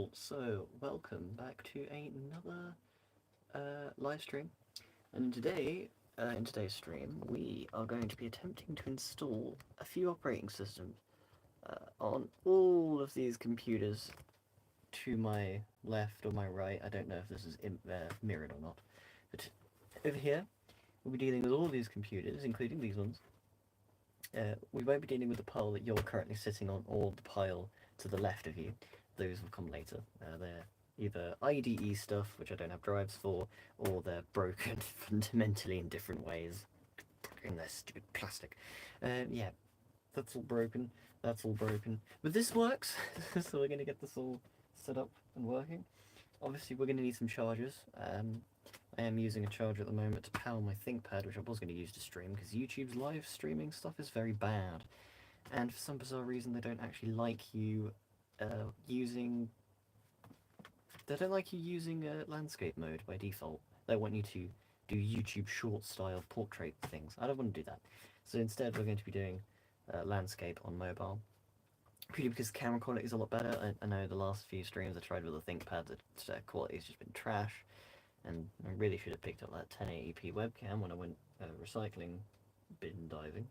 all, so welcome back to another live stream. And in today's stream, we are going to be attempting to install a few operating systems on all of these computers to my left or my right. I don't know if this is mirrored or not, but over here we'll be dealing with all of these computers, including these ones. We won't be dealing with the pile that you're currently sitting on or the pile to the left of you. Those will come later. They're either IDE stuff, which I don't have drives for, or they're broken fundamentally in different ways in their stupid plastic. Yeah, that's all broken. That's all broken. But this works, so we're going to get this all set up and working. Obviously, we're going to need some chargers. I am using a charger at the moment to power my ThinkPad, which I was going to use to stream, because YouTube's live streaming stuff is very bad. And for some bizarre reason, they don't actually like you using... They don't like you using landscape mode by default. They want you to do YouTube short style portrait things. I don't want to do that. So instead, we're going to be doing landscape on mobile. Purely because the camera quality is a lot better. I know the last few streams I tried with the ThinkPad, the quality's just been trash. And I really should have picked up that 1080p webcam when I went recycling bin diving.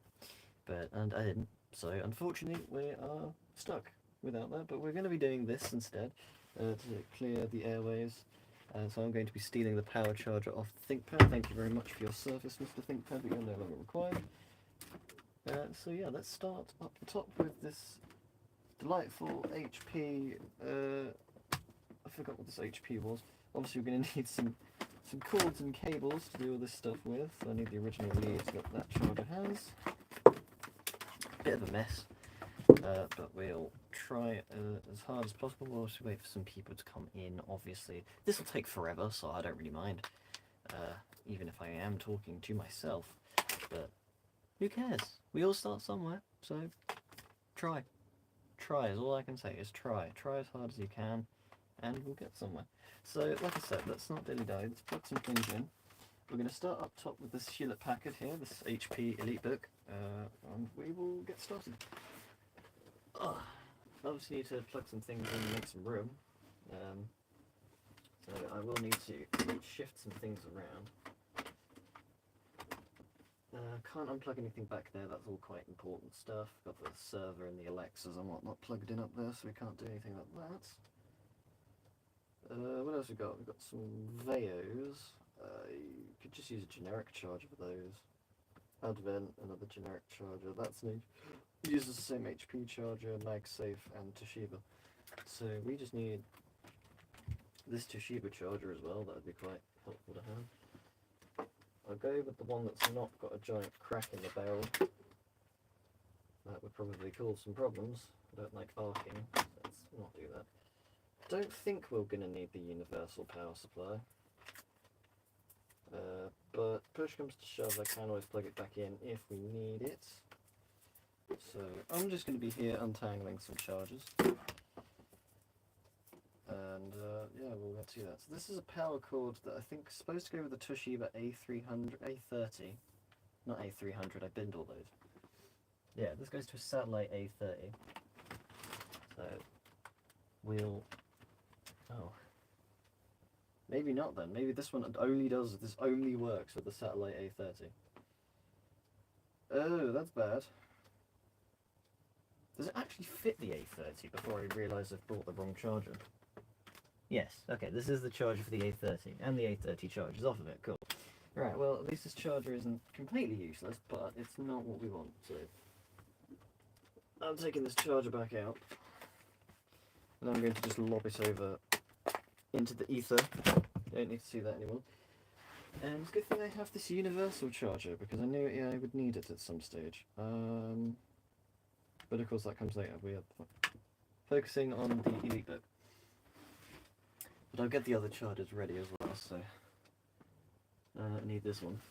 And I didn't. So unfortunately, we are stuck without that. But we're going to be doing this instead to clear the airways. So I'm going to be stealing the power charger off the ThinkPad. Thank you very much for your service, Mr. ThinkPad, but you're no longer required. So yeah, let's start up the top with this delightful HP. I forgot what this HP was. Obviously, we're going to need some cords and cables to do all this stuff with. I need the original leads that charger has. Bit of a mess, but we'll try as hard as possible. We'll also wait for some people to come in, obviously. This will take forever, so I don't really mind, even if I am talking to myself. But who cares? We all start somewhere, so try. Try is all I can say, is try. Try as hard as you can, and we'll get somewhere. So, like I said, let's not dilly-dally, let's plug some things in. We're going to start up top with this Hewlett Packard here, this HP EliteBook, and we will get started. Obviously need to plug some things in and make some room. So I will need to shift some things around. Can't unplug anything back there, that's all quite important stuff. Got the server and the Alexas and whatnot plugged in up there, so we can't do anything like that. What else we got? We've got some Veos. You could just use a generic charger for those. Advent, another generic charger. That's neat. Uses the same HP charger, MagSafe, and Toshiba. So we just need this Toshiba charger as well. That would be quite helpful to have. I'll go with the one that's not got a giant crack in the barrel. That would probably cause some problems. I don't like arcing, so let's not do that. Don't think we're going to need the universal power supply, but push comes to shove, I can always plug it back in if we need it. So I'm just going to be here untangling some chargers, and yeah, we'll get to that. So this is a power cord that I think is supposed to go with the Toshiba A30, not A300, I binned all those. Yeah, this goes to a satellite A30, so we'll... Oh. Maybe not then. Maybe this one this only works with the satellite A30. Oh, that's bad. Does it actually fit the A30 before I realise I've bought the wrong charger? Yes, okay, this is the charger for the A30, and the A30 charges off of it, cool. Right, well, at least this charger isn't completely useless, but it's not what we want, so... I'm taking this charger back out, and I'm going to just lob it over into the ether. Don't need to see that anymore. And it's a good thing I have this universal charger, because I knew I would need it at some stage. But of course that comes later. We are focusing on the EliteBook. But I'll get the other chargers ready as well, so I need this one.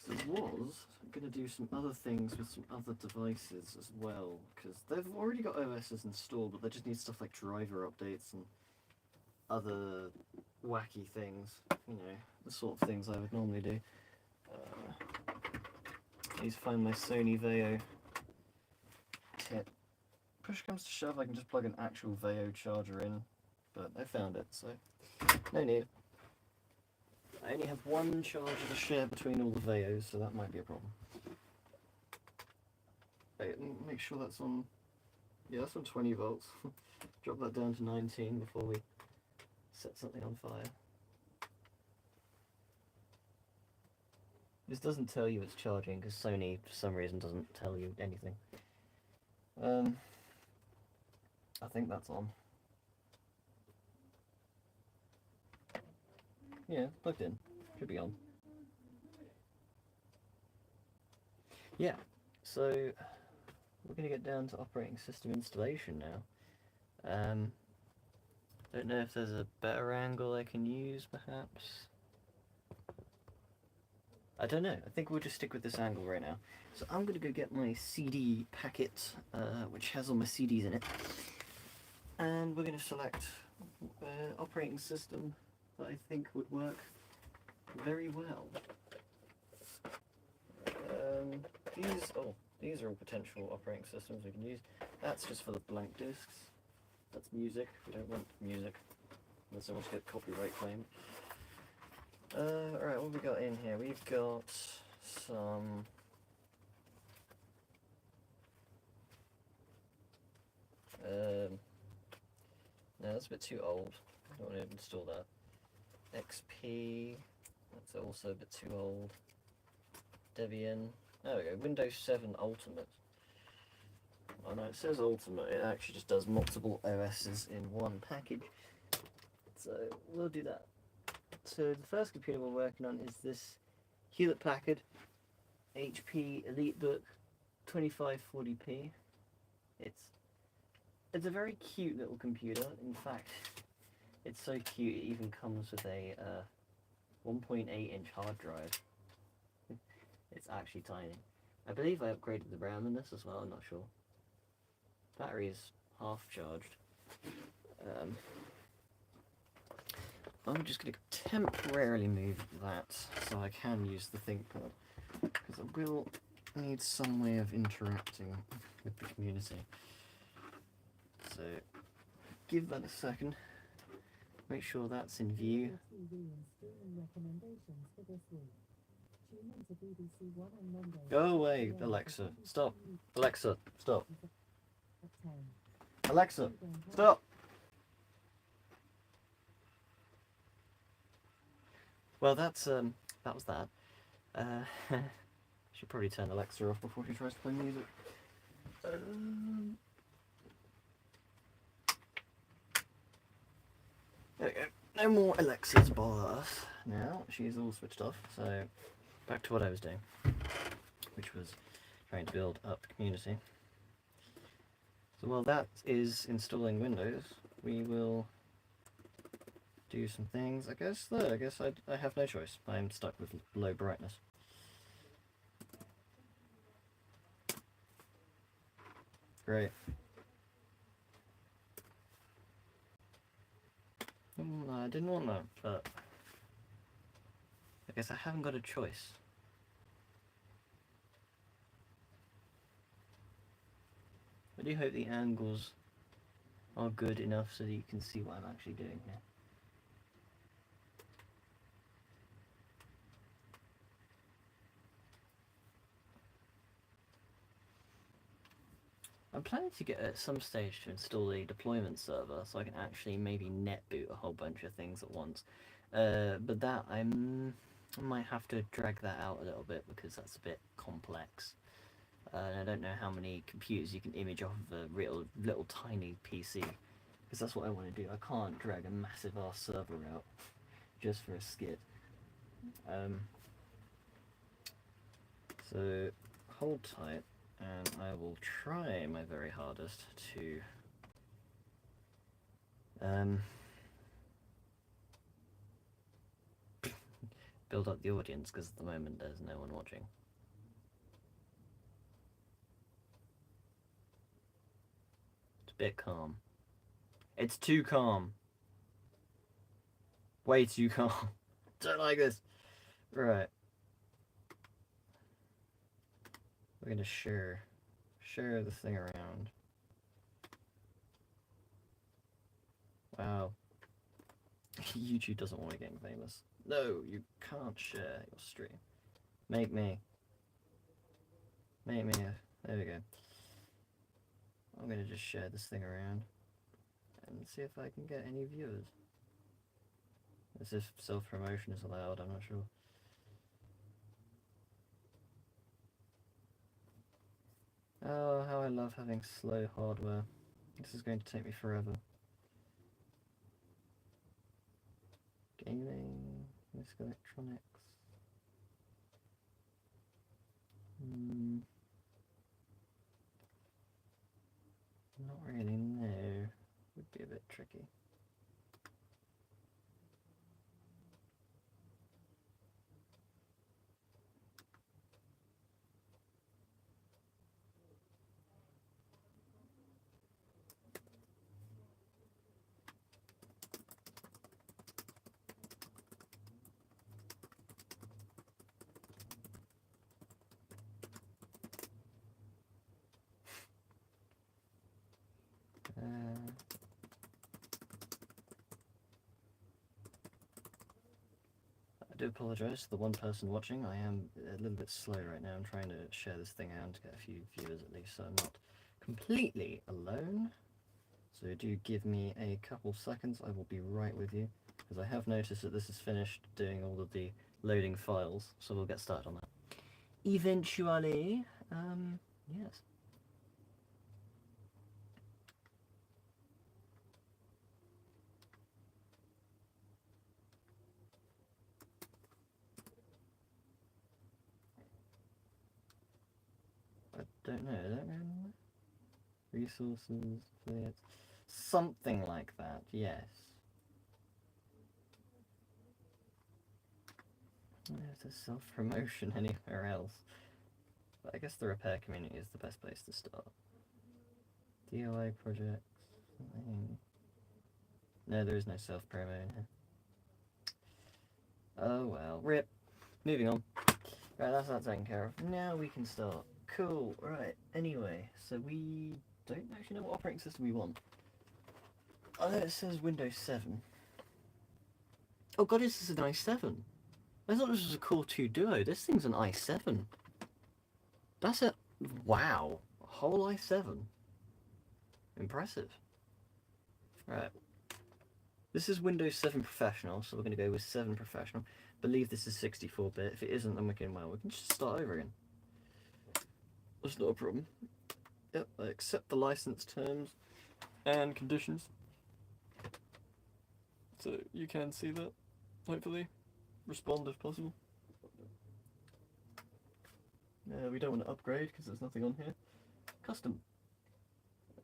Because I was going to do some other things with some other devices as well, because they've already got OSs installed, but they just need stuff like driver updates and other wacky things, you know, the sort of things I would normally do. I need to find my Sony Veo push comes to shove, I can just plug an actual Veo charger in, but I found it, so no need. I only have one charger to share between all the Veos, so that might be a problem. Hey, make sure that's on, yeah, that's on 20 volts. Drop that down to 19 before we set something on fire. This doesn't tell you it's charging because Sony, for some reason, doesn't tell you anything. I think that's on. Yeah, plugged in. Should be on. Yeah, so we're going to get down to operating system installation now. Don't know if there's a better angle I can use, perhaps. I don't know. I think we'll just stick with this angle right now. So I'm going to go get my CD packet, which has all my CDs in it. And we're going to select operating system that I think would work very well. These are all potential operating systems we can use. That's just for the blank discs. That's music. We don't want music unless I want to get copyright claim. Alright, what have we got in here? We've got some no, that's a bit too old. I don't want to install that. XP, that's also a bit too old. Debian, there we go, Windows 7 Ultimate. Oh no, it says Ultimate, it actually just does multiple OSs in one package. So we'll do that. So the first computer we're working on is this Hewlett-Packard HP EliteBook 2540p. It's a very cute little computer. In fact, it's so cute it even comes with a 1.8-inch hard drive. It's actually tiny. I believe I upgraded the RAM in this as well, I'm not sure. Battery is half charged. I'm just going to temporarily move that so I can use the ThinkPad, because I will need some way of interacting with the community. So give that a second, make sure that's in view. Go away, Alexa. Stop. Alexa, stop. Alexa, stop. Well, that was that. Should probably turn Alexa off before she tries to play music. There we go. No more Alexa's bother us now. She's all switched off. So back to what I was doing, which was trying to build up the community. So while that is installing Windows, we will do some things. I guess I have no choice. I'm stuck with low brightness. Great. I didn't want that, but I guess I haven't got a choice. I do hope the angles are good enough so that you can see what I'm actually doing here. I'm planning to get at some stage to install a deployment server so I can actually maybe net boot a whole bunch of things at once. But that I might have to drag that out a little bit because that's a bit complex. And I don't know how many computers you can image off of a real little tiny PC, because that's what I want to do. I can't drag a massive ass server out just for a skit. So hold tight, and I will try my very hardest to build up the audience, because at the moment there's no one watching. It's a bit calm. It's too calm. Way too calm. Don't like this. Right. We're gonna share the thing around. Wow. YouTube doesn't want to get famous. No, you can't share your stream. Make me. Make me. There we go. I'm gonna just share this thing around and see if I can get any viewers. As if self-promotion is allowed, I'm not sure. Oh, how I love having slow hardware. This is going to take me forever. Gaming, music electronics. Not really, no. Would be a bit tricky. I do apologise to the one person watching. I am a little bit slow right now. I'm trying to share this thing out to get a few viewers at least, so I'm not completely alone. So do give me a couple seconds. I will be right with you, because I have noticed that this is finished doing all of the loading files, so we'll get started on that eventually. Yes. I don't know. Resources, affiliates, something like that. Yes. There's self-promotion anywhere else. But I guess the repair community is the best place to start. DIY projects. No, there is no self-promo in here. Oh well. RIP. Moving on. Right, that's that taken care of. Now we can start. Cool. Right. Anyway, so we don't actually know what operating system we want. I know it says Windows 7. Oh god, this is an i7. I thought this was a Core 2 Duo. This thing's an i7. That's a... wow. A whole i7. Impressive. Right. This is Windows 7 Professional, so we're going to go with 7 Professional. Believe this is 64-bit. If it isn't, then we can just start over again. That's not a problem. Yep, I accept the license terms and conditions. So you can see that, hopefully. Respond if possible. We don't want to upgrade because there's nothing on here. Custom.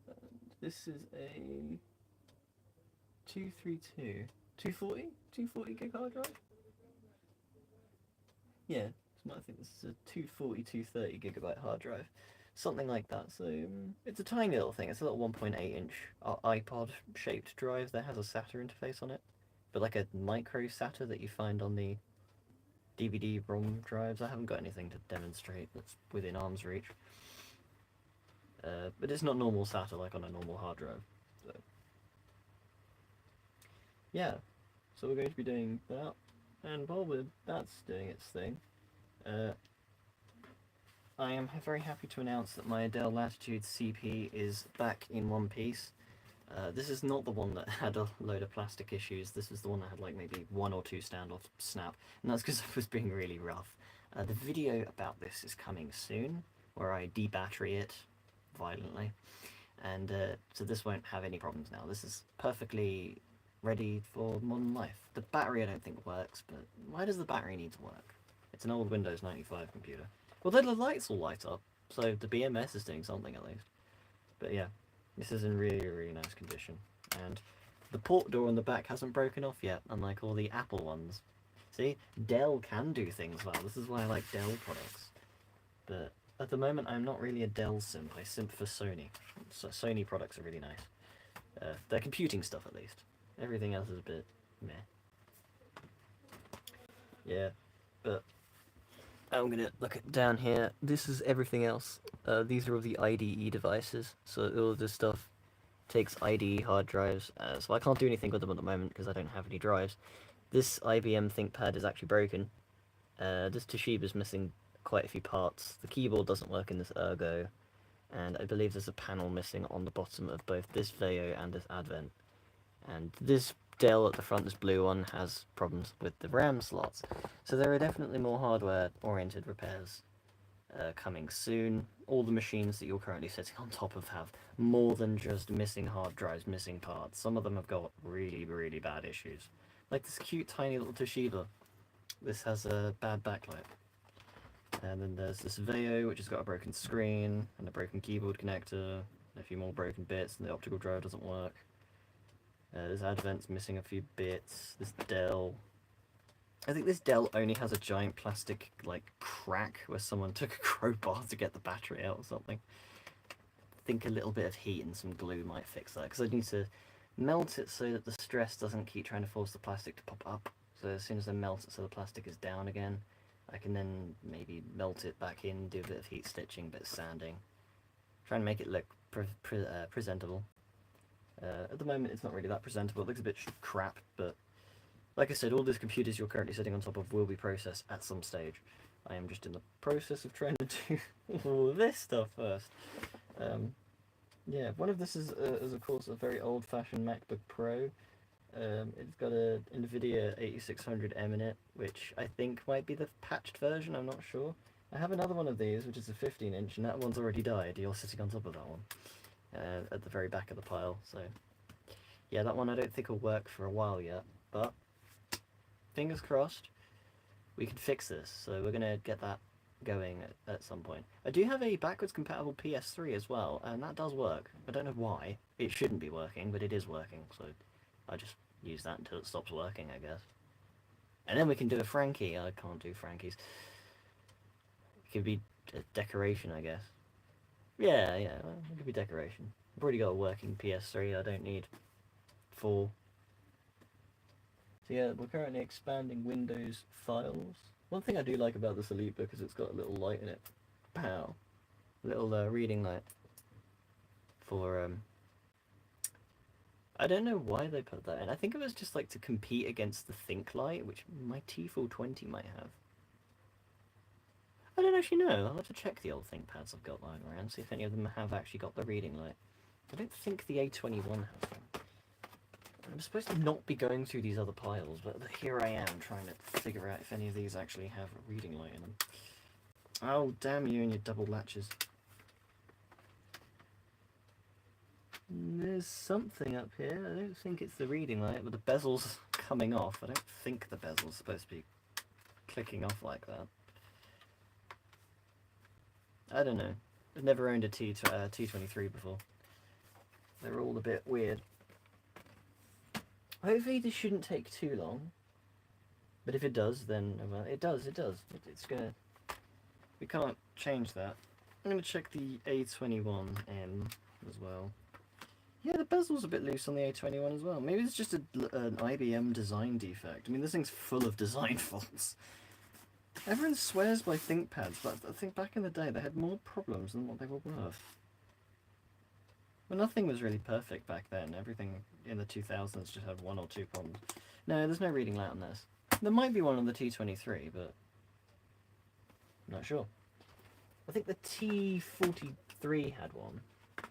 And this is a 232, 240? 240 gig hard drive? Yeah, I think this is a 240, 230 gigabyte hard drive. Something like that. So it's a tiny little thing. It's a little 1.8 inch iPod shaped drive that has a SATA interface on it. But like a micro SATA that you find on the DVD-ROM drives. I haven't got anything to demonstrate that's within arm's reach. But it's not normal SATA like on a normal hard drive. So yeah, so we're going to be doing that. And while that's doing its thing, I am very happy to announce that my Dell Latitude CP is back in one piece. This is not the one that had a load of plastic issues. This is the one that had like maybe 1 or 2 standoff snap, and that's because I was being really rough. The video about this is coming soon, where I debattery it violently, and so this won't have any problems now. This is perfectly ready for modern life. The battery I don't think works, but why does the battery need to work? It's an old Windows 95 computer. Although the lights will light up, so the BMS is doing something at least. But yeah. This is in really, really nice condition, and the port door on the back hasn't broken off yet, unlike all the Apple ones. See, Dell can do things well. This is why I like Dell products. But at the moment, I'm not really a Dell simp. I simp for Sony. So Sony products are really nice. They're computing stuff, at least. Everything else is a bit meh. Yeah, but I'm gonna look at down here. This is everything else. These are all the IDE devices. So all of this stuff takes ID hard drives, so I can't do anything with them at the moment because I don't have any drives. This IBM ThinkPad is actually broken. This Toshiba's missing quite a few parts. The keyboard doesn't work in this Ergo, and I believe there's a panel missing on the bottom of both this Veo and this Advent. And this Dell at the front, this blue one, has problems with the RAM slots. So there are definitely more hardware-oriented repairs coming soon. All the machines that you're currently sitting on top of have more than just missing hard drives, missing parts. Some of them have got really, really bad issues. Like this cute tiny little Toshiba. This has a bad backlight. And then there's this Veo, which has got a broken screen, and a broken keyboard connector, and a few more broken bits, and the optical drive doesn't work. This Advent's missing a few bits. This Dell. I think this Dell only has a giant plastic, like, crack where someone took a crowbar to get the battery out or something. I think a little bit of heat and some glue might fix that, because I need to melt it so that the stress doesn't keep trying to force the plastic to pop up. So as soon as I melt it so the plastic is down again, I can then maybe melt it back in, do a bit of heat stitching, a bit of sanding. Try and make it look presentable. At the moment it's not really that presentable, it looks a bit crap, but like I said, all these computers you're currently sitting on top of will be processed at some stage. I am just in the process of trying to do all this stuff first. Yeah, one of this is of course a very old-fashioned MacBook Pro. It's got a NVIDIA 8600M in it, which I think might be the patched version, I'm not sure. I have another one of these, which is a 15-inch, and that one's already died. You're sitting on top of that one. At the very back of the pile, so yeah, that one I don't think will work for a while yet, but fingers crossed we can fix this, so we're gonna get that going at some point. I do have a backwards compatible PS3 as well, and that does work. I don't know why. It shouldn't be working, but it is working, so I just use that until it stops working, I guess. And then we can do a Frankie. I can't do Frankies. It could be a decoration, I guess. Yeah, well, it could be decoration. I've already got a working PS3, I don't need 4. So yeah, we're currently expanding Windows files. One thing I do like about this EliteBook is it's got a little light in it. Pow! A little reading light. For, I don't know why they put that in. I think it was just like to compete against the Think Light, which my T420 might have. I don't actually know. I'll have to check the old ThinkPads I've got lying around, see if any of them have actually got the reading light. I don't think the A21 has one. I'm supposed to not be going through these other piles, but here I am trying to figure out if any of these actually have a reading light in them. Oh, damn you and your double latches. There's something up here. I don't think it's the reading light, but the bezel's coming off. I don't think the bezel's supposed to be clicking off like that. I don't know. I've never owned a T23 before. They're all a bit weird. Hopefully this shouldn't take too long. But if it does, then, well, it does. It's gonna... We can't change that. I'm gonna check the A21M as well. Yeah, the bezel's a bit loose on the A21 as well. Maybe it's just an IBM design defect. I mean, this thing's full of design faults. Everyone swears by ThinkPads, but I think back in the day they had more problems than what they were worth. Well, nothing was really perfect back then. Everything in the 2000s just had 1 or 2 problems. No, there's no reading light on this. There might be one on the T23, but I'm not sure. I think the T43 had one.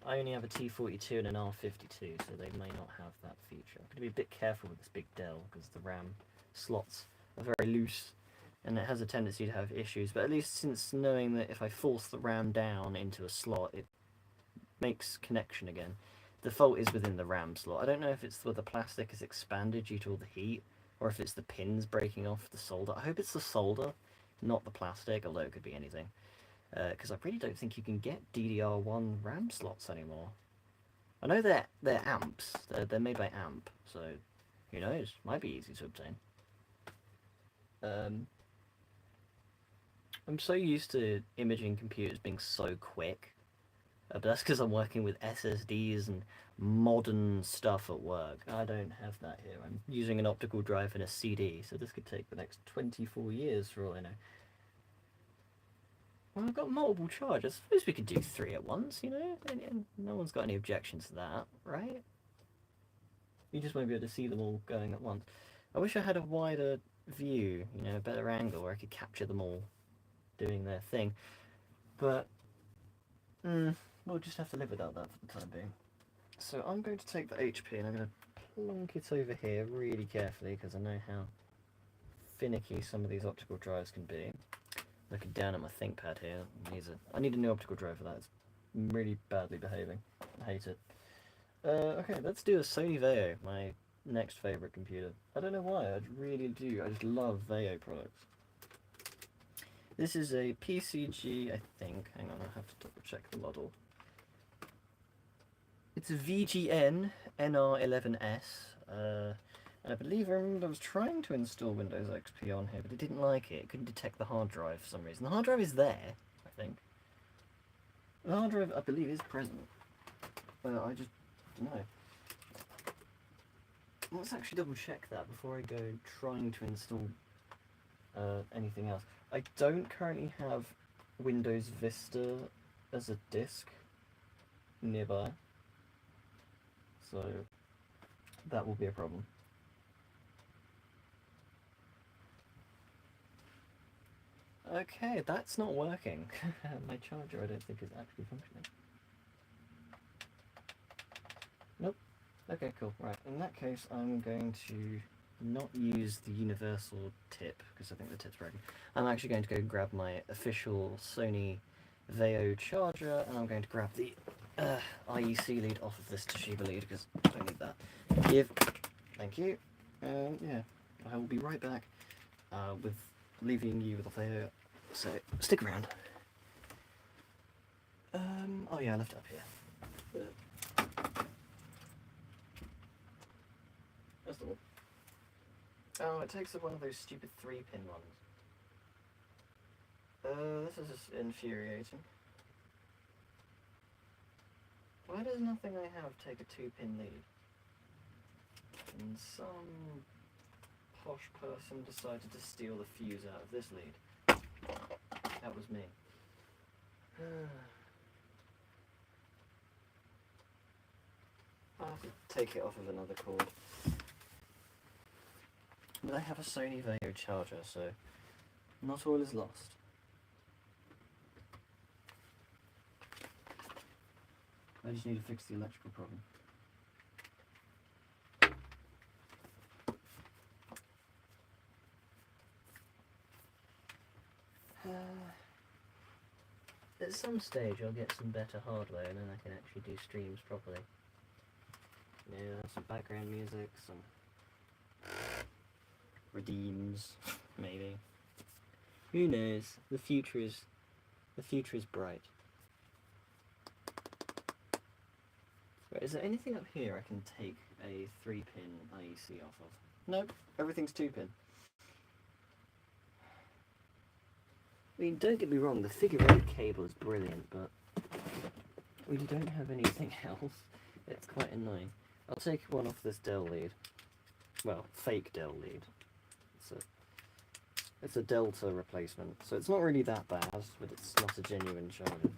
I only have a T42 and an R52, so they may not have that feature. I'm going to be a bit careful with this big Dell, because the RAM slots are very loose. And it has a tendency to have issues, but at least since knowing that if I force the RAM down into a slot, it makes connection again. The fault is within the RAM slot. I don't know if it's where the plastic is expanded due to all the heat, or if it's the pins breaking off the solder. I hope it's the solder, not the plastic, although it could be anything. Because I really don't think you can get DDR1 RAM slots anymore. I know they're amps, they're made by AMP, so who knows, might be easy to obtain. I'm so used to imaging computers being so quick, but that's because I'm working with SSDs and modern stuff at work. I don't have that here. I'm using an optical drive and a CD, so this could take the next 24 years for all I know. Well, I've got multiple charges. I suppose we could do 3 at once, you know? And no one's got any objections to that, right? You just won't be able to see them all going at once. I wish I had a wider view, you know, a better angle where I could capture them all doing their thing. But, we'll just have to live without that for the time being. So I'm going to take the HP and I'm going to plonk it over here really carefully because I know how finicky some of these optical drives can be. Looking down at my ThinkPad here, I need a new optical drive for that. It's really badly behaving. I hate it. Okay, let's do a Sony Vaio, my next favourite computer. I don't know why, I really do. I just love Vaio products. This is a PCG, I think. Hang on, I have to double check the model. It's a VGN NR11S. And I believe I remember I was trying to install Windows XP on here, but it didn't like it. It couldn't detect the hard drive for some reason. The hard drive is there, I think. The hard drive, I believe, is present. I just don't know. Let's actually double check that before I go trying to install anything else. I don't currently have Windows Vista as a disk nearby, so that will be a problem. Okay, that's not working. My charger I don't think is actually functioning. Nope. Okay, cool. Right, in that case I'm going to not use the universal tip, because I think the tip's broken. I'm actually going to go grab my official Sony Vaio charger, and I'm going to grab the IEC lead off of this Toshiba lead, because I don't need that. Thank you. Yeah, I will be right back with leaving you with a Vaio, so stick around. Oh yeah, I left it up here. That's the one. Oh, it takes up one of those stupid 3-pin ones. This is just infuriating. Why does nothing I have take a 2-pin lead? And some posh person decided to steal the fuse out of this lead. That was me. I'll have to take it off of another cord. But I have a Sony Vaio charger, so not all is lost. I just need to fix the electrical problem. At some stage I'll get some better hardware and then I can actually do streams properly. Yeah, some background music, some redeems, maybe. Who knows? The future is bright. Right, is there anything up here I can take a 3-pin IEC off of? Nope, everything's 2-pin. I mean, don't get me wrong, the figure 8 cable is brilliant, but we don't have anything else. It's quite annoying. I'll take one off this Dell lead. Well, fake Dell lead. It's a Delta replacement, so it's not really that bad, but it's not a genuine charger.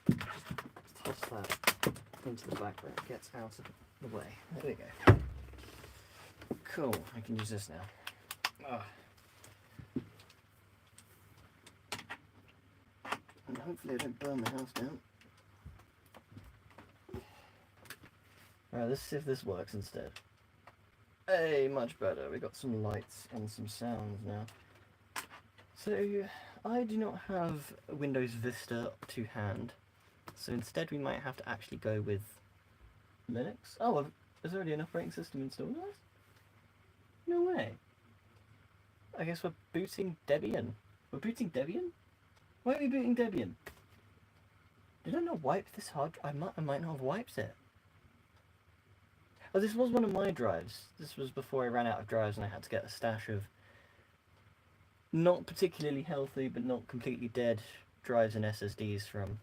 Just toss that into the back where it gets out of the way. There we go. Cool, I can use this now. Oh. And hopefully I don't burn the house down. Alright, let's see if this works instead. Hey, much better. We got some lights and some sounds now. So, I do not have Windows Vista to hand, so instead we might have to actually go with Linux. Oh, there's already an operating system installed? No way. I guess we're booting Debian. We're booting Debian? Why are we booting Debian? Did I not wipe this hard drive? I might not have wiped it. Oh, this was one of my drives. This was before I ran out of drives and I had to get a stash of not particularly healthy but not completely dead drives and SSDs from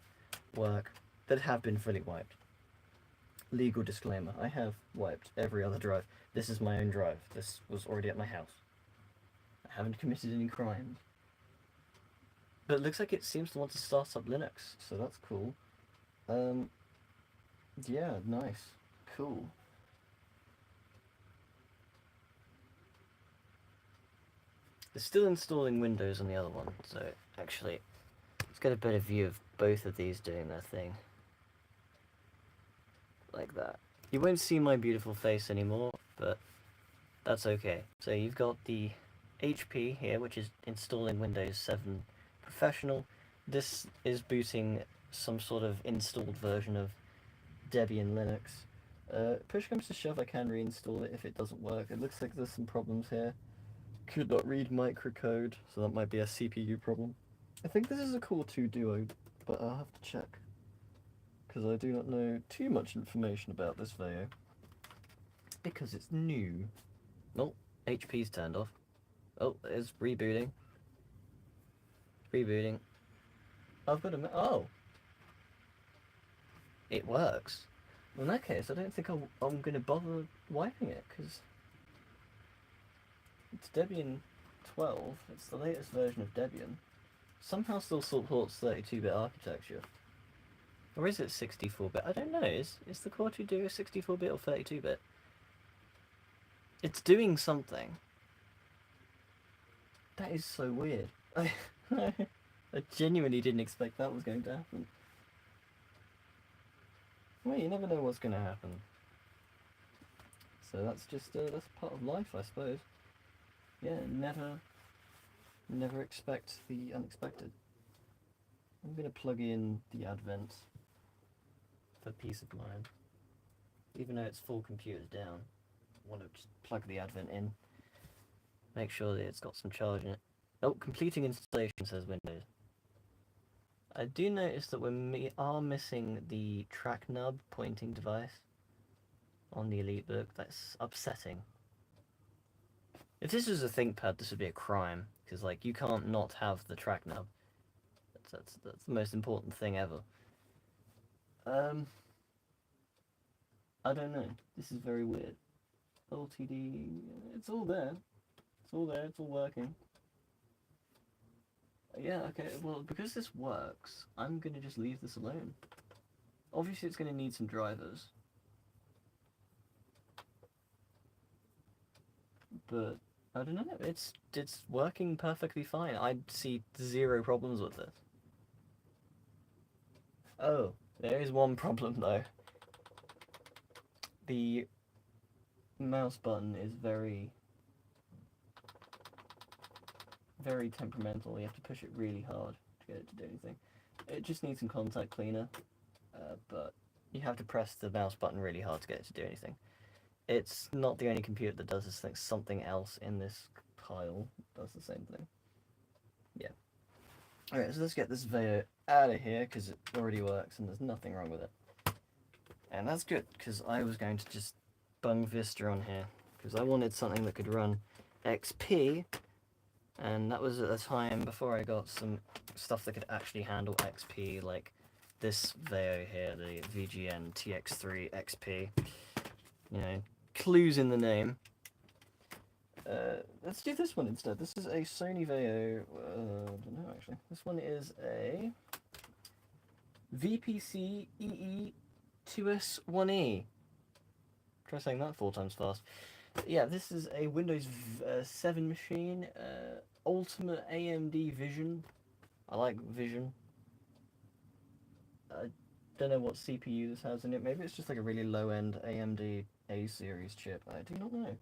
work that have been fully wiped. Legal disclaimer, I have wiped every other drive. This is my own drive. This was already at my house. I haven't committed any crimes. But it looks like it seems to want to start up Linux, so that's cool. Um, yeah, nice. Cool. It's still installing Windows on the other one, so actually, let's get a better view of both of these doing their thing. Like that. You won't see my beautiful face anymore, but that's okay. So you've got the HP here, which is installing Windows 7 Professional. This is booting some sort of installed version of Debian Linux. Push comes to shove, I can reinstall it if it doesn't work. It looks like there's some problems here. Could not read microcode, so that might be a CPU problem. I think this is a Core 2 Duo, but I'll have to check, because I do not know too much information about this VAIO, because it's new. Oh, HP's turned off. Oh, it's rebooting. Rebooting. I've got a... Oh! It works. Well, in that case, I don't think I'm going to bother wiping it, because it's Debian 12. It's the latest version of Debian. Somehow still supports 32-bit architecture. Or is it 64-bit? I don't know. Is the Core 2 Duo 64-bit or 32-bit? It's doing something. That is so weird. I genuinely didn't expect that was going to happen. Well, you never know what's going to happen. So that's just, that's part of life, I suppose. Yeah, never expect the unexpected. I'm going to plug in the Advent for peace of mind. Even though it's full computers down, I want to just plug the Advent in. Make sure that it's got some charge in it. Oh, completing installation, says Windows. I do notice that we are missing the track nub pointing device on the EliteBook. That's upsetting. If this was a ThinkPad, this would be a crime, because like you can't not have the track nub. That's the most important thing ever. I don't know. This is very weird. LTD, it's all there. It's all there. It's all working. Yeah, okay, well, because this works, I'm gonna just leave this alone. Obviously, it's gonna need some drivers. But, I don't know, it's working perfectly fine. I see zero problems with this. Oh, there is one problem, though. The mouse button is very temperamental. You have to push it really hard to get it to do anything. It just needs some contact cleaner, but you have to press the mouse button really hard to get it to do anything. It's not the only computer that does this thing. Something else in this pile does the same thing. Yeah. Alright, so let's get this VAIO out of here, because it already works and there's nothing wrong with it. And that's good, because I was going to just bung Vista on here, because I wanted something that could run XP, and that was at a time before I got some stuff that could actually handle XP, like this VAIO here, the VGN TX3 XP. You know, clues in the name. Let's do this one instead. This is a Sony VAIO, I don't know actually. This one is a VPC EE2S1E. Try saying that 4 times fast. Yeah, this is a Windows 7 machine, Ultimate AMD Vision. I like Vision. I don't know what CPU this has in it. Maybe it's just like a really low-end AMD A-series chip. I do not know.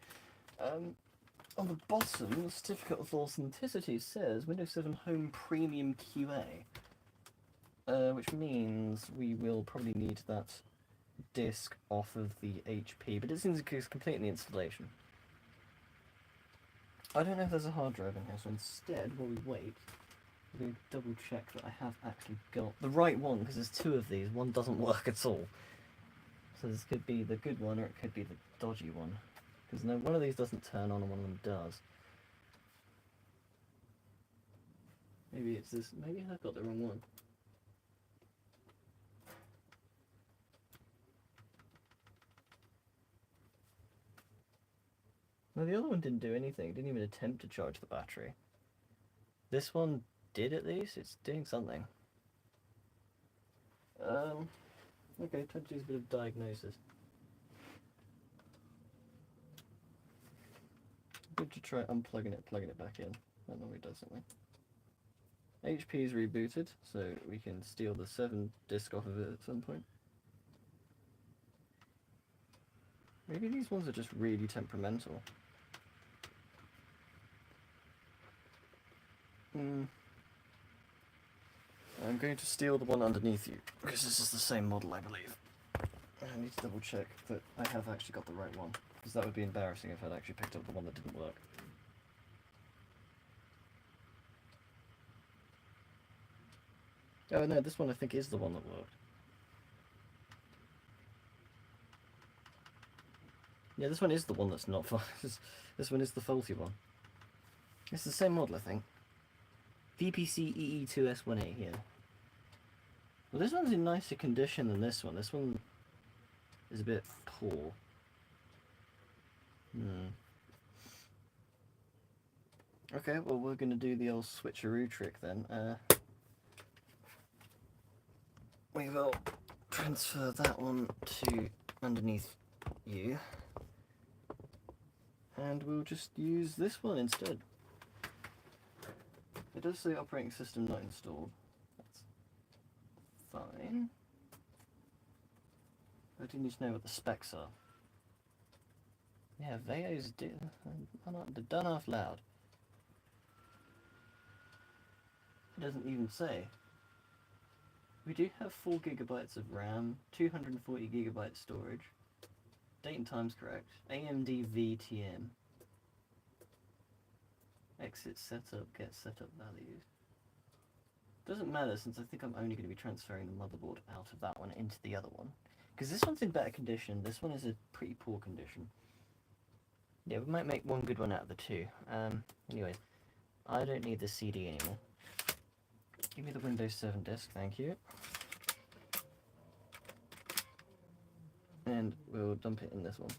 On the bottom, the certificate of authenticity says Windows 7 Home Premium QA, which means we will probably need that disk off of the HP, but it seems it's complete in the installation. I don't know if there's a hard drive in here, so instead, while we wait, we're going to double check that I have actually got the right one, because there's 2 of these. One doesn't work at all. So this could be the good one, or it could be the dodgy one. Because no, one of these doesn't turn on and one of them does. Maybe it's this. Maybe I've got the wrong one. No, the other one didn't do anything. It didn't even attempt to charge the battery. This one did at least. It's doing something. Okay, time to do a bit of diagnosis. Good to try unplugging it, plugging it back in. That normally does something. HP is rebooted, so we can steal the 7 disc off of it at some point. Maybe these ones are just really temperamental. I'm going to steal the one underneath you, because this is the same model, I believe. I need to double check that I have actually got the right one, because that would be embarrassing if I'd actually picked up the one that didn't work. Oh no, this one I think is the one that worked. Yeah, this one is the one that's not this one is the faulty one. It's the same model, I think. VPC EE2S18 here. Well, this one's in nicer condition than this one. This one is a bit poor. Okay, well, we're going to do the old switcheroo trick then. We will transfer that one to underneath you. And we'll just use this one instead. It does say operating system not installed. That's fine. I do need to know what the specs are. Yeah, Veo's they're done off loud. It doesn't even say. We do have 4 GB of RAM, 240 GB storage. Date and time's correct. AMD VTM. Exit setup, get setup values. Doesn't matter since I think I'm only going to be transferring the motherboard out of that one into the other one. Because this one's in better condition, this one is a pretty poor condition. Yeah, we might make one good one out of the 2. Anyways, I don't need the CD anymore. Give me the Windows 7 disk, thank you. And we'll dump it in this one.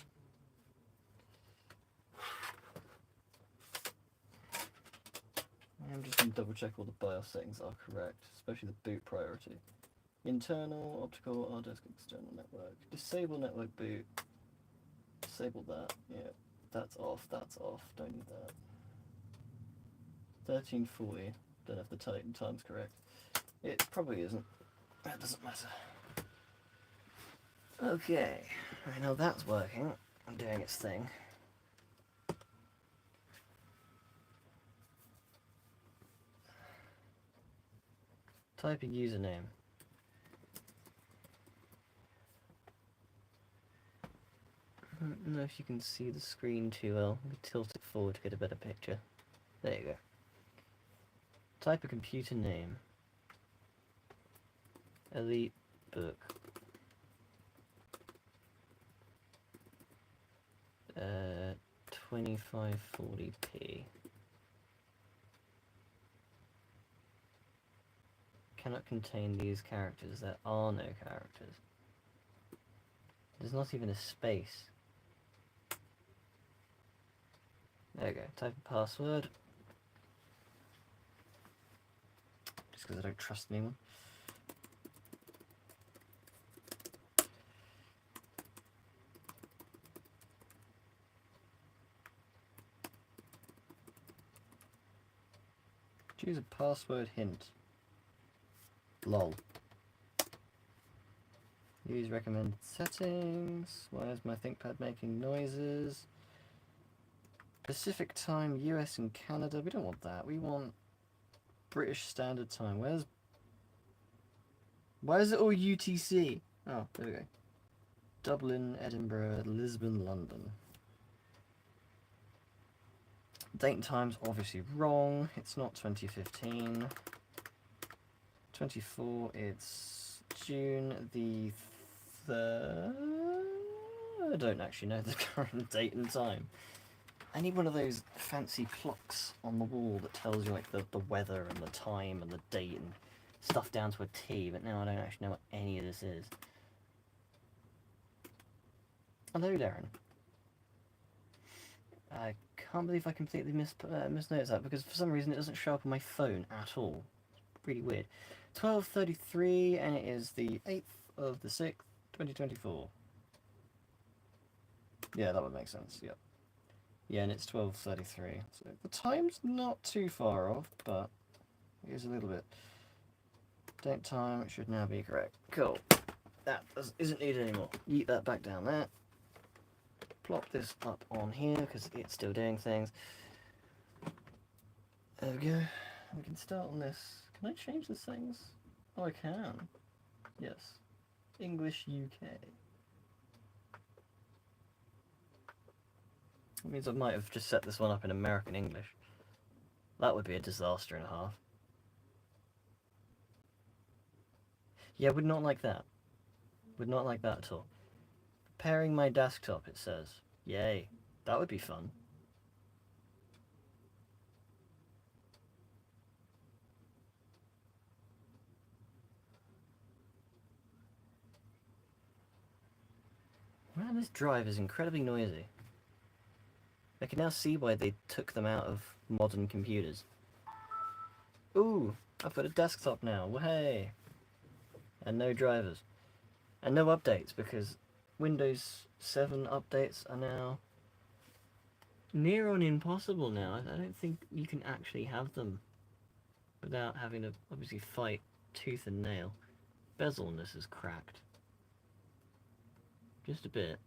I'm just going to double check all the BIOS settings are correct, especially the boot priority. Internal, optical, RDisk, external network. Disable network boot. Disable that, yeah. That's off, don't need that. 1340, don't know if the time's correct. It probably isn't, that doesn't matter. Okay, right, now that's working and doing its thing. Type a username. I don't know if you can see the screen too well. Let me tilt it forward to get a better picture. There you go. Type a computer name. Elite book. 2540p. Cannot contain these characters. There are no characters. There's not even a space. There we go. Type a password. Just because I don't trust anyone. Choose a password hint. Lol. Use recommended settings. Why is my ThinkPad making noises? Pacific time, US and Canada. We don't want that. We want British Standard Time. Why is it all UTC? Oh, there we go. Dublin, Edinburgh, Lisbon, London. Date and time's obviously wrong. It's not 2015. 24, it's June the 3rd. I don't actually know the current date and time. I need one of those fancy clocks on the wall that tells you like the weather and the time and the date and stuff down to a T, but now I don't actually know what any of this is. Hello, Darren. I can't believe I completely misnoticed that, because for some reason it doesn't show up on my phone at all. Really weird. 12:33, and it is the 8th of the 6th, 2024. Yeah, that would make sense, yep. Yeah, and it's 12:33, so the time's not too far off, but it is a little bit. Date time should now be correct. Cool. That isn't needed anymore. Yeet that back down there. Plop this up on here, because it's still doing things. There we go. We can start on this. Can I change the settings? Oh, I can. Yes. English UK. That means I might have just set this one up in American English. That would be a disaster and a half. Yeah, would not like that. Would not like that at all. Preparing my desktop, it says. Yay. That would be fun. Man, this drive is incredibly noisy. I can now see why they took them out of modern computers. Ooh, I've got a desktop now, hey! And no drivers. And no updates, because Windows 7 updates are now near on impossible now. I don't think you can actually have them without having to obviously fight tooth and nail. Bezelness is cracked. Just a bit.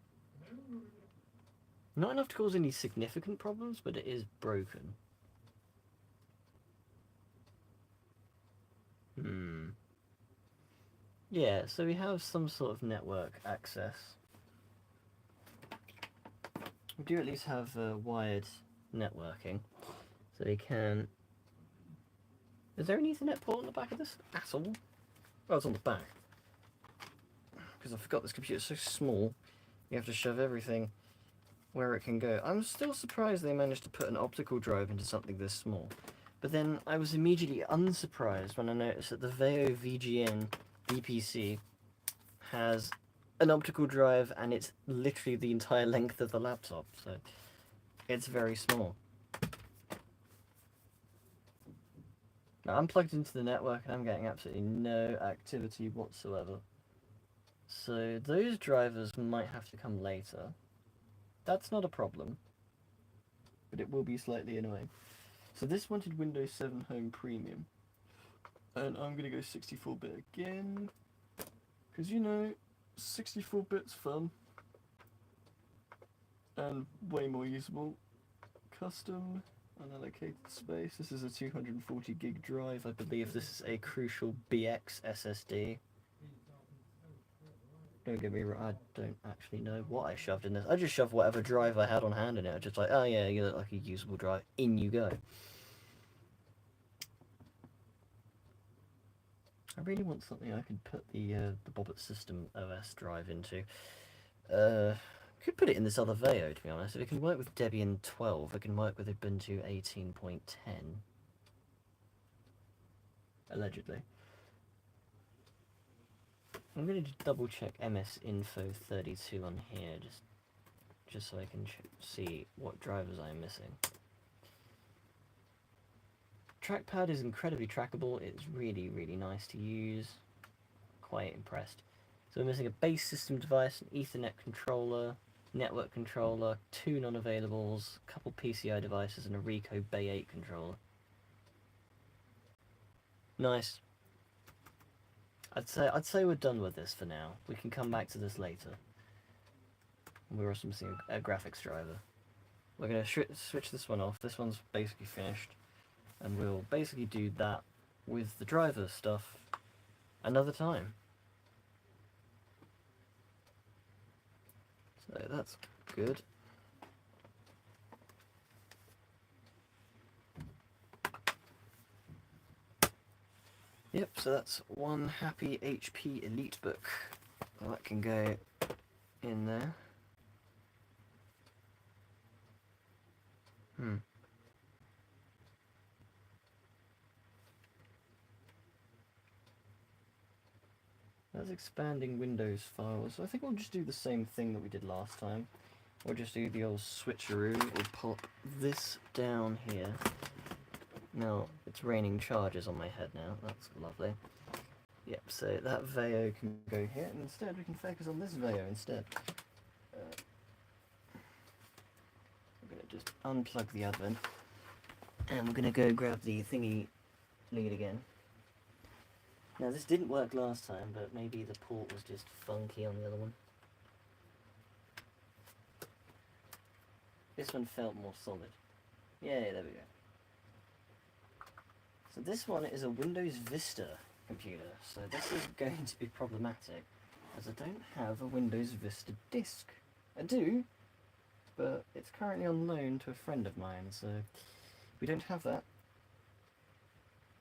Not enough to cause any significant problems, but it is broken. Yeah, so we have some sort of network access. We do at least have wired networking, so we can... Is there an Ethernet port on the back of this at all? Oh, it's on the back. Because I forgot this computer's so small, you have to shove everything where it can go. I'm still surprised they managed to put an optical drive into something this small. But then I was immediately unsurprised when I noticed that the Veo VGN DPC has an optical drive, and it's literally the entire length of the laptop, so it's very small. Now I'm plugged into the network and I'm getting absolutely no activity whatsoever. So those drivers might have to come later. That's not a problem, but it will be slightly annoying. So this wanted Windows 7 Home Premium, and I'm gonna go 64-bit again, because you know, 64-bit's fun and way more usable. Custom, unallocated space. This is a 240 gig drive. I believe this is a Crucial BX SSD. Don't get me wrong, I don't actually know what I shoved in this. I just shoved whatever drive I had on hand in it. I just like, oh yeah, you look like a usable drive. In you go. I really want something I can put the Bobbit System OS drive into. Could put it in this other Veo, to be honest. If it can work with Debian 12, it can work with Ubuntu 18.10. Allegedly. I'm going to double check MS Info 32 on here, just so I can see what drivers I'm missing. Trackpad is incredibly trackable. It's really, really nice to use. Quite impressed. So we're missing a base system device, an Ethernet controller, network controller, 2 non-availables, a couple PCI devices, and a Ricoh Bay 8 controller. Nice. I'd say we're done with this for now. We can come back to this later. We're also missing a graphics driver. We're going to switch this one off. This one's basically finished. And we'll basically do that with the driver stuff another time. So that's good. Yep, so that's one happy HP EliteBook. Well, that can go in there. That's expanding Windows files. So I think we'll just do the same thing that we did last time. we'll just do the old switcheroo. We'll pop this down here. Now, it's raining charges on my head now. That's lovely. Yep, so that Veo can go here, and instead we can focus on this Veo instead. We're going to just unplug the advent, and we're going to go grab the thingy lead again. Now, this didn't work last time, but maybe the port was just funky on the other one. This one felt more solid. Yeah, there we go. So this one is a Windows Vista computer, so this is going to be problematic, as I don't have a Windows Vista disk. I do, but it's currently on loan to a friend of mine, so we don't have that.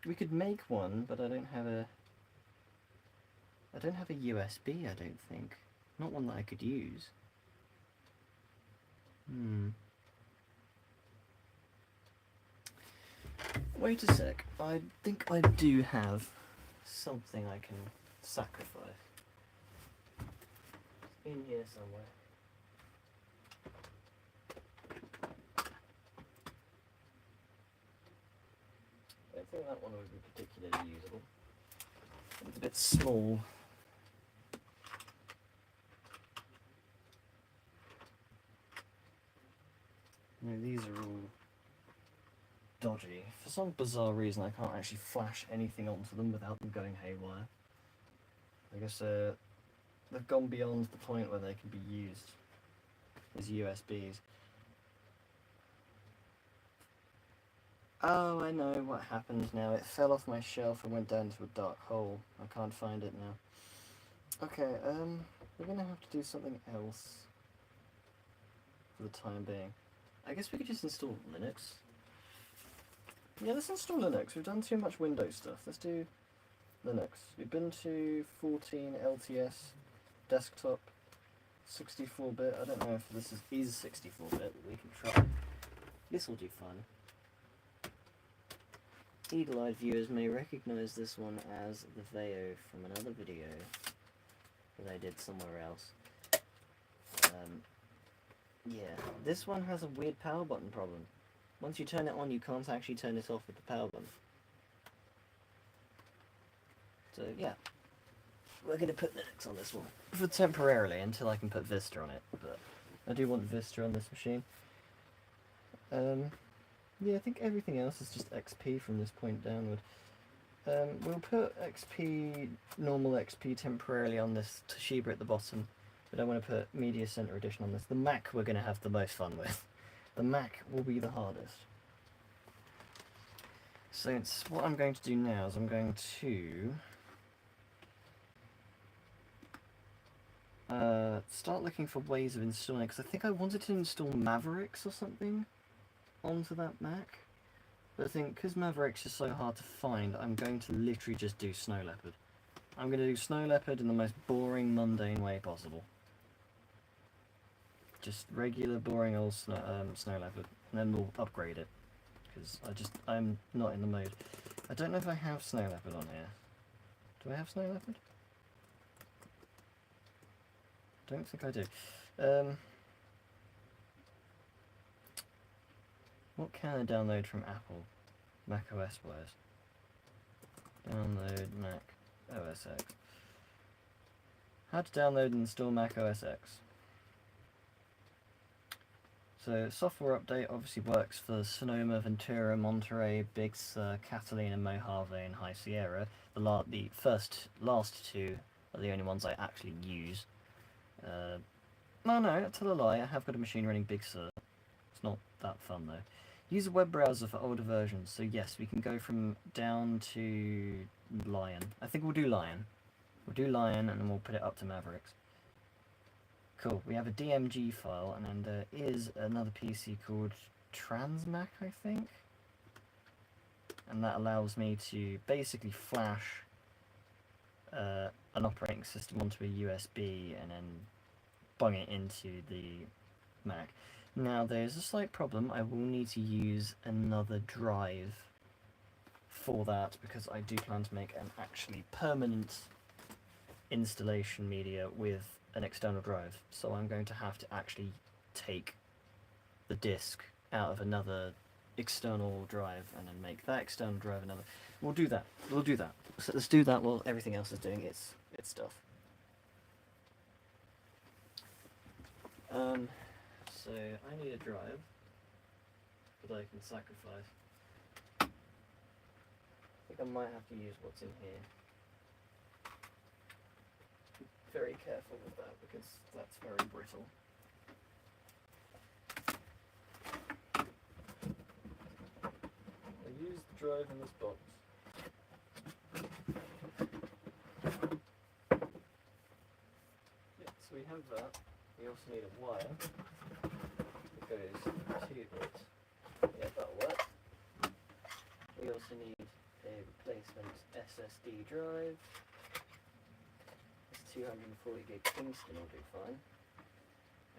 We could make one, but I don't have a USB, I don't think. Not one that I could use. Wait a sec, I think I do have something I can sacrifice. It's in here somewhere. I don't think that one would be particularly usable. It's a bit small. No, these are all dodgy. For some bizarre reason I can't actually flash anything onto them without them going haywire. I guess they've gone beyond the point where they can be used as USBs. Oh, I know what happened now. It fell off my shelf and went down into a dark hole. I can't find it now. Okay, we're gonna have to do something else for the time being. I guess we could just install Linux. Yeah, let's install Linux. We've done too much Windows stuff. Let's do Linux. We've been to 14 LTS, desktop, 64-bit. I don't know if this is 64-bit, but we can try. This will do fun. Eagle-eyed viewers may recognise this one as the Veo from another video that I did somewhere else. Yeah, this one has a weird power button problem. Once you turn it on, you can't actually turn it off with the power button. So yeah, we're going to put Linux on this one for temporarily until I can put Vista on it. But I do want Vista on this machine. Yeah, I think everything else is just XP from this point downward. We'll put XP, normal XP temporarily on this Toshiba at the bottom, but I want to put Media Center Edition on this. The Mac we're going to have the most fun with. The Mac will be the hardest. So what I'm going to do now is I'm going to start looking for ways of installing it, because I think I wanted to install Mavericks or something onto that Mac. But I think because Mavericks is so hard to find, I'm going to literally just do Snow Leopard. I'm going to do Snow Leopard in the most boring, mundane way possible. Just regular, boring old Snow Leopard, and then we'll upgrade it. Because I'm not in the mode. I don't know if I have Snow Leopard on here. Do I have Snow Leopard? Don't think I do. What can I download from Apple? Mac OS wise. Download Mac OS X. How to download and install Mac OS X. So software update obviously works for Sonoma, Ventura, Monterey, Big Sur, Catalina, Mojave, and High Sierra. The last two are the only ones I actually use. No, tell a lie. I have got a machine running Big Sur. It's not that fun though. Use a web browser for older versions. So yes, we can go from down to Lion. I think we'll do Lion. We'll do Lion and then we'll put it up to Mavericks. Cool. We have a DMG file, and then there is another PC called Transmac, I think. And that allows me to basically flash an operating system onto a USB and then bung it into the Mac. Now there's a slight problem. I will need to use another drive for that, because I do plan to make an actually permanent installation media with an external drive. So I'm going to have to actually take the disk out of another external drive and then make that external drive another. We'll do that. So let's do that while everything else is doing its stuff. So I need a drive that I can sacrifice. I think I might have to use what's in here. Be very careful with that because that's very brittle. I use the drive in this box. Yeah, so we have that. We also need a wire that goes to it. Yeah, that'll work. We also need a replacement SSD drive. This 240 gig Kingston will do fine.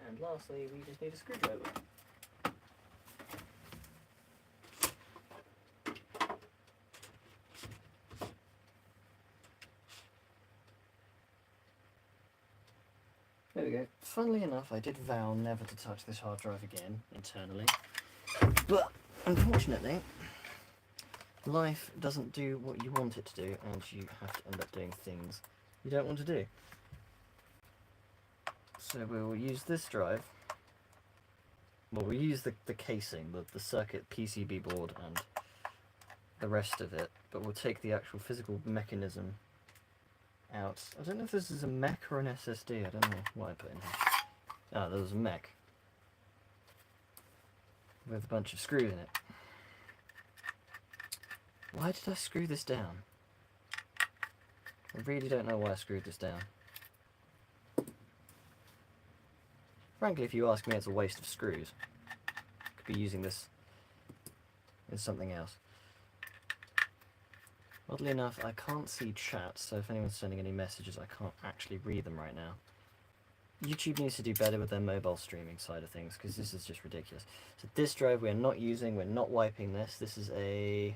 And lastly, we just need a screwdriver. There we go. Funnily enough, I did vow never to touch this hard drive again, internally. But, unfortunately, life doesn't do what you want it to do, and you have to end up doing things you don't want to do. So we'll use this drive. Well, we'll use the casing, the circuit PCB board, and the rest of it, but we'll take the actual physical mechanism out. I don't know if this is a mech or an SSD, I don't know what I put in here. Ah, there was a mech with a bunch of screws in it. Why did I screw this down? I really don't know why I screwed this down. Frankly, if you ask me, it's a waste of screws. Could be using this in something else. Oddly enough, I can't see chat, so if anyone's sending any messages, I can't actually read them right now. YouTube needs to do better with their mobile streaming side of things, because this is just ridiculous. So this drive we are not using, we're not wiping this. This is a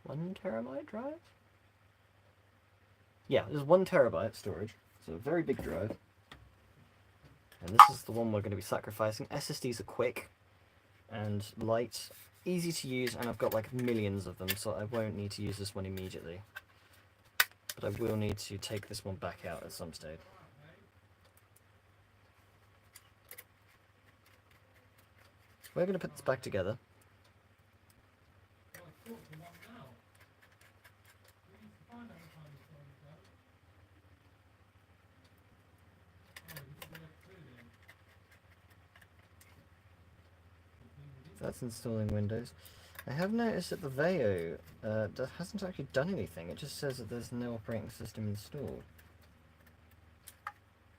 1 terabyte drive? Yeah, this is 1 terabyte storage, so a very big drive. And this is the one we're going to be sacrificing. SSDs are quick and light, easy to use, and I've got like millions of them, so I won't need to use this one immediately. But I will need to take this one back out at some stage. We're going to put this back together. That's installing Windows. I have noticed that the VAIO hasn't actually done anything. It just says that there's no operating system installed.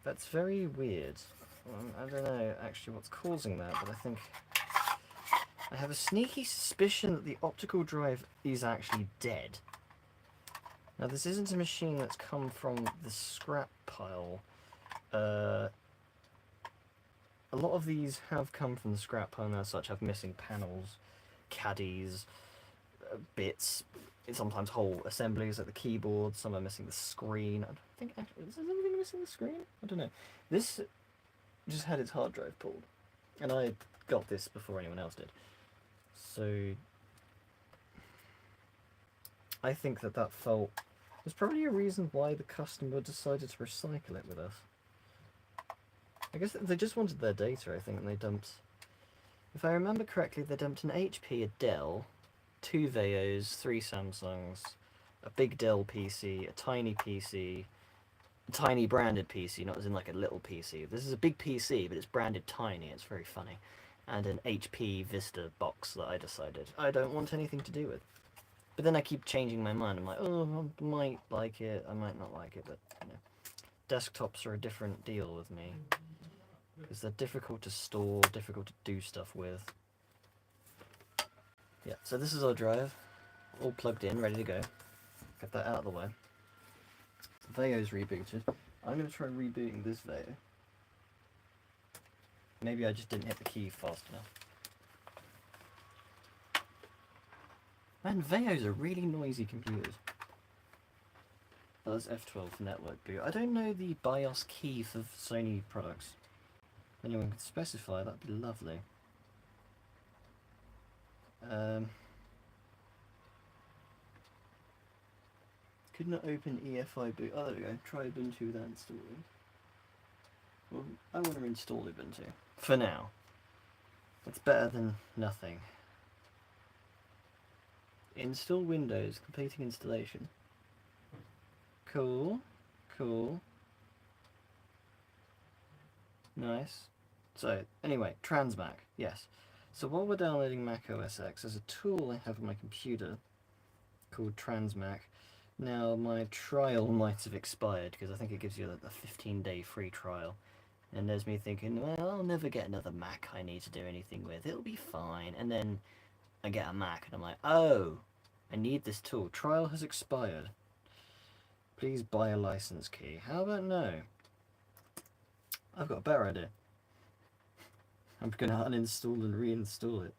That's very weird. I don't know actually what's causing that, but I think I have a sneaky suspicion that the optical drive is actually dead. Now this isn't a machine that's come from the scrap pile. A lot of these have come from the scrap pile and as such have missing panels, caddies, bits, sometimes whole assemblies like the keyboard, some are missing the screen. I don't think actually, is anything missing the screen? I don't know. This just had its hard drive pulled, and I got this before anyone else did. So I think that fault was probably a reason why the customer decided to recycle it with us. I guess they just wanted their data, I think, and they dumped... If I remember correctly, they dumped an HP, a Dell, 2 VAIOs, 3 Samsungs, a big Dell PC, a tiny branded PC, not as in like a little PC. This is a big PC, but it's branded tiny, it's very funny. And an HP Vista box that I decided I don't want anything to do with. But then I keep changing my mind. I'm like, oh, I might like it, I might not like it, but, you know. Desktops are a different deal with me. Because they're difficult to store, difficult to do stuff with. Yeah, so this is our drive, all plugged in, ready to go. Get that out of the way. The VAIO's rebooted. I'm going to try rebooting this VAIO. Maybe I just didn't hit the key fast enough. Man, VAIOs are really noisy computers. Oh, that's F12 for network boot. I don't know the BIOS key for Sony products. anyone could specify, that'd be lovely. Could not open EFI boot. Oh, there we go. Try Ubuntu without installing. Well, I want to install Ubuntu. For now. It's better than nothing. Install Windows. Completing installation. Cool. Cool. Nice. So, anyway, Transmac. Yes. So while we're downloading Mac OS X, there's a tool I have on my computer called Transmac. Now, my trial might have expired because I think it gives you a 15-day free trial. And there's me thinking, well, I'll never get another Mac I need to do anything with. It'll be fine. And then I get a Mac and I'm like, oh, I need this tool. Trial has expired. Please buy a license key. How about no? I've got a better idea. I'm going to uninstall and reinstall it.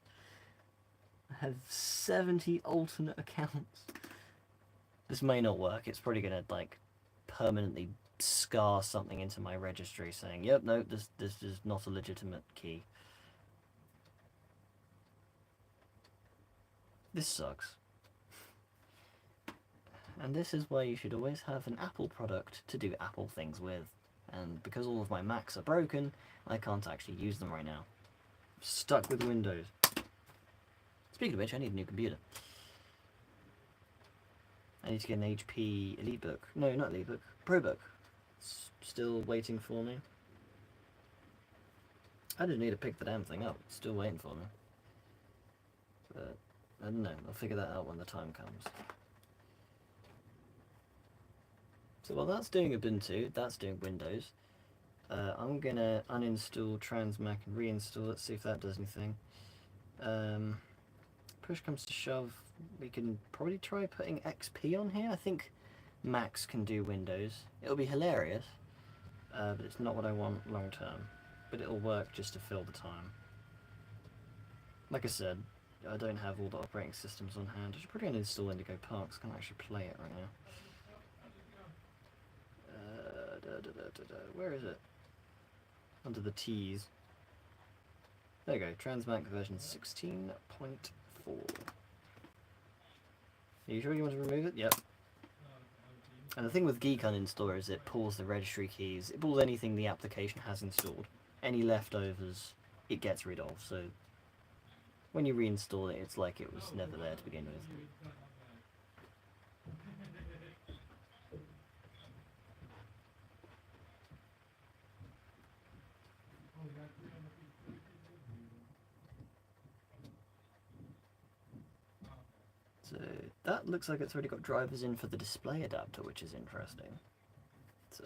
I have 70 alternate accounts. This may not work. It's probably going to, like, permanently scar something into my registry saying, yep, no, this is not a legitimate key. This sucks. And this is why you should always have an Apple product to do Apple things with. And because all of my Macs are broken, I can't actually use them right now. I'm stuck with Windows. Speaking of which, I need a new computer. I need to get an HP EliteBook. No, not EliteBook. ProBook. It's still waiting for me. I didn't need to pick the damn thing up. It's still waiting for me. But, I don't know. I'll figure that out when the time comes. So while that's doing Ubuntu, that's doing Windows. I'm going to uninstall Transmac and reinstall it, see if that does anything. Push comes to shove, we can probably try putting XP on here. I think Macs can do Windows. It'll be hilarious, but it's not what I want long term. But it'll work just to fill the time. Like I said, I don't have all the operating systems on hand. I should probably uninstall Indigo Parks. I can't actually play it right now. Where is it? Under the T's. There you go, Transmac version 16.4. Are you sure you want to remove it? Yep. And the thing with Geek Uninstall is it pulls the registry keys, it pulls anything the application has installed. Any leftovers, it gets rid of, so when you reinstall it, it's like it was never there to begin with. So that looks like it's already got drivers in for the display adapter, which is interesting. So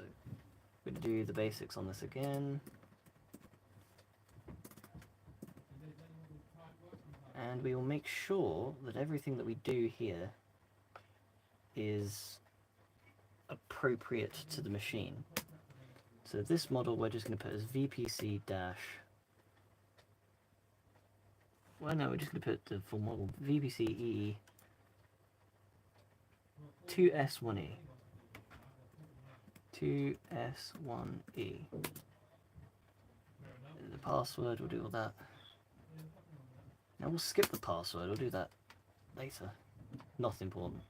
we're going to do the basics on this again. And we will make sure that everything that we do here is appropriate to the machine. So this model we're just going to put as VPC dash... Well, no, we're just going to put the full model VPC EE 2S1E. 2S1E. The password, we'll do all that. Now we'll skip the password, we'll do that later. Not important.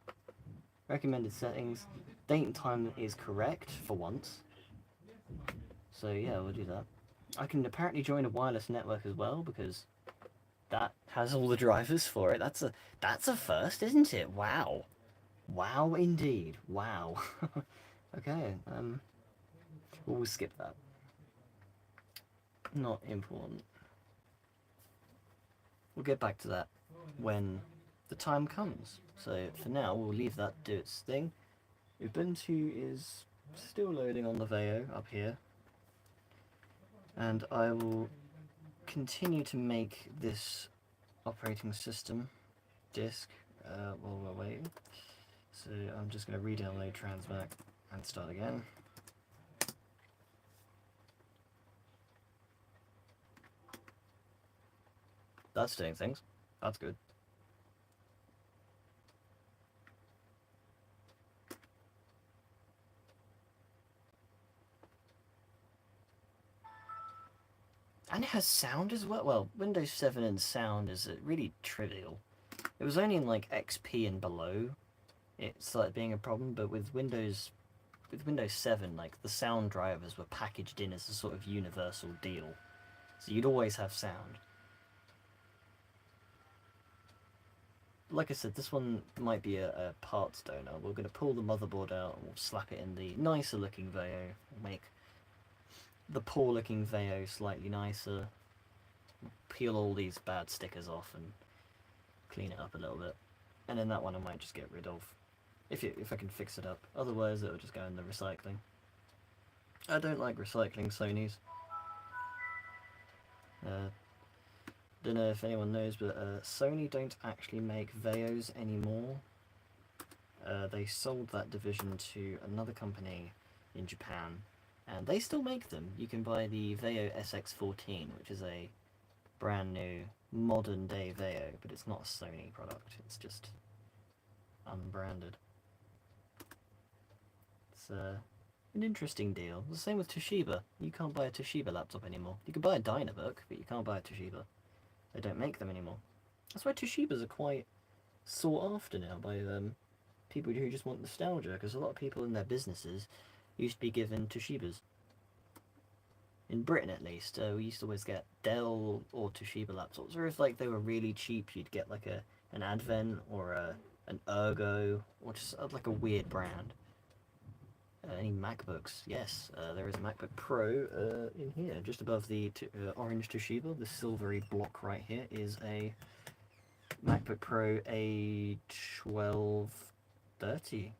Recommended settings. Date and time is correct for once. So yeah, we'll do that. I can apparently join a wireless network as well because that has all the drivers for it. That's a first, isn't it? Wow. Wow indeed. Wow. Okay, we'll skip that. Not important. We'll get back to that when the time comes. So for now, we'll leave that do its thing. Ubuntu is still loading on the Veo up here. And I will continue to make this operating system disk while we're waiting. So I'm just going to re-download Transmac and start again. That's doing things. That's good. has sound as well. Well, Windows 7 and sound is really trivial. It was only in like XP and below it started being a problem, but with Windows 7, like the sound drivers were packaged in as a sort of universal deal. So you'd always have sound. Like I said, this one might be a parts donor. We're going to pull the motherboard out and we'll slap it in the nicer looking Veo. We'll make the poor looking Veo slightly nicer. Peel all these bad stickers off and clean it up a little bit. And then that one I might just get rid of. If I can fix it up. Otherwise it'll just go in the recycling. I don't like recycling Sonys. Don't know if anyone knows, but Sony don't actually make Veos anymore. They sold that division to another company in Japan, and they still make them. You can buy the Veo SX14, which is a brand new, modern day Veo, but it's not a Sony product, it's just unbranded. It's an interesting deal. The same with Toshiba. You can't buy a Toshiba laptop anymore. You can buy a Dynabook, but you can't buy a Toshiba. They don't make them anymore. That's why Toshibas are quite sought after now by people who just want nostalgia, because a lot of people in their businesses used to be given Toshibas. In Britain, at least, we used to always get Dell or Toshiba laptops, or if like they were really cheap, you'd get like an Advent or an Ergo, or just like a weird brand. Any MacBooks? Yes, there is a MacBook Pro in here, just above the orange Toshiba. The silvery block right here is a MacBook Pro A1230.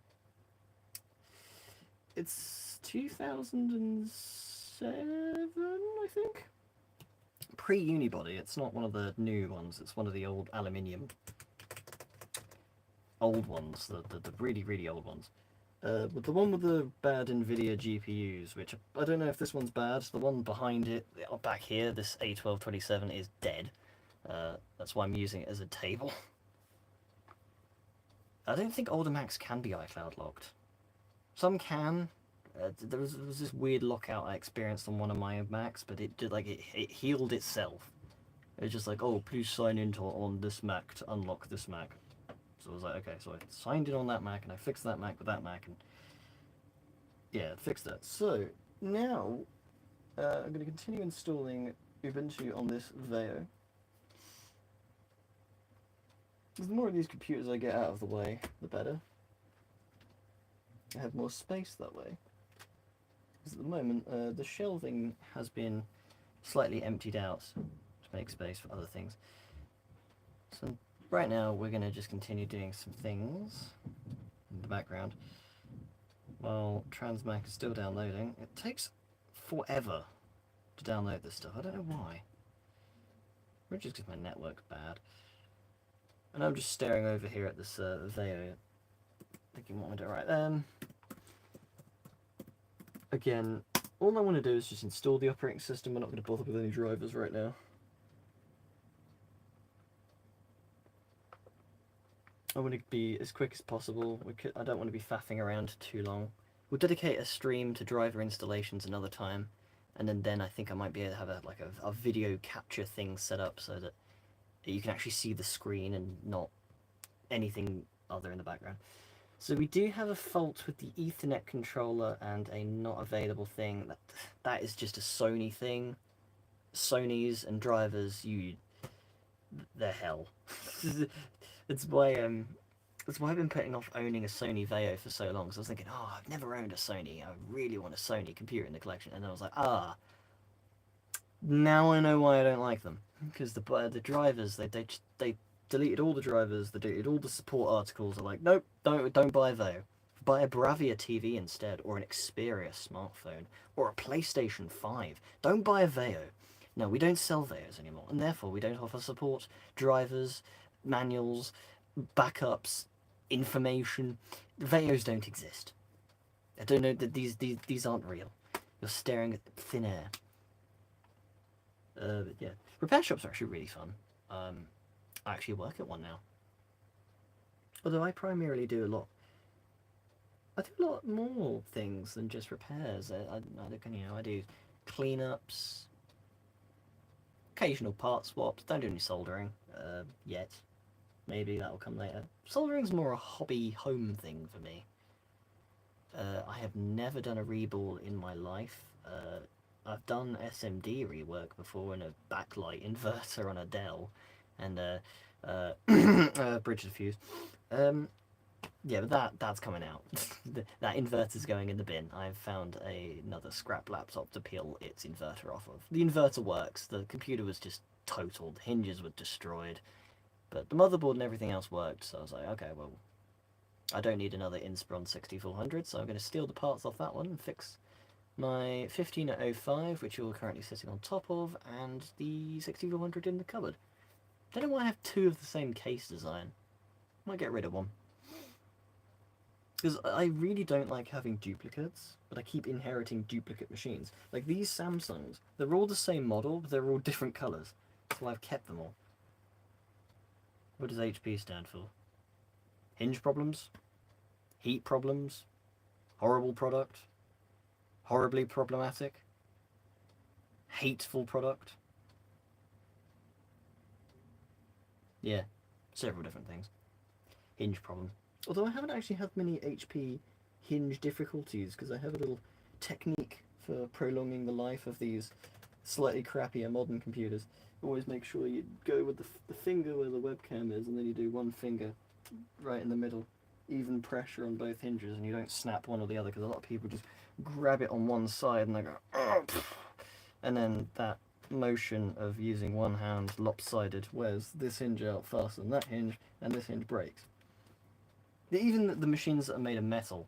It's 2007, I think. Pre-unibody. It's not one of the new ones. It's one of the old aluminium old ones, the really, really old ones. But the one with the bad NVIDIA GPUs, which I don't know if this one's bad. The one behind it, back here, this A1227 is dead. That's why I'm using it as a table. I don't think older Macs can be iCloud locked. Some can. There was this weird lockout I experienced on one of my Macs, but it did it healed itself. It was just like, oh, please sign in on this Mac to unlock this Mac. So I was like, okay, so I signed in on that Mac, and I fixed that Mac with that Mac, and yeah, fixed it. So now I'm going to continue installing Ubuntu on this Veo. The more of these computers I get out of the way, the better. I have more space that way. Because at the moment, the shelving has been slightly emptied out to make space for other things. So right now, we're going to just continue doing some things in the background while Transmac is still downloading. It takes forever to download this stuff. I don't know why. Maybe just because my network's bad. And I'm just staring over here at this Veo, thinking what am I doing right. Again, all I want to do is just install the operating system. We're not going to bother with any drivers right now. I want to be as quick as possible. I don't want to be faffing around too long. We'll dedicate a stream to driver installations another time, and then I think I might be able to have a video capture thing set up so that you can actually see the screen and not anything other in the background. So we do have a fault with the Ethernet controller and a not available thing. That is just a Sony thing. Sonys and drivers, they're hell. That's why I've been putting off owning a Sony Veo for so long. So I was thinking, oh, I've never owned a Sony. I really want a Sony computer in the collection. And then I was like, now I know why I don't like them. Because the drivers, they deleted all the drivers, they deleted all the support articles. They're like, nope, don't buy a Veo. Buy a Bravia TV instead, or an Xperia smartphone, or a PlayStation 5. Don't buy a Veo. No, we don't sell Veos anymore, and therefore we don't offer support, drivers, manuals, backups, information. Veos don't exist. I don't know that these aren't real. You're staring at thin air. But yeah, repair shops are actually really fun. I actually work at one now. Although I primarily do a lot. I do a lot more things than just repairs. I do cleanups. occasional part swaps. Don't do any soldering yet. Maybe that'll come later. Soldering's more a hobby home thing for me. I have never done a reball in my life. I've done SMD rework before in a backlight inverter on a Dell, and bridge diffuse. Yeah, but that's coming out. That inverter's going in the bin. I've found another scrap laptop to peel its inverter off of. The inverter works. The computer was just totaled. The hinges were destroyed. But the motherboard and everything else worked, so I was like, okay, well, I don't need another Inspiron 6400, so I'm going to steal the parts off that one and fix my 15005, which you're currently sitting on top of, and the 6400 in the cupboard. Don't know why I have two of the same case design. Might get rid of one. Because I really don't like having duplicates, but I keep inheriting duplicate machines. Like these Samsungs, they're all the same model, but they're all different colours. So I've kept them all. What does HP stand for? Hinge problems? Heat problems? Horrible product? Horribly problematic? Hateful product? Yeah, several different things. Hinge problem. Although I haven't actually had many HP hinge difficulties, because I have a little technique for prolonging the life of these slightly crappier modern computers. Always make sure you go with the finger where the webcam is, and then you do one finger right in the middle. Even pressure on both hinges, and you don't snap one or the other, because a lot of people just grab it on one side and they go, oh, and then that motion of using one hand lopsided wears this hinge out faster than that hinge, and this hinge breaks. Even the machines that are made of metal,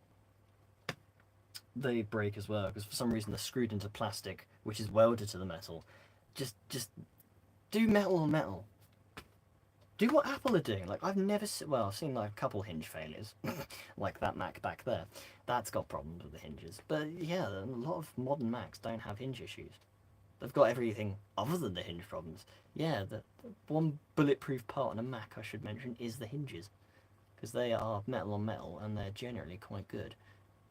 they break as well, because for some reason they're screwed into plastic, which is welded to the metal. Just do metal on metal. Do what Apple are doing. Like, I've never I've seen like a couple hinge failures, like that Mac back there. That's got problems with the hinges. But yeah, a lot of modern Macs don't have hinge issues. They've got everything other than the hinge problems. Yeah, the one bulletproof part on a Mac, I should mention, is the hinges. Because they are metal on metal, and they're generally quite good.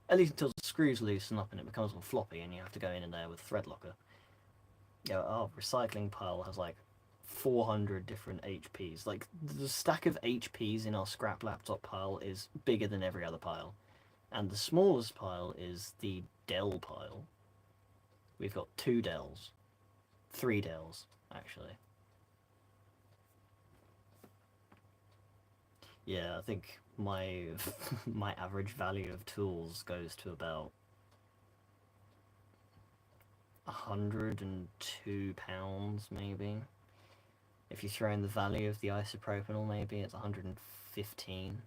At least until the screws loosen up and it becomes all floppy, and you have to go in there with a thread locker. Yeah, our recycling pile has like 400 different HPs. Like, the stack of HPs in our scrap laptop pile is bigger than every other pile. And the smallest pile is the Dell pile. We've got 2 Dells. 3 Dells, actually. Yeah, I think my my average value of tools goes to about £102, maybe. If you throw in the value of the isopropanol, maybe it's 115.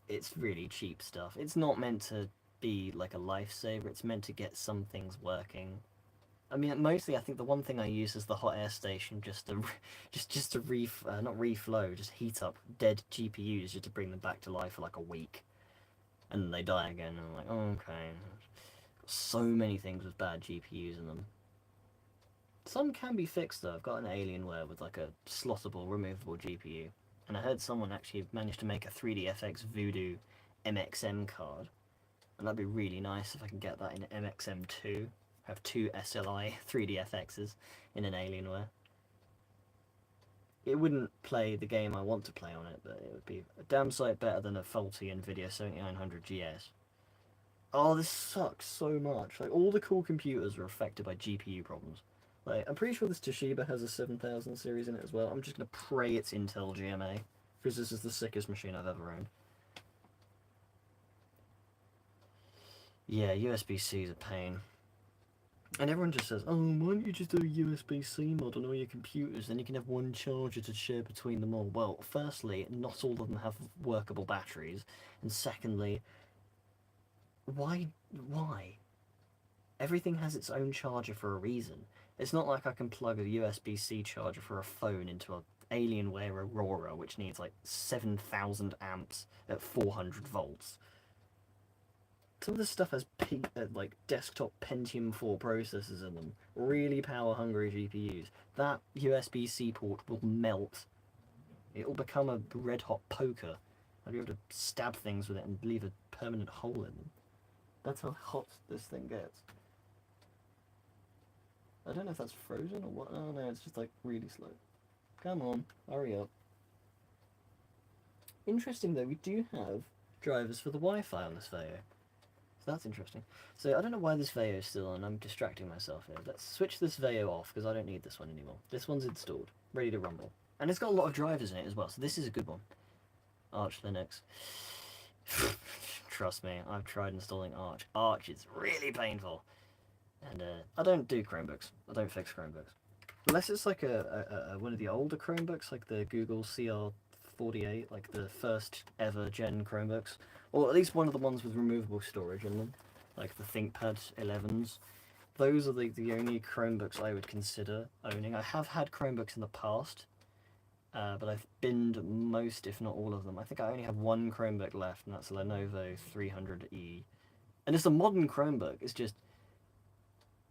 It's really cheap stuff. It's not meant to be like a lifesaver. It's meant to get some things working. I mean, mostly I think the one thing I use is the hot air station, just to not reflow, just heat up dead GPUs just to bring them back to life for like a week, and then they die again. And I'm like, oh, okay. So many things with bad GPUs in them. Some can be fixed though. I've got an Alienware with like a slottable, removable GPU, and I heard someone actually managed to make a 3DFX Voodoo MXM card, and that'd be really nice if I can get that in MXM2. Have 2 SLI 3DFXs in an Alienware. It wouldn't play the game I want to play on it, but it would be a damn sight better than a faulty NVIDIA 7900 GS. Oh, this sucks so much. Like, all the cool computers are affected by GPU problems. Like, I'm pretty sure this Toshiba has a 7000 series in it as well. I'm just gonna pray it's Intel GMA, because this is the sickest machine I've ever owned. Yeah, USB-C is a pain. And everyone just says, oh, why don't you just do a USB-C mod on all your computers, then you can have one charger to share between them all. Well, firstly, not all of them have workable batteries, and secondly, why? Everything has its own charger for a reason. It's not like I can plug a USB-C charger for a phone into an Alienware Aurora, which needs like 7,000 amps at 400 volts. Some of this stuff has like desktop Pentium 4 processors in them. Really power-hungry GPUs. That USB-C port will melt. It will become a red-hot poker. I'll be able to stab things with it and leave a permanent hole in them. That's how hot this thing gets. I don't know if that's frozen or what. Oh no, it's just like really slow. Come on, hurry up. Interesting though, we do have drivers for the Wi-Fi on this Veo. So that's interesting. So I don't know why this Veo is still on. I'm distracting myself here. Let's switch this Veo off because I don't need this one anymore. This one's installed, ready to rumble. And it's got a lot of drivers in it as well, so this is a good one. Arch Linux. Trust me, I've tried installing Arch. Arch is really painful. And I don't do Chromebooks. I don't fix Chromebooks. Unless it's like one of the older Chromebooks, like the Google CR48, like the first ever gen Chromebooks. Or at least one of the ones with removable storage in them, like the ThinkPad 11s. Those are the only Chromebooks I would consider owning. I have had Chromebooks in the past, but I've binned most, if not all of them. I think I only have one Chromebook left, and that's a Lenovo 300E. And it's a modern Chromebook. It's just,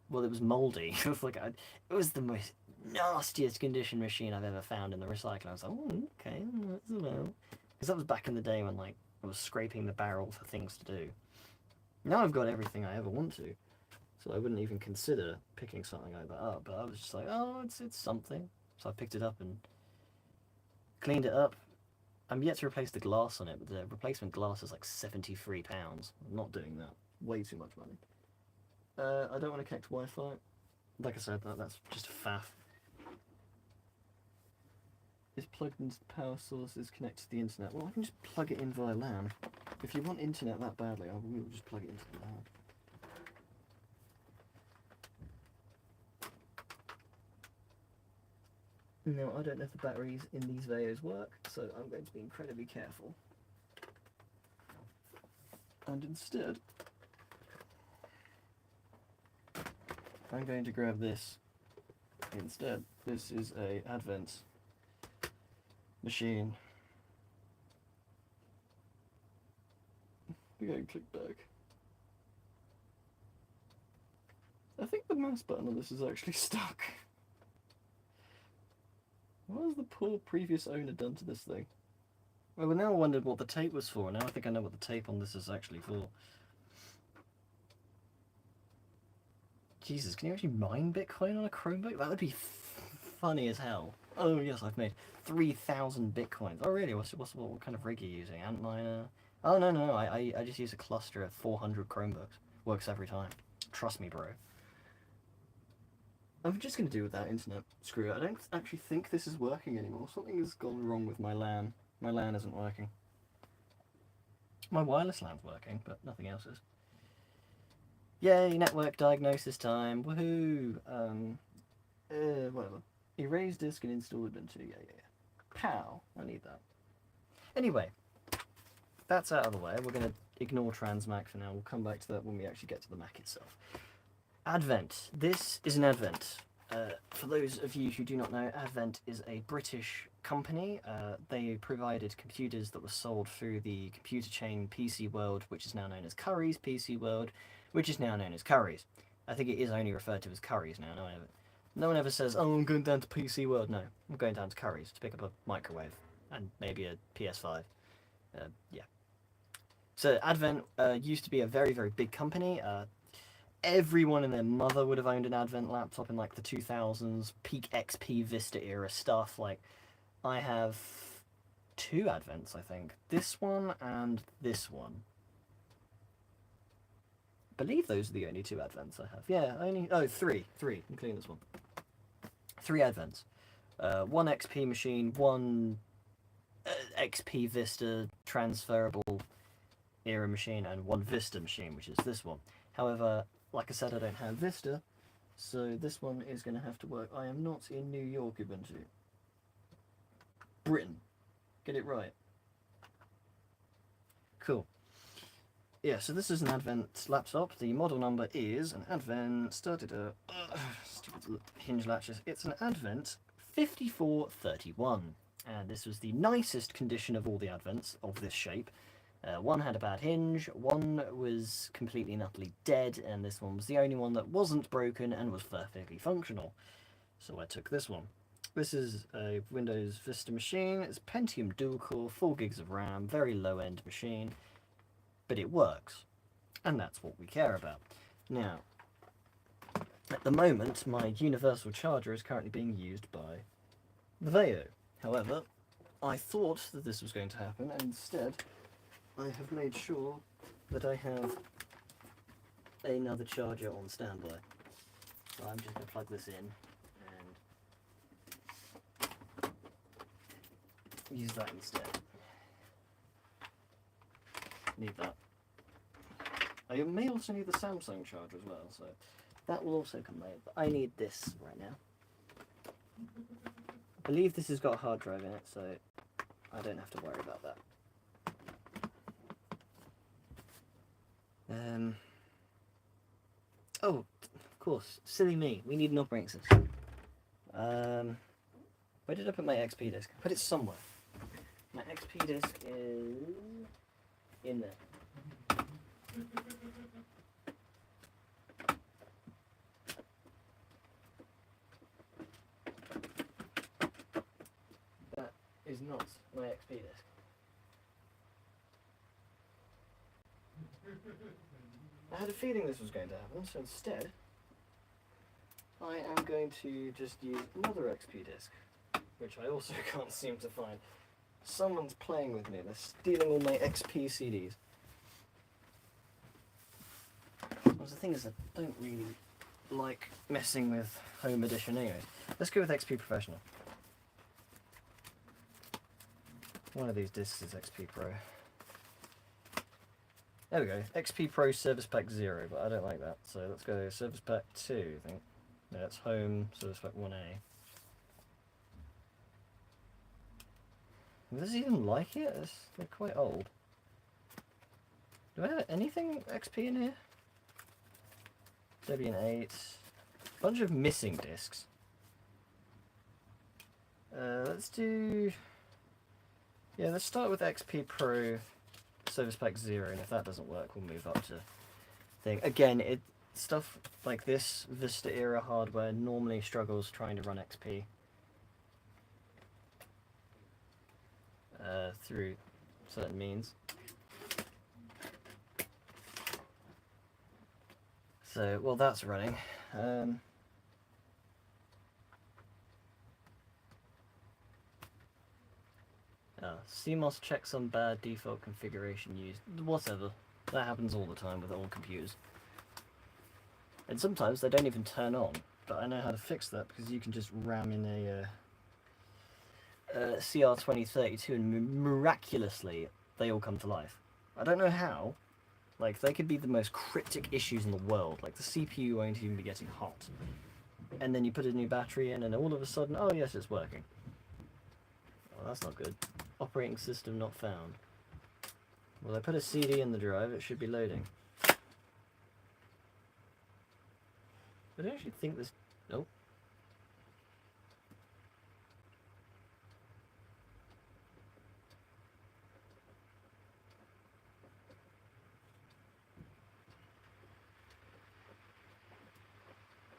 well, it was mouldy. It was the most nastiest condition machine I've ever found in the recycling. I was like, oh, okay, that's well. Because that was back in the day when like I was scraping the barrel for things to do. Now I've got everything I ever want to, so I wouldn't even consider picking something like that up. But I was just like, oh, it's something. So I picked it up and cleaned it up. I'm yet to replace the glass on it, but the replacement glass is like £73. I'm not doing that. Way too much money. I don't want to connect to Wi-Fi. Like I said, that's just a faff. Is plugged into the power source, is connected to the internet. Well, I can just plug it in via LAN. If you want internet that badly, I will just plug it into the LAN. Now, I don't know if the batteries in these Veos work, so I'm going to be incredibly careful. And instead, I'm going to grab this instead. This is a Advent machine. We're going to click back. I think the mouse button on this is actually stuck. What has the poor previous owner done to this thing? Well, we now wondered what the tape was for. Now I think I know what the tape on this is actually for. Jesus, can you actually mine Bitcoin on a Chromebook? That would be funny as hell. Oh yes, I've made 3,000 Bitcoins. Oh really? What kind of rig are you using? Antminer? Oh no, I just use a cluster of 400 Chromebooks. Works every time. Trust me, bro. I'm just going to do without internet. Screw it. I don't actually think this is working anymore. Something has gone wrong with my LAN. My LAN isn't working. My wireless LAN's working, but nothing else is. Yay, network diagnosis time. Woohoo! Whatever. Erase disk and install Ubuntu. Yeah. Pow! I need that. Anyway, that's out of the way. We're going to ignore Transmac for now. We'll come back to that when we actually get to the Mac itself. Advent. This is an Advent. For those of you who do not know, Advent is a British company. They provided computers that were sold through the computer chain PC World, which is now known as Currys PC World, which is now known as Currys. I think it is only referred to as Currys now. No one ever says, oh, I'm going down to PC World. No, I'm going down to Currys to pick up a microwave and maybe a PS5. Yeah. So Advent used to be a very, very big company. Everyone and their mother would have owned an Advent laptop in like the 2000s, peak XP Vista era stuff. Like, I have 2 Advents, I think. This one and this one. I believe those are the only 2 Advents I have. Yeah, three, including this one. 3 Advents. 1 XP machine, 1 XP Vista transferable era machine, and 1 Vista machine, which is this one. However, like I said, I don't have Vista, so this one is going to have to work. I am not in New York, Ubuntu. Britain. Get it right. Cool. Yeah, so this is an Advent laptop. The model number is an Advent... stupid hinge latches. It's an Advent 5431. And this was the nicest condition of all the Advents of this shape. One had a bad hinge, one was completely and utterly dead, and this one was the only one that wasn't broken and was perfectly functional. So I took this one. This is a Windows Vista machine. It's a Pentium dual-core, 4 gigs of RAM, very low-end machine, but it works, and that's what we care about. Now, At the moment, my universal charger is currently being used by the Veo. However, I thought that this was going to happen, and instead I have made sure that I have another charger on standby. So I'm just going to plug this in and use that instead. Need that. I may also need the Samsung charger as well, so that will also come later. But I need this right now. I believe this has got a hard drive in it, so I don't have to worry about that. Oh, of course, silly me. We need an operating system. Where did I put my XP disk? I put it somewhere. My XP disk is in there. That is not my XP disk. I had a feeling this was going to happen, so instead I am going to just use another XP disk, which I also can't seem to find. Someone's playing with me, they're stealing all my XP CDs. Well, the thing is, I don't really like messing with Home Edition anyway. Let's go with XP Professional. One of these discs is XP Pro. There we go, XP Pro Service Pack 0, but I don't like that. So let's go Service Pack 2, I think. No, that's Home Service Pack 1A. Does he even like it? They're quite old. Do I have anything XP in here? Debian 8. Bunch of missing discs. Let's do... Yeah, let's start with XP Pro Service Pack 0, and if that doesn't work, we'll move up to thing. Again, stuff like this Vista era hardware normally struggles trying to run XP through certain means. So, well, that's running. CMOS checks on bad default configuration used. Whatever. That happens all the time with all computers. And sometimes they don't even turn on. But I know how to fix that because you can just ram in a CR2032 and miraculously they all come to life. I don't know how. Like, they could be the most cryptic issues in the world. Like, the CPU won't even be getting hot. And then you put a new battery in and all of a sudden, oh yes, it's working. Well, that's not good. Operating system not found. Well, I put a CD in the drive, it should be loading. I don't actually think this... Nope.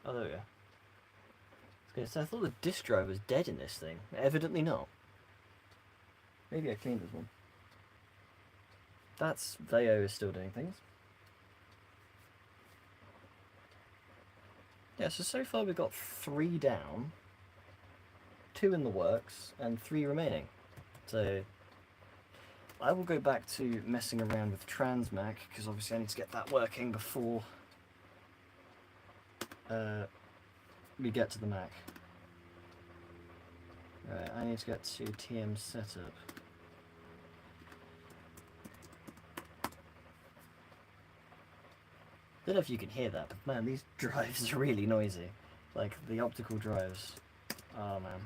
Oh, there we go. Okay, so I thought the disk drive was dead in this thing. Evidently not. Maybe I cleaned this one. That's Veo is still doing things. Yeah, so far we've got 3 down, 2 in the works, and 3 remaining. So I will go back to messing around with Transmac, because obviously I need to get that working before we get to the Mac. Right, I need to get to TM setup. Don't know if you can hear that, but man, these drives are really noisy. Like, the optical drives. Oh man.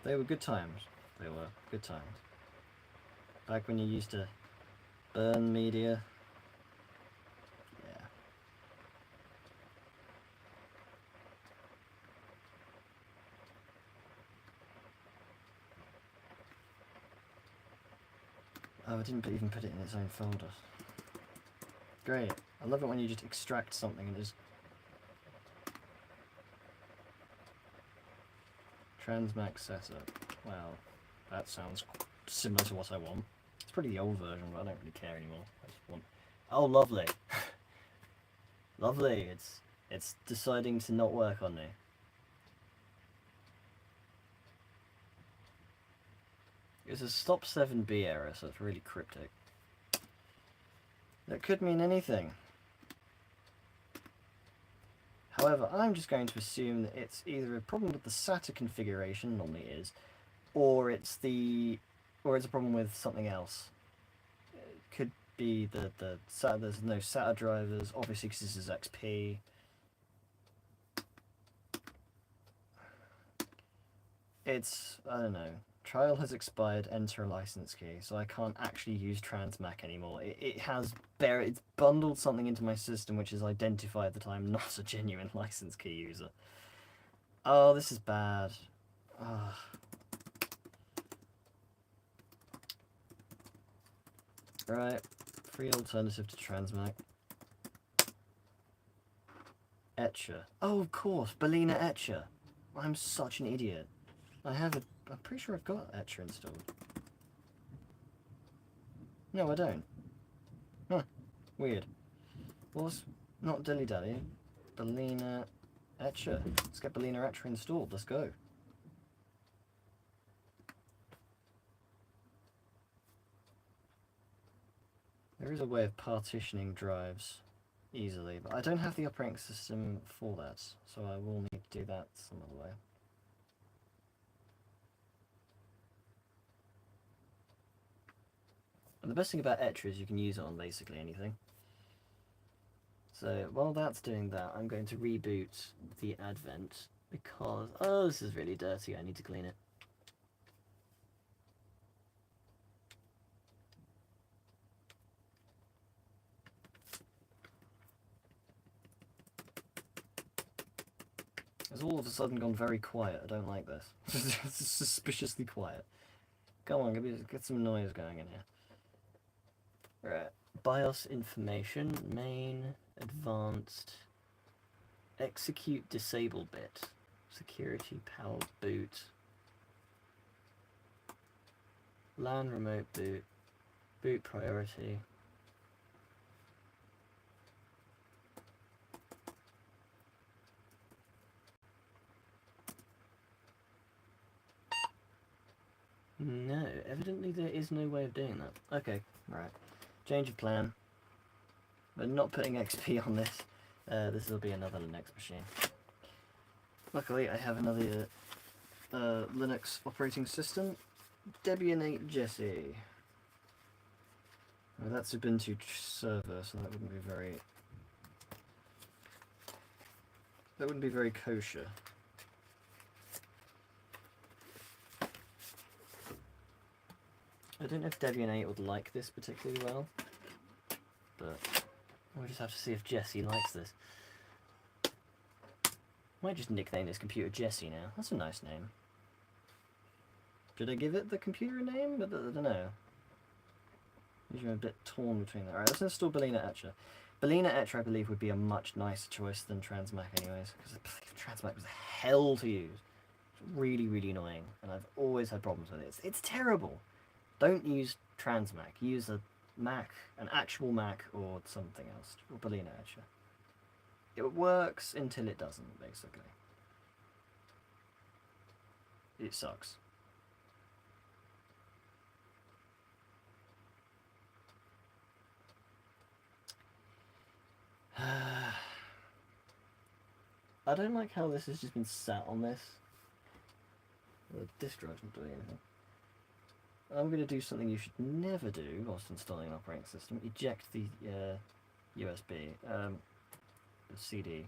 They were good times. They were good times. Back when you used to burn media. Yeah. Oh, I didn't even put it in its own folder. Great. I love it when you just extract something and just... Transmac setup. Well, that sounds similar to what I want. It's probably the old version, but I don't really care anymore. I just want... Oh, lovely. Lovely. It's deciding to not work on me. It's a stop 7B error, so it's really cryptic. That could mean anything. However, I'm just going to assume that it's either a problem with the SATA configuration, normally it is, or it's a problem with something else. It could be the SATA, there's no SATA drivers, obviously because this is XP. It's, I don't know, trial has expired, enter a license key, so I can't actually use Transmac anymore. It's bundled something into my system which has identified that I'm not a genuine license key user. Oh, this is bad. Ugh. Right, free alternative to Transmac. Etcher. Oh, of course, Balena Etcher. I'm such an idiot. I'm pretty sure I've got Etcher installed. No, I don't. Huh, weird. Well, it's not dilly-dally. Balena Etcher. Let's get Balena Etcher installed, let's go. There is a way of partitioning drives easily, but I don't have the operating system for that, so I will need to do that some other way. And the best thing about Etcher is you can use it on basically anything. So while that's doing that, I'm going to reboot the Advent because, oh, this is really dirty, I need to clean it. It's all of a sudden gone very quiet. I don't like this. It's suspiciously quiet. Come on, get some noise going in here. Right. BIOS information, main, advanced, execute disable bit, security power boot, LAN remote boot, boot priority. No, evidently there is no way of doing that. Okay, right. Change of plan. We're not putting XP on this. This will be another Linux machine. Luckily, I have another Linux operating system. Debian 8 Jessie. Well, that's Ubuntu server, so that wouldn't be very kosher. I don't know if Debian 8 would like this particularly well, but we'll just have to see if Jessie likes this. Might just nickname this computer Jessie now. That's a nice name. Should I give it the computer name? I don't know. Usually I'm a bit torn between that. Alright, let's install Balena Etcher. Balena Etcher, I believe, would be a much nicer choice than Transmac anyways, because Transmac was hell to use. It's really, really annoying, and I've always had problems with it. It's terrible. Don't use Transmac. Use a Mac, an actual Mac, or something else, or Balena Etcher. It works until it doesn't, basically. It sucks. I don't like how this has just been sat on this. The disk drive's not doing anything. I'm going to do something you should never do whilst installing an operating system. Eject the USB, the CD.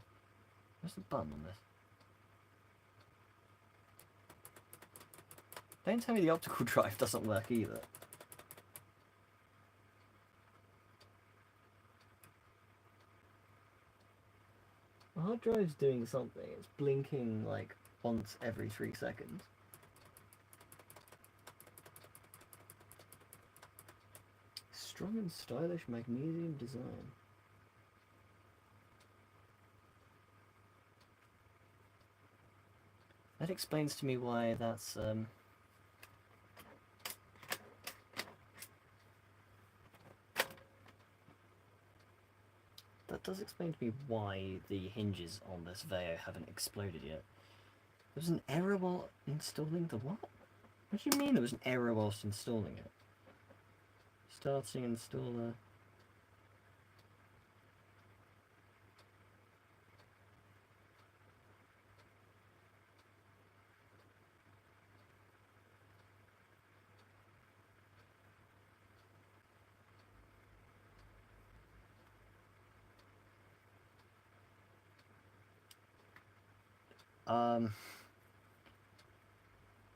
Where's the button on this? Don't tell me the optical drive doesn't work either. The hard drive's doing something. It's blinking like once every 3 seconds. Strong and stylish magnesium design. That explains to me why that's that does explain to me why the hinges on this Veo haven't exploded yet. There was an error while installing the what? What do you mean there was an error whilst installing it? Starting installer.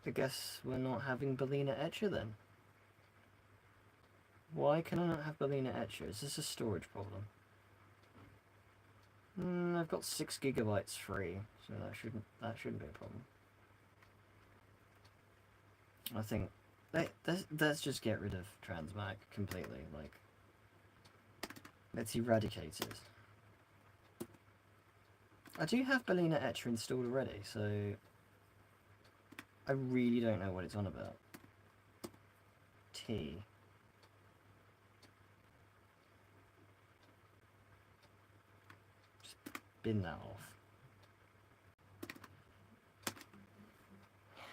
I guess we're not having Bellina Etcher then. Why can I not have Bellina Etcher? Is this a storage problem? I've got 6 gigabytes free, so that shouldn't be a problem. I think let's just get rid of Transmac completely. Like, let's eradicate it. I do have Bellina Etcher installed already, so I really don't know what it's on about. T. Just bin that off.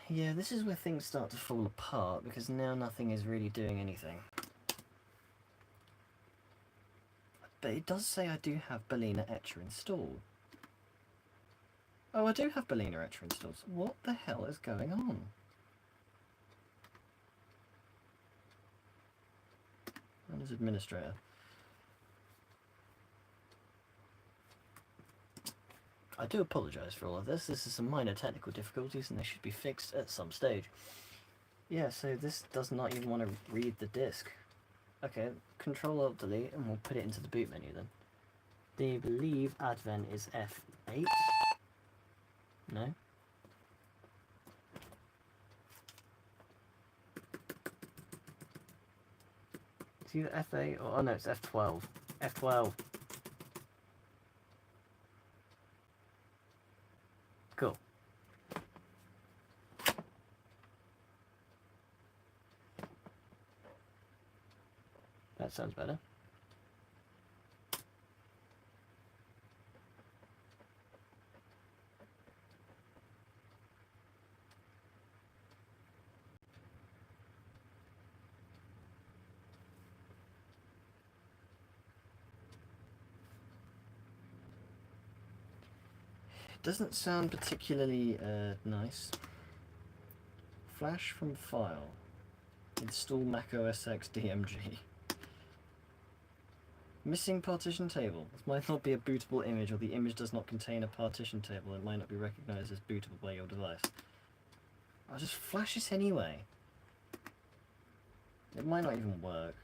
Yeah, this is where things start to fall apart, because now nothing is really doing anything. But it does say I do have Bellina Etcher installed. Oh, I do have Bellina Etcher installed. So what the hell is going on? Run as administrator. I do apologise for all of this. This is some minor technical difficulties and they should be fixed at some stage. Yeah, so this does not even want to read the disk. Okay, Control-Alt-Delete and we'll put it into the boot menu then. Do you believe Advent is F8? No? It's either F8 or... oh no, it's F12. F12. Cool. That sounds better. Doesn't sound particularly nice. Flash from file. Install Mac OS X DMG. Missing partition table. This might not be a bootable image, or the image does not contain a partition table. It might not be recognized as bootable by your device. I'll just flash this anyway. It might not even work.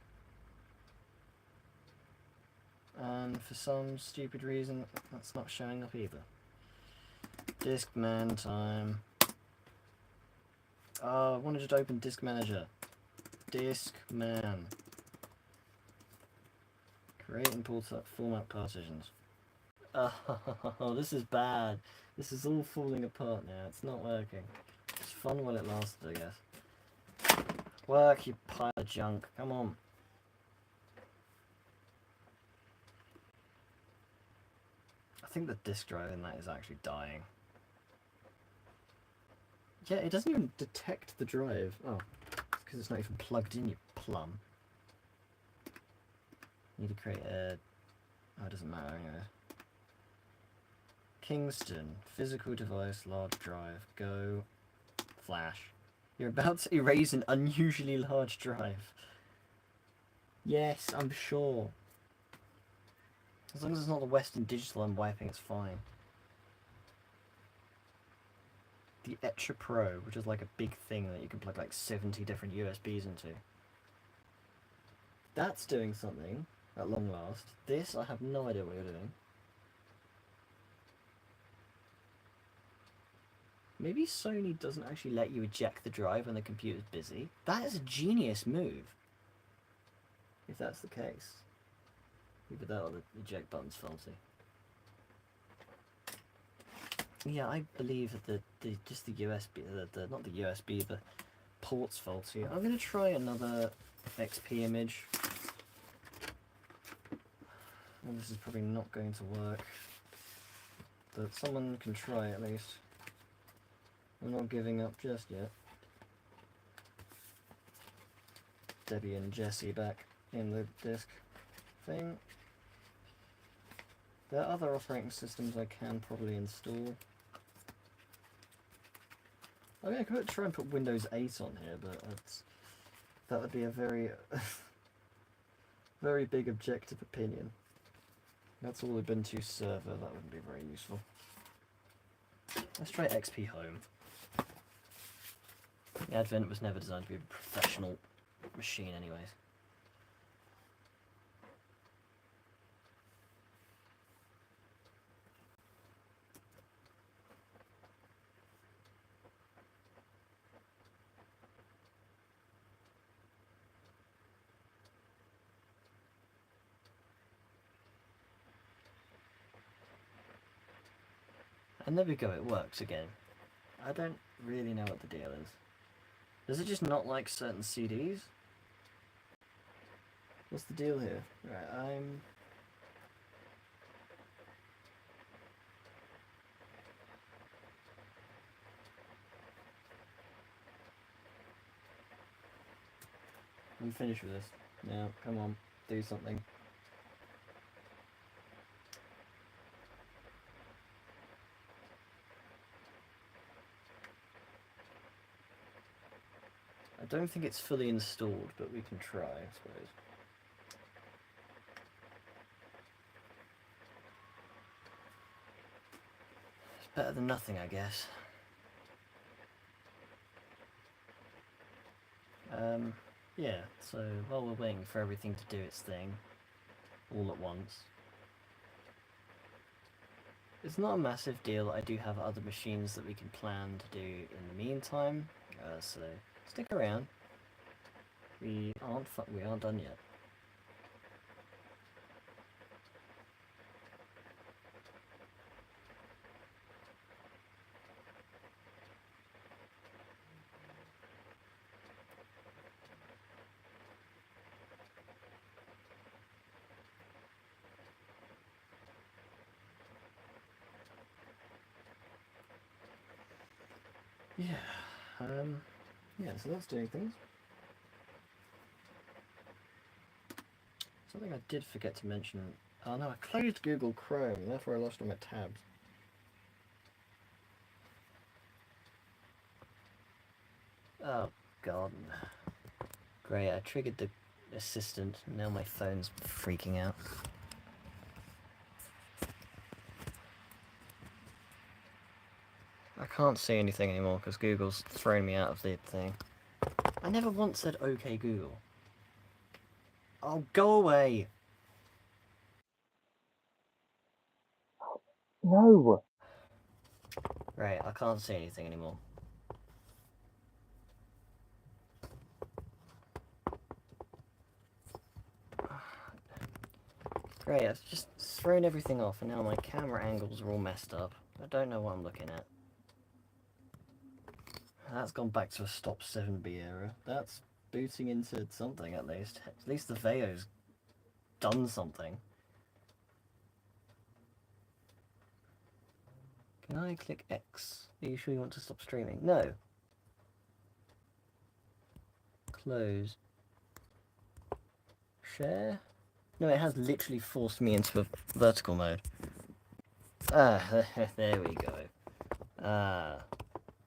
And for some stupid reason, that's not showing up either. Diskman time. Oh, I wanted to open Disk Manager. Diskman. Create and format partitions. Oh, this is bad. This is all falling apart now. It's not working. It's fun while it lasted, I guess. Work, you pile of junk. Come on. I think the disk drive in that is actually dying. Yeah, it doesn't even detect the drive. Oh, it's because it's not even plugged in, you plum. Need to create a... oh, it doesn't matter anyway. Kingston, physical device, large drive, go, flash. You're about to erase an unusually large drive. Yes, I'm sure. As long as it's not the Western Digital I'm wiping, it's fine. The Etcher Pro, which is like a big thing that you can plug like 70 different USBs into. That's doing something at long last. This, I have no idea what you're doing. Maybe Sony doesn't actually let you eject the drive when the computer's busy. That is a genius move. If that's the case. Either that or the eject button's faulty. Yeah, I believe that just the USB, not the USB, the port's faulty. I'm going to try another XP image. And this is probably not going to work, but someone can try at least. I'm not giving up just yet. Debbie and Jesse back in the disk thing. There are other operating systems I can probably install. I mean, I could try and put Windows 8 on here, but that would be a very, very big objective opinion. That's all Ubuntu server, that wouldn't be very useful. Let's try XP Home. The Advent was never designed to be a professional machine anyways. And there we go, it works again. I don't really know what the deal is. Does it just not like certain CDs? What's the deal here? Right, I'm finished with this. Now, come on, do something. I don't think it's fully installed, but we can try, I suppose. It's better than nothing, I guess. Yeah, so while we're waiting for everything to do its thing, all at once, it's not a massive deal. I do have other machines that we can plan to do in the meantime, so stick around. We aren't done yet. Yeah, so that's doing things. Something I did forget to mention. Oh no, I closed Google Chrome, therefore I lost all my tabs. Oh god. Great, I triggered the assistant, now my phone's freaking out. I can't see anything anymore because Google's thrown me out of the thing. I never once said OK Google. Oh, go away! No! Right, I can't see anything anymore. Great, I've just thrown everything off and now my camera angles are all messed up. I don't know what I'm looking at. That's gone back to a stop 7B era. That's booting into something at least. At least the Veo's done something. Can I click X? Are you sure you want to stop streaming? No. Close. Share? No, it has literally forced me into a vertical mode. Ah, there we go. Ah,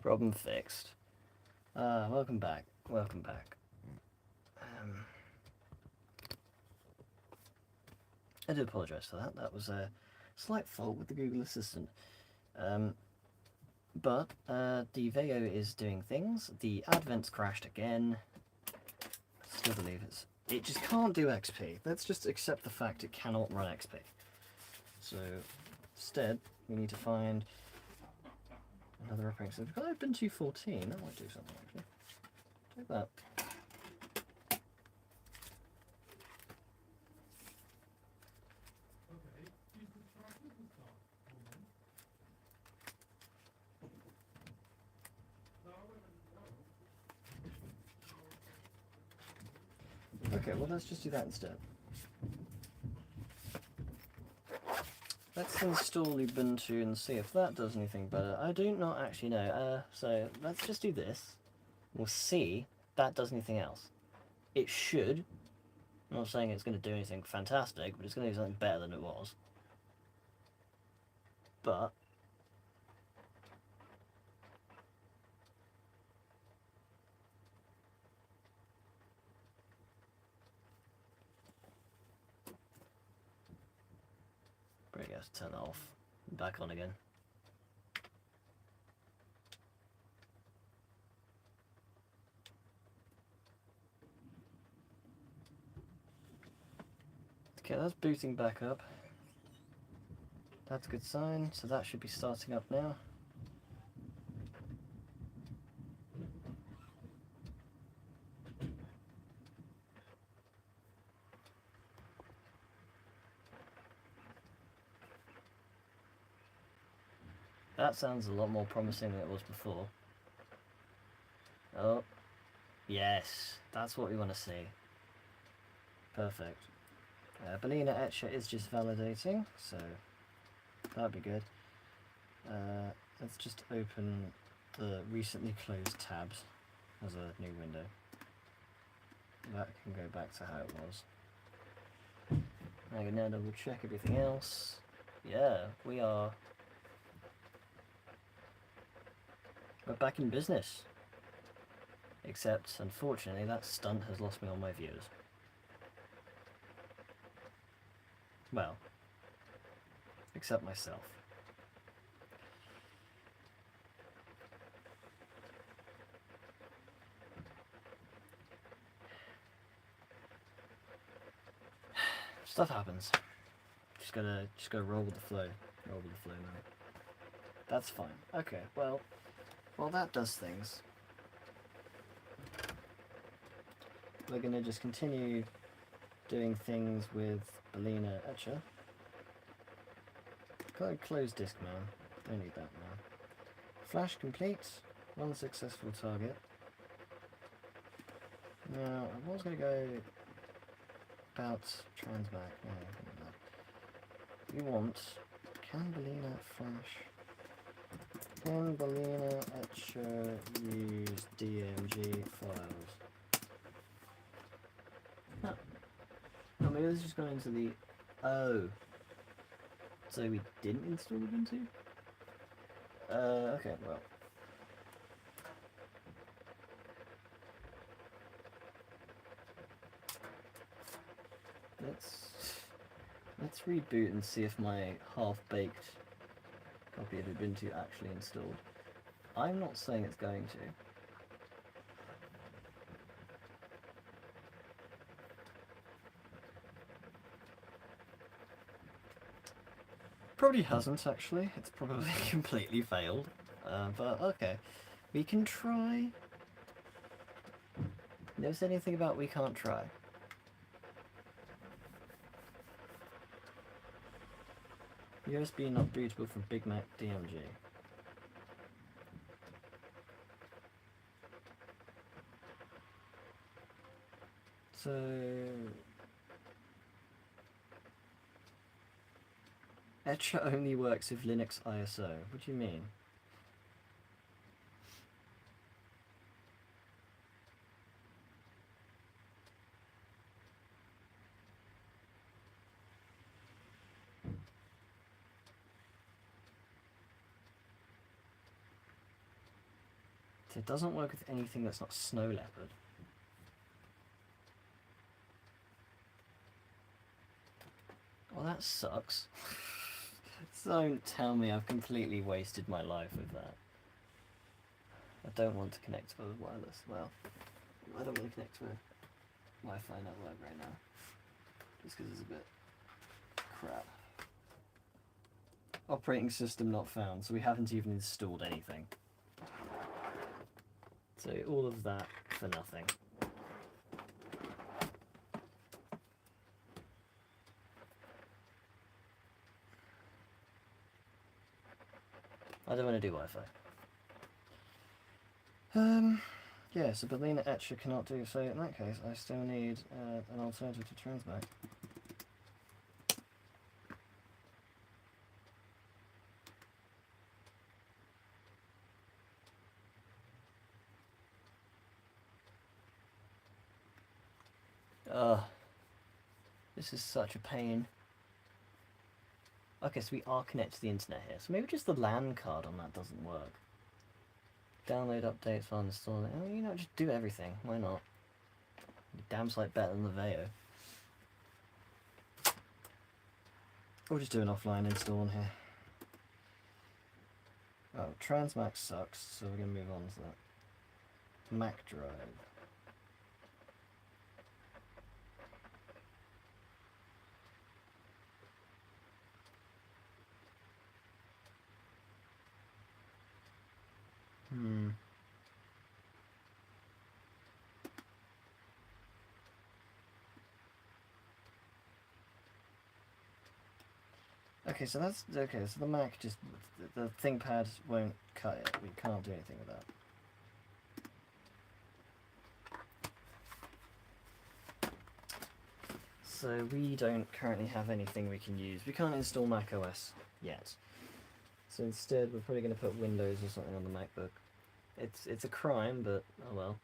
problem fixed. Ah, welcome back. Welcome back. I do apologise for that. That was a slight fault with the Google Assistant. But the Veo is doing things. The Advent's crashed again. I still believe it just can't do XP. Let's just accept the fact it cannot run XP. So instead, we need to find another operating system. We've got Ubuntu 14. That might do something actually. Take that. Okay, well let's just do that instead. let's install Ubuntu and see if that does anything better. I do not actually know. So let's just do this. We'll see if that does anything else. It should. I'm not saying it's going to do anything fantastic, but it's going to do something better than it was. But probably have to turn that off. Back on again. Okay, that's booting back up. That's a good sign, so that should be starting up now. That sounds a lot more promising than it was before. Oh, yes, that's what we want to see. Perfect. Bellina Etcher is just validating, so that'd be good. Let's just open the recently closed tabs as a new window. That can go back to how it was. I can now double check everything else. Yeah, we're back in business. Except, unfortunately, that stunt has lost me all my viewers. Well, except myself. Stuff happens. Just gotta roll with the flow. Roll with the flow now. That's fine. Okay, well, that does things. We're gonna just continue doing things with Bellina Etcher. Got a closed disk man. Don't need that now. Flash complete. One successful target. Now, I was going to go about transmac. No, we want can Bellina flash. Can Bellina Etcher use DMG files? No. Oh, maybe this is just going into the... Oh. So we didn't install Ubuntu? Okay, well. Let's reboot and see if my half-baked copy of Ubuntu actually installed. I'm not saying it's going to. Probably hasn't, actually. It's probably completely failed. But okay. We can try. Never said anything about we can't try. USB not bootable from Big Mac DMG. So... Etcher only works with Linux ISO. What do you mean? So it doesn't work with anything that's not Snow Leopard. Well, that sucks. Don't tell me I've completely wasted my life with that. I don't want to connect to a wireless. Well, I don't want to connect to a Wi-Fi network right now. Just because it's a bit crap. Operating system not found, so we haven't even installed anything. So all of that for nothing. I don't want to do Wi-Fi. Yeah, so Bellina Etcher cannot do so. In that case, I still need an alternative to transmac. Ugh. This is such a pain. Okay, so we are connected to the internet here. So maybe just the LAN card on that doesn't work. Download updates while installing. Oh, you know, just do everything. Why not? Damn sight better than the Veo. We'll just do an offline install on here. Oh, Transmac sucks, so we're going to move on to that. Mac drive. Okay, so that's okay. So the Mac just the ThinkPad won't cut it. We can't do anything with that. So we don't currently have anything we can use. We can't install Mac OS yet. So instead, we're probably going to put Windows or something on the MacBook. It's a crime, but oh well.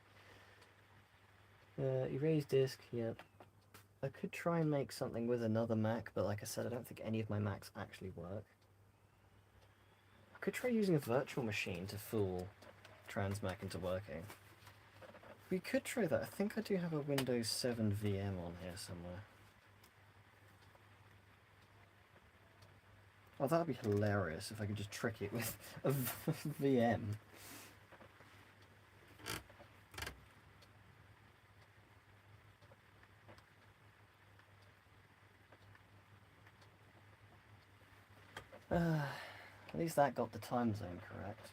Erase disk. Yep. I could try and make something with another Mac, but like I said, I don't think any of my Macs actually work. I could try using a virtual machine to fool Transmac into working. We could try that. I think I do have a Windows 7 VM on here somewhere. Oh, that'd be hilarious if I could just trick it with a VM. At least that got the time zone correct.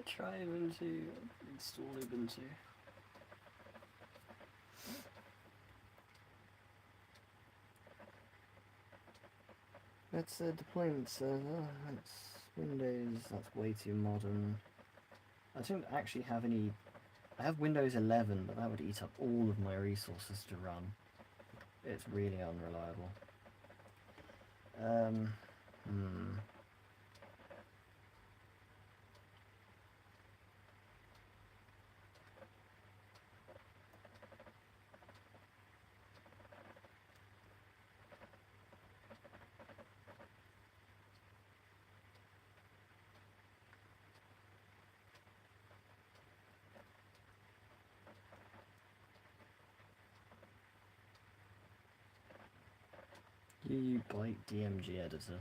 Try Ubuntu, install Ubuntu. That's a deployment server, that's Windows, that's way too modern. I don't actually have any... I have Windows 11, but that would eat up all of my resources to run. It's really unreliable. You byte DMG editor.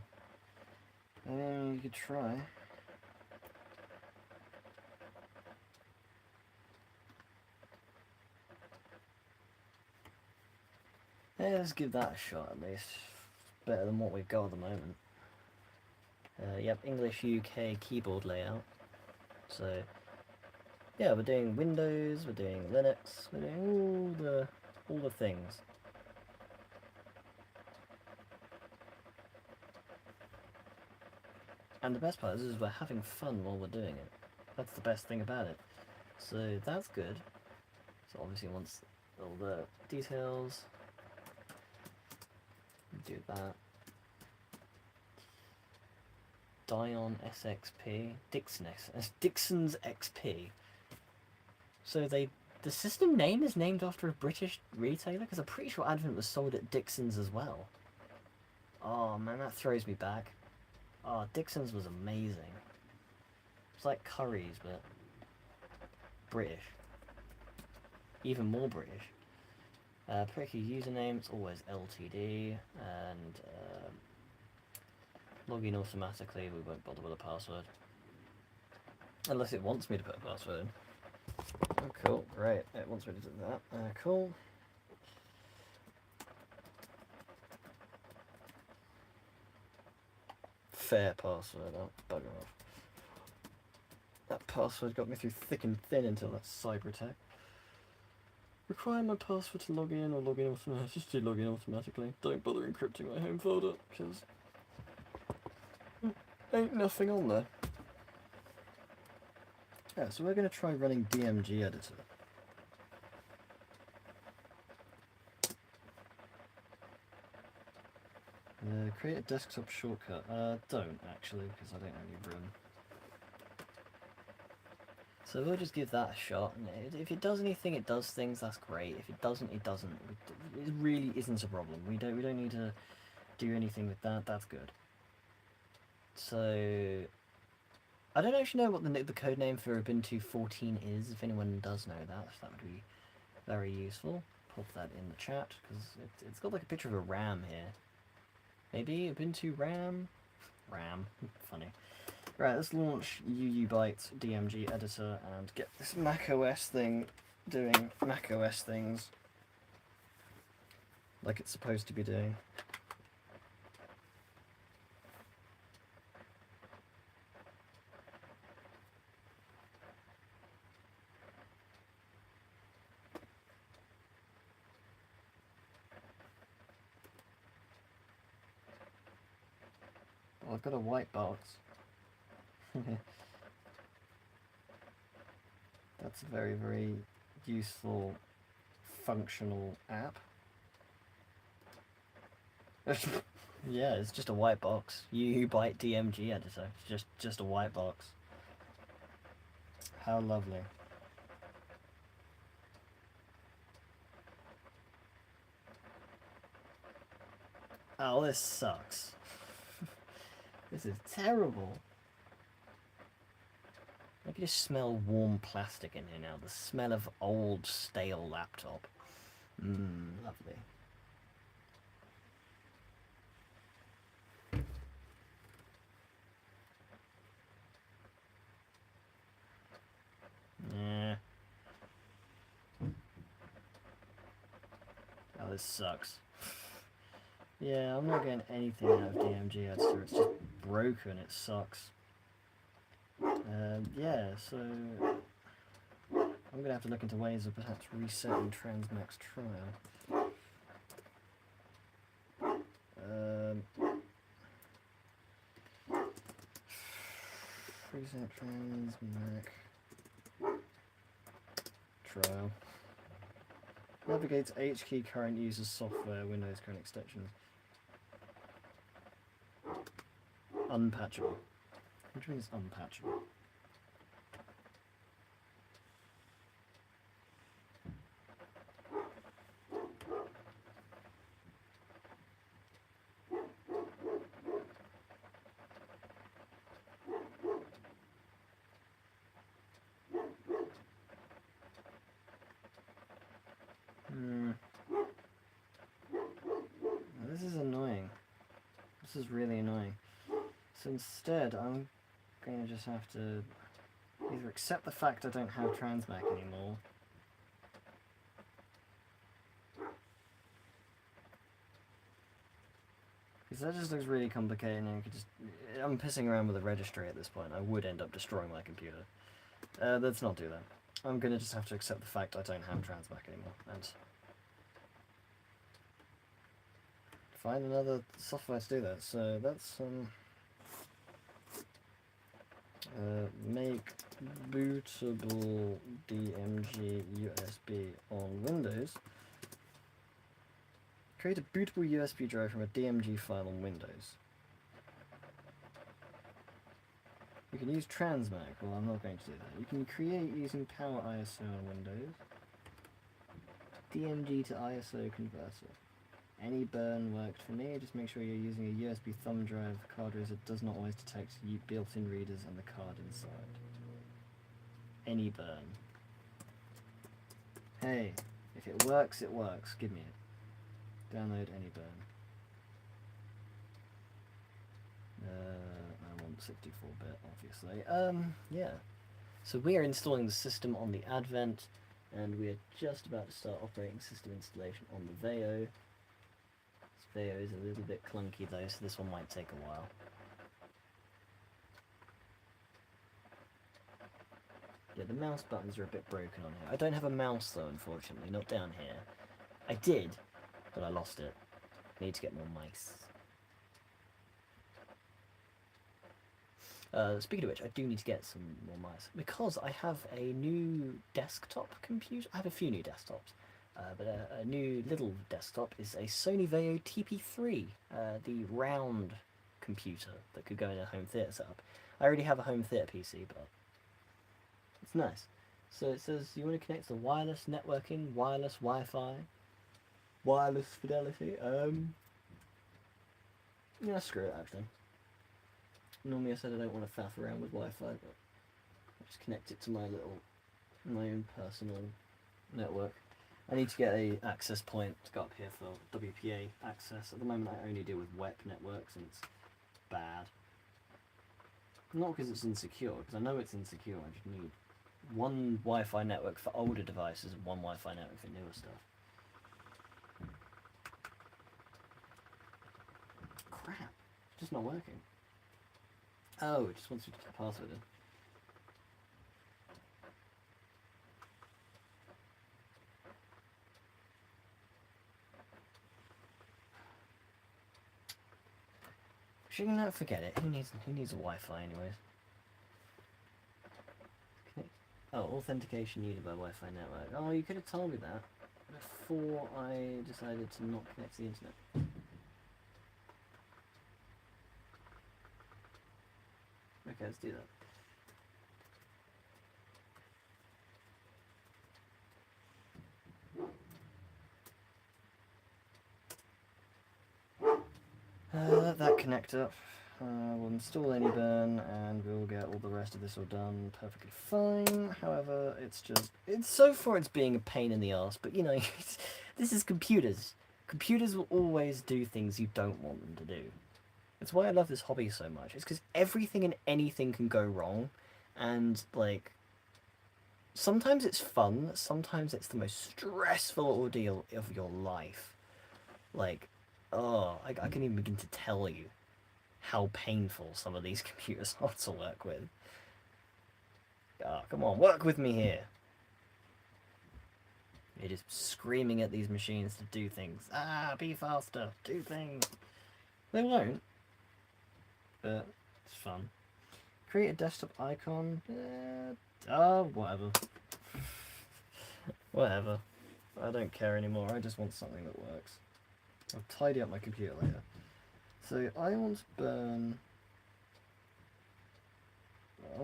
You could try. Yeah, let's give that a shot at least. Better than what we've got at the moment. Yep, English UK keyboard layout. So, yeah, we're doing Windows, we're doing Linux, we're doing all the things. And the best part is we're having fun while we're doing it. That's the best thing about it. So that's good. So obviously once all the details, do that. Dion SXP, Dixon's XP. So the system name is named after a British retailer, because I'm pretty sure Advent was sold at Dixon's as well. Oh man, that throws me back. Oh, Dixon's was amazing. It's like Curry's, but British. Even more British. Pricky username, it's always LTD, and log in automatically, we won't bother with a password. Unless it wants me to put a password in. Oh, cool, great, it wants me to do that. Cool. Fair password, oh, bugger off. That password got me through thick and thin until that cyber attack. Require my password to log in or log in automatically. Just do log in automatically. Don't bother encrypting my home folder, because ain't nothing on there. Yeah, so we're going to try running DMG editor. Create a desktop shortcut. Don't actually, because I don't have any room. So we'll just give that a shot. And if it does anything, it does things. That's great. If it doesn't, it doesn't. It really isn't a problem. We don't need to do anything with that. That's good. So I don't actually know what the code name for Ubuntu 14 is. If anyone does know that, that would be very useful. Pop that in the chat because it's got like a picture of a RAM here. Maybe Ubuntu RAM. Funny. Right, let's launch UUByte DMG editor and get this macOS thing doing macOS things like it's supposed to be doing. Well, I've got a white box. That's a very, very useful, functional app. Yeah, it's just a white box. UUByte DMG editor. It's just a white box. How lovely. Oh, this sucks. This is terrible. I can just smell warm plastic in here now. The smell of old, stale laptop. Lovely. Yeah. Oh, this sucks. Yeah, I'm not getting anything out of DMG editor. It's just broken. It sucks. Yeah, so I'm gonna have to look into ways of perhaps resetting Transmax trial. Reset Transmax trial. Navigates HKey current users software, Windows current extensions. Unpatchable. What do you mean it's unpatchable? This is annoying. This is really annoying. So instead, I'm going to just have to either accept the fact I don't have Transmac anymore, because that just looks really complicated and I could just... I'm pissing around with a registry at this point. I would end up destroying my computer. Let's not do that. I'm going to just have to accept the fact I don't have Transmac anymore and find another software to do that. So that's make bootable DMG USB on Windows. Create a bootable USB drive from a DMG file on Windows. You can use Transmac. Well, I'm not going to do that. You can create using Power ISO on Windows. DMG to ISO converter. Any burn worked for me. Just make sure you're using a USB thumb drive. Card reader does not always detect built-in readers and the card inside. Any burn. Hey, if it works, it works. Give me it. Download any burn. I want 64-bit, obviously. Yeah. So we are installing the system on the Advent, and we are just about to start operating system installation on the Veo. This Veo is a little bit clunky though, so this one might take a while. Yeah, the mouse buttons are a bit broken on here. I don't have a mouse though, unfortunately, not down here. I did, but I lost it. Need to get more mice. Speaking of which, I do need to get some more mice, because I have a new desktop computer. I have a few new desktops. but a new little desktop is a Sony Vaio TP3, the round computer that could go in a home theatre setup. I already have a home theatre PC, but it's nice. So it says you want to connect to wireless networking, wireless Wi-Fi, wireless fidelity. Yeah, screw it actually. Normally I said I don't want to faff around with Wi-Fi, but I'll just connect it to my own personal network. I need to get a access point to go up here for WPA access. At the moment I only deal with WEP networks and it's bad. Not because it's insecure, because I know it's insecure, I just need one Wi-Fi network for older devices and one Wi-Fi network for newer stuff. Crap, it's just not working. Oh, it just wants me to put the password in. Should not forget it. Who needs a Wi-Fi anyways? Okay. Oh, authentication needed by Wi-Fi network. Oh, you could have told me that before I decided to not connect to the internet. Okay, let's do that. Let that connect up. We'll install AnyBurn and we'll get all the rest of this all done perfectly fine. However, so far it's being a pain in the ass, but you know, this is computers. Computers will always do things you don't want them to do. That's why I love this hobby so much. It's because everything and anything can go wrong, and like, sometimes it's fun, sometimes it's the most stressful ordeal of your life. Like, oh, I can't even begin to tell you how painful some of these computers are to work with. Ah, come on, work with me here. You're just screaming at these machines to do things. Ah, be faster, do things. They won't, but it's fun. Create a desktop icon. Whatever. Whatever. I don't care anymore, I just want something that works. I'll tidy up my computer later. So I want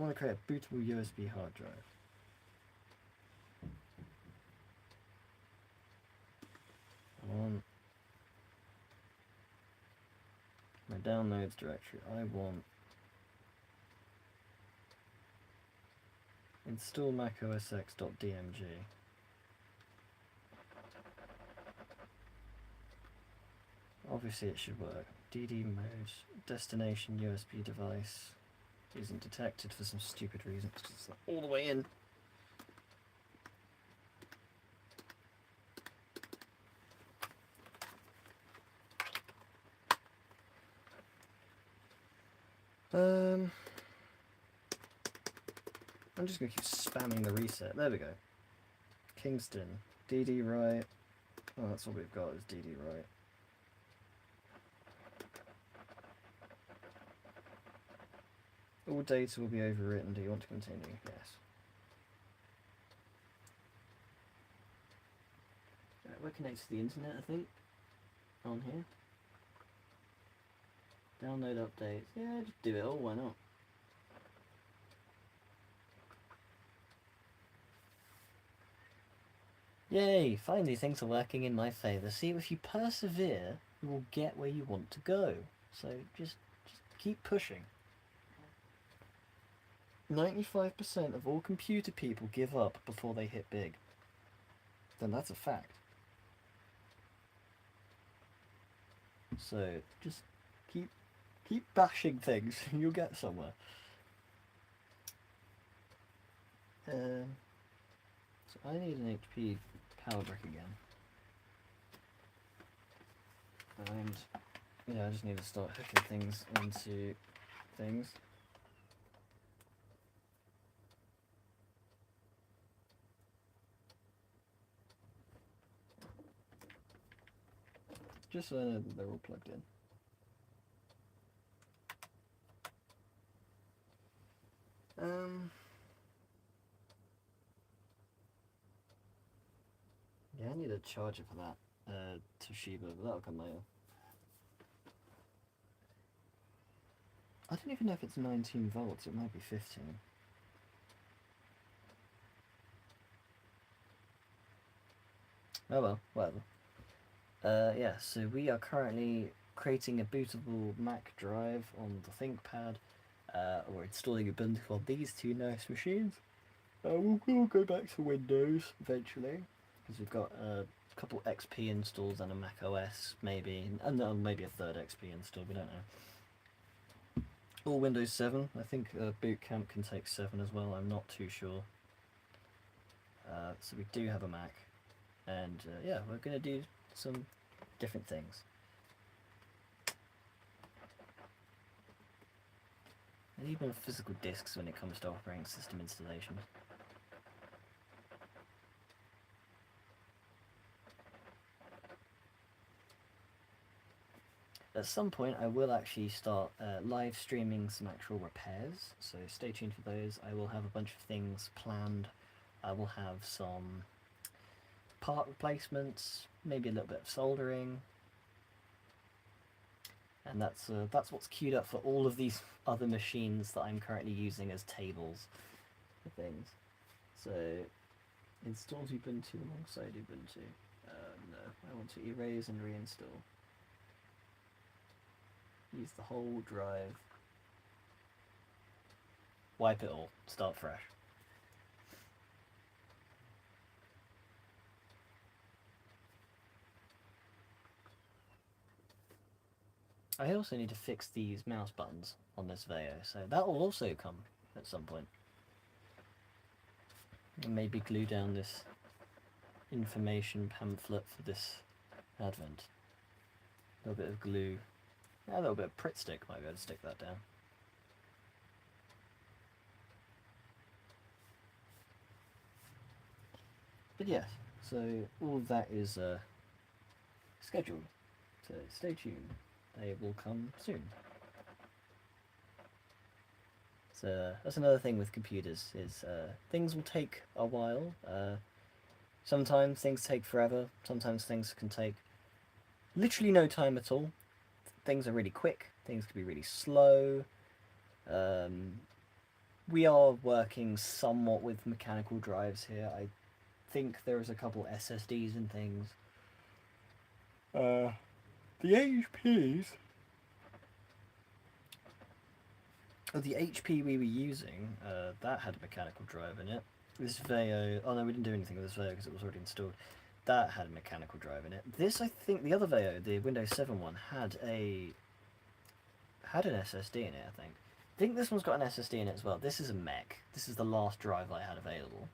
to create a bootable USB hard drive. I want my downloads directory. I want install macosx.dmg. Obviously it should work. DD mode, destination USB device isn't detected for some stupid reason. It's all the way in. I'm just gonna keep spamming the reset. There we go. Kingston, DD right. Oh, that's all we've got is DD right. All data will be overwritten. Do you want to continue? Yes. Right, we're connected to the internet, I think. On here. Download updates. Yeah, just do it all. Why not? Yay! Finally, things are working in my favour. See, if you persevere, you will get where you want to go. So just keep pushing. 95% of all computer people give up before they hit big. Then that's a fact. So just keep bashing things and you'll get somewhere. So I need an HP power brick again. And yeah, I just need to start hooking things into things. Just so I know that they're all plugged in. Yeah, I need a charger for that Toshiba, but that'll come later. I don't even know if it's 19 volts, it might be 15. Oh well, whatever. Yeah, so we are currently creating a bootable Mac drive on the ThinkPad. We're installing Ubuntu on these two nice machines. We'll go back to Windows eventually, because we've got a couple XP installs and a Mac OS, maybe, and maybe a third XP install, we don't know. All Windows 7, I think Boot Camp can take 7 as well, I'm not too sure. So we do have a Mac, and yeah, we're going to do some different things. And even physical disks when it comes to operating system installations. At some point I will actually start live streaming some actual repairs, so stay tuned for those. I will have a bunch of things planned. I will have some part replacements, maybe a little bit of soldering, and that's what's queued up for all of these other machines that I'm currently using as tables for things. So install Ubuntu alongside Ubuntu. No, I want to erase and reinstall. Use the whole drive. Wipe it all. Start fresh. I also need to fix these mouse buttons on this Veo, so that will also come at some point. And maybe glue down this information pamphlet for this advent. A little bit of glue. Yeah, a little bit of Pritt stick might be able to stick that down. But yes, so all of that is scheduled, so stay tuned. They will come soon. So that's another thing with computers, is things will take a while. Sometimes things take forever, sometimes things can take literally no time at all. Things are really quick, things can be really slow. We are working somewhat with mechanical drives here. I think there is a couple SSDs and things. The HPs... Oh, the HP we were using, that had a mechanical drive in it. This Veo... Oh no, we didn't do anything with this Veo because it was already installed. That had a mechanical drive in it. This, I think, the other Veo, the Windows 7 one, had an SSD in it, I think. I think this one's got an SSD in it as well. This is a mech. This is the last drive I had available.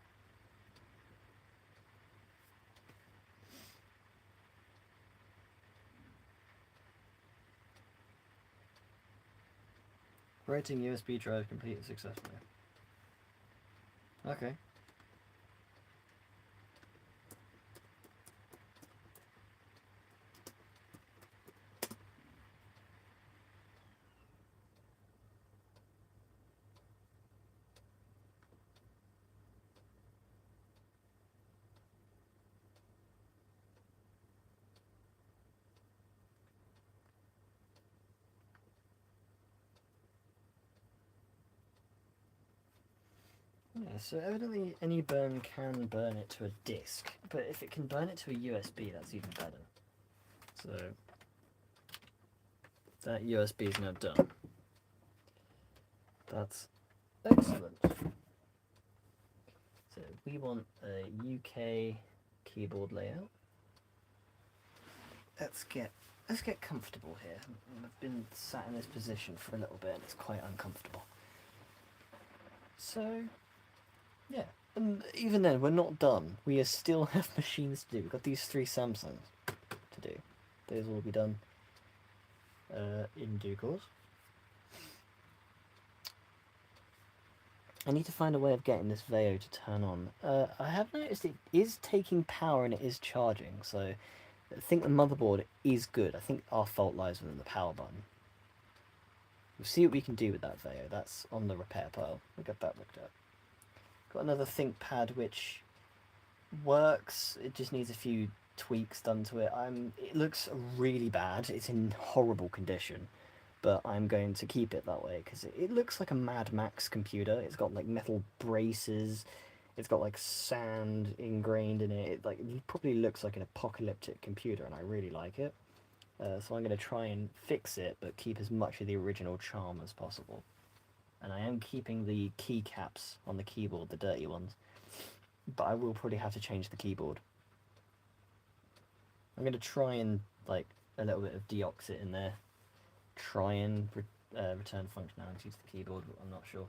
Writing USB drive completed successfully. Okay. Yeah, so evidently any burn can burn it to a disk, but if it can burn it to a USB, that's even better. So that USB is now done. That's excellent. So we want a UK keyboard layout. Let's get comfortable here. I've been sat in this position for a little bit and it's quite uncomfortable. So yeah, and even then we're not done. We still have machines to do. We've got these 3 Samsungs to do. Those will be done in due course. I need to find a way of getting this Veo to turn on. I have noticed it is taking power and it is charging, so I think the motherboard is good. I think our fault lies within the power button. We'll see what we can do with that Veo. That's on the repair pile. We'll get that looked at. Got another ThinkPad which works. It just needs a few tweaks done to it. It looks really bad. It's in horrible condition, but I'm going to keep it that way because it looks like a Mad Max computer. It's got like metal braces. It's got like sand ingrained in it. It probably looks like an apocalyptic computer, and I really like it. So I'm going to try and fix it, but keep as much of the original charm as possible. And I am keeping the keycaps on the keyboard, the dirty ones. But I will probably have to change the keyboard. I'm going to try and, like, a little bit of deoxit in there. Try and return functionality to the keyboard, but I'm not sure.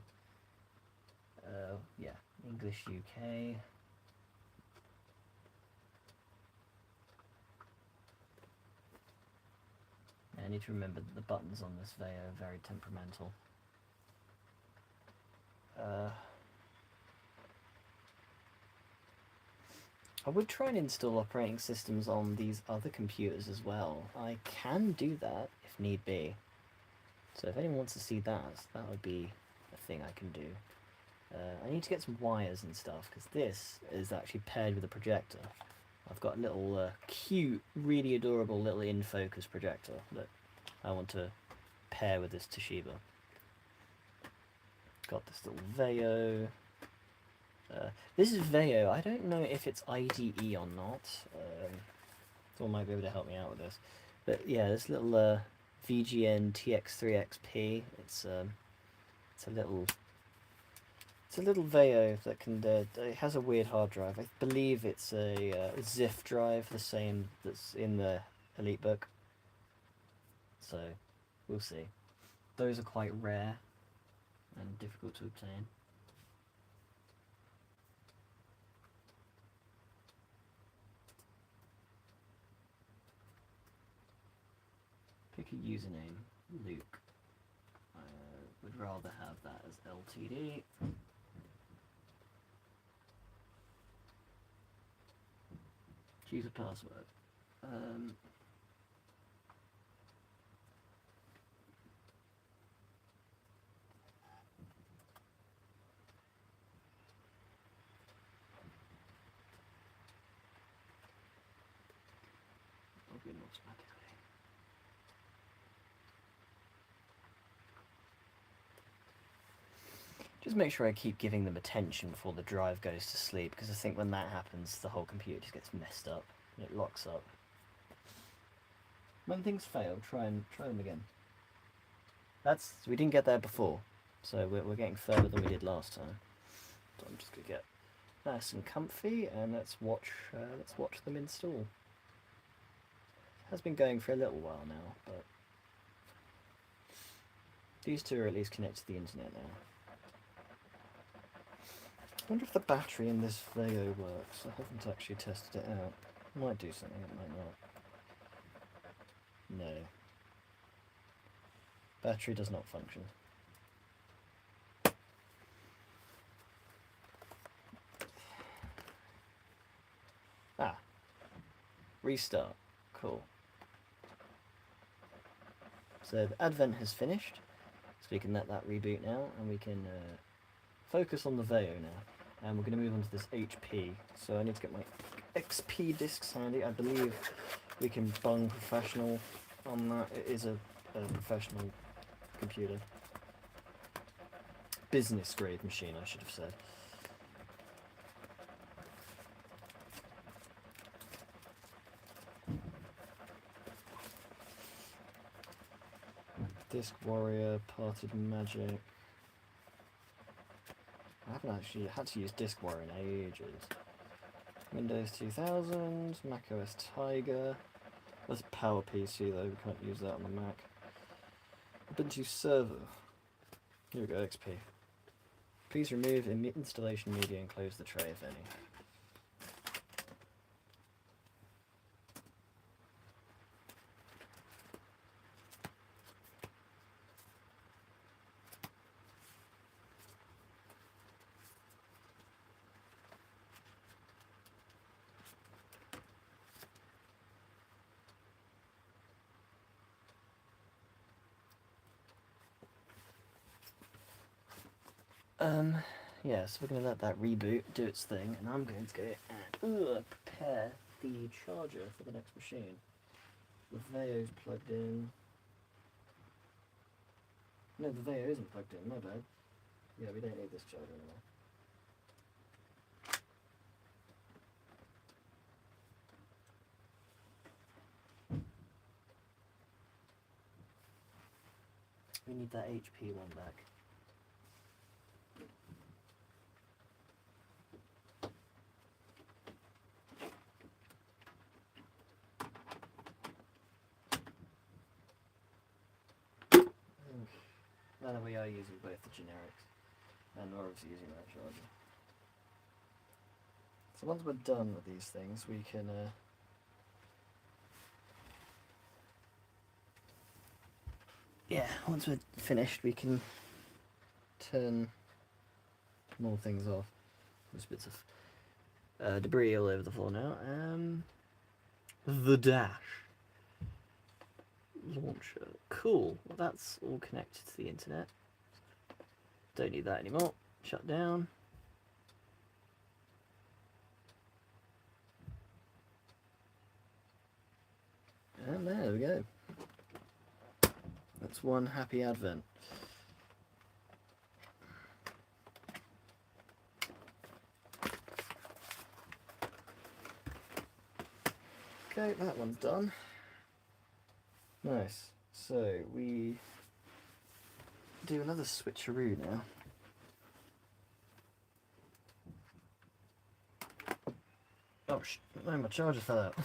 Yeah, English UK. I need to remember that the buttons on this Veo are very temperamental. I would try and install operating systems on these other computers as well. I can do that if need be. So if anyone wants to see that, that would be a thing I can do. I need to get some wires and stuff, because this is actually paired with a projector. I've got a little cute, really adorable little in-focus projector that I want to pair with this Toshiba. Got this little Veo. This is Veo. I don't know if it's IDE or not. Someone might be able to help me out with this. But yeah, this little VGN TX3XP. It's a little Veo that can. It has a weird hard drive. I believe it's a ZIF drive, the same that's in the EliteBook. So we'll see. Those are quite rare and difficult to obtain. Pick a username, Luke. I would rather have that as LTD. Choose a password. Login automatically. Just make sure I keep giving them attention before the drive goes to sleep, because I think when that happens, the whole computer just gets messed up and it locks up. When things fail, try them again. We didn't get there before, so we're getting further than we did last time. So I'm just gonna get nice and comfy, and let's watch them install. It has been going for a little while now, but these two are at least connected to the internet now. I wonder if the battery in this Veo works. I haven't actually tested it out. It might do something, it might not. No. Battery does not function. Ah. Restart. Cool. So the Advent has finished. So we can let that reboot now, and we can focus on the Veo now. And we're going to move on to this HP. So I need to get my XP discs handy. I believe we can bung professional on that. It is a professional computer. Business grade machine, I should have said. Disc Warrior, Parted Magic. I haven't actually had to use Disc Warrior in ages. Windows 2000, Mac OS Tiger. That's a PowerPC though, we can't use that on the Mac. Ubuntu Server. Here we go, XP. Please remove installation media and close the tray if any. Yeah, so we're going to let that reboot do its thing, and I'm going to go and prepare the charger for the next machine. The Veo's plugged in. No, the Veo isn't plugged in, my bad. Yeah, we don't need this charger anymore. We need that HP one back. Now that we are using both the generics, and we're obviously using that charger. So once we're done with these things, we can yeah, once we're finished, we can turn more things off. There's bits of debris all over the floor now. The dash launcher. Cool. Well, that's all connected to the internet. Don't need that anymore. Shut down. And there we go. That's one happy advent. Okay, that one's done. Nice. So we do another switcheroo now. Oh, no, my charger fell out.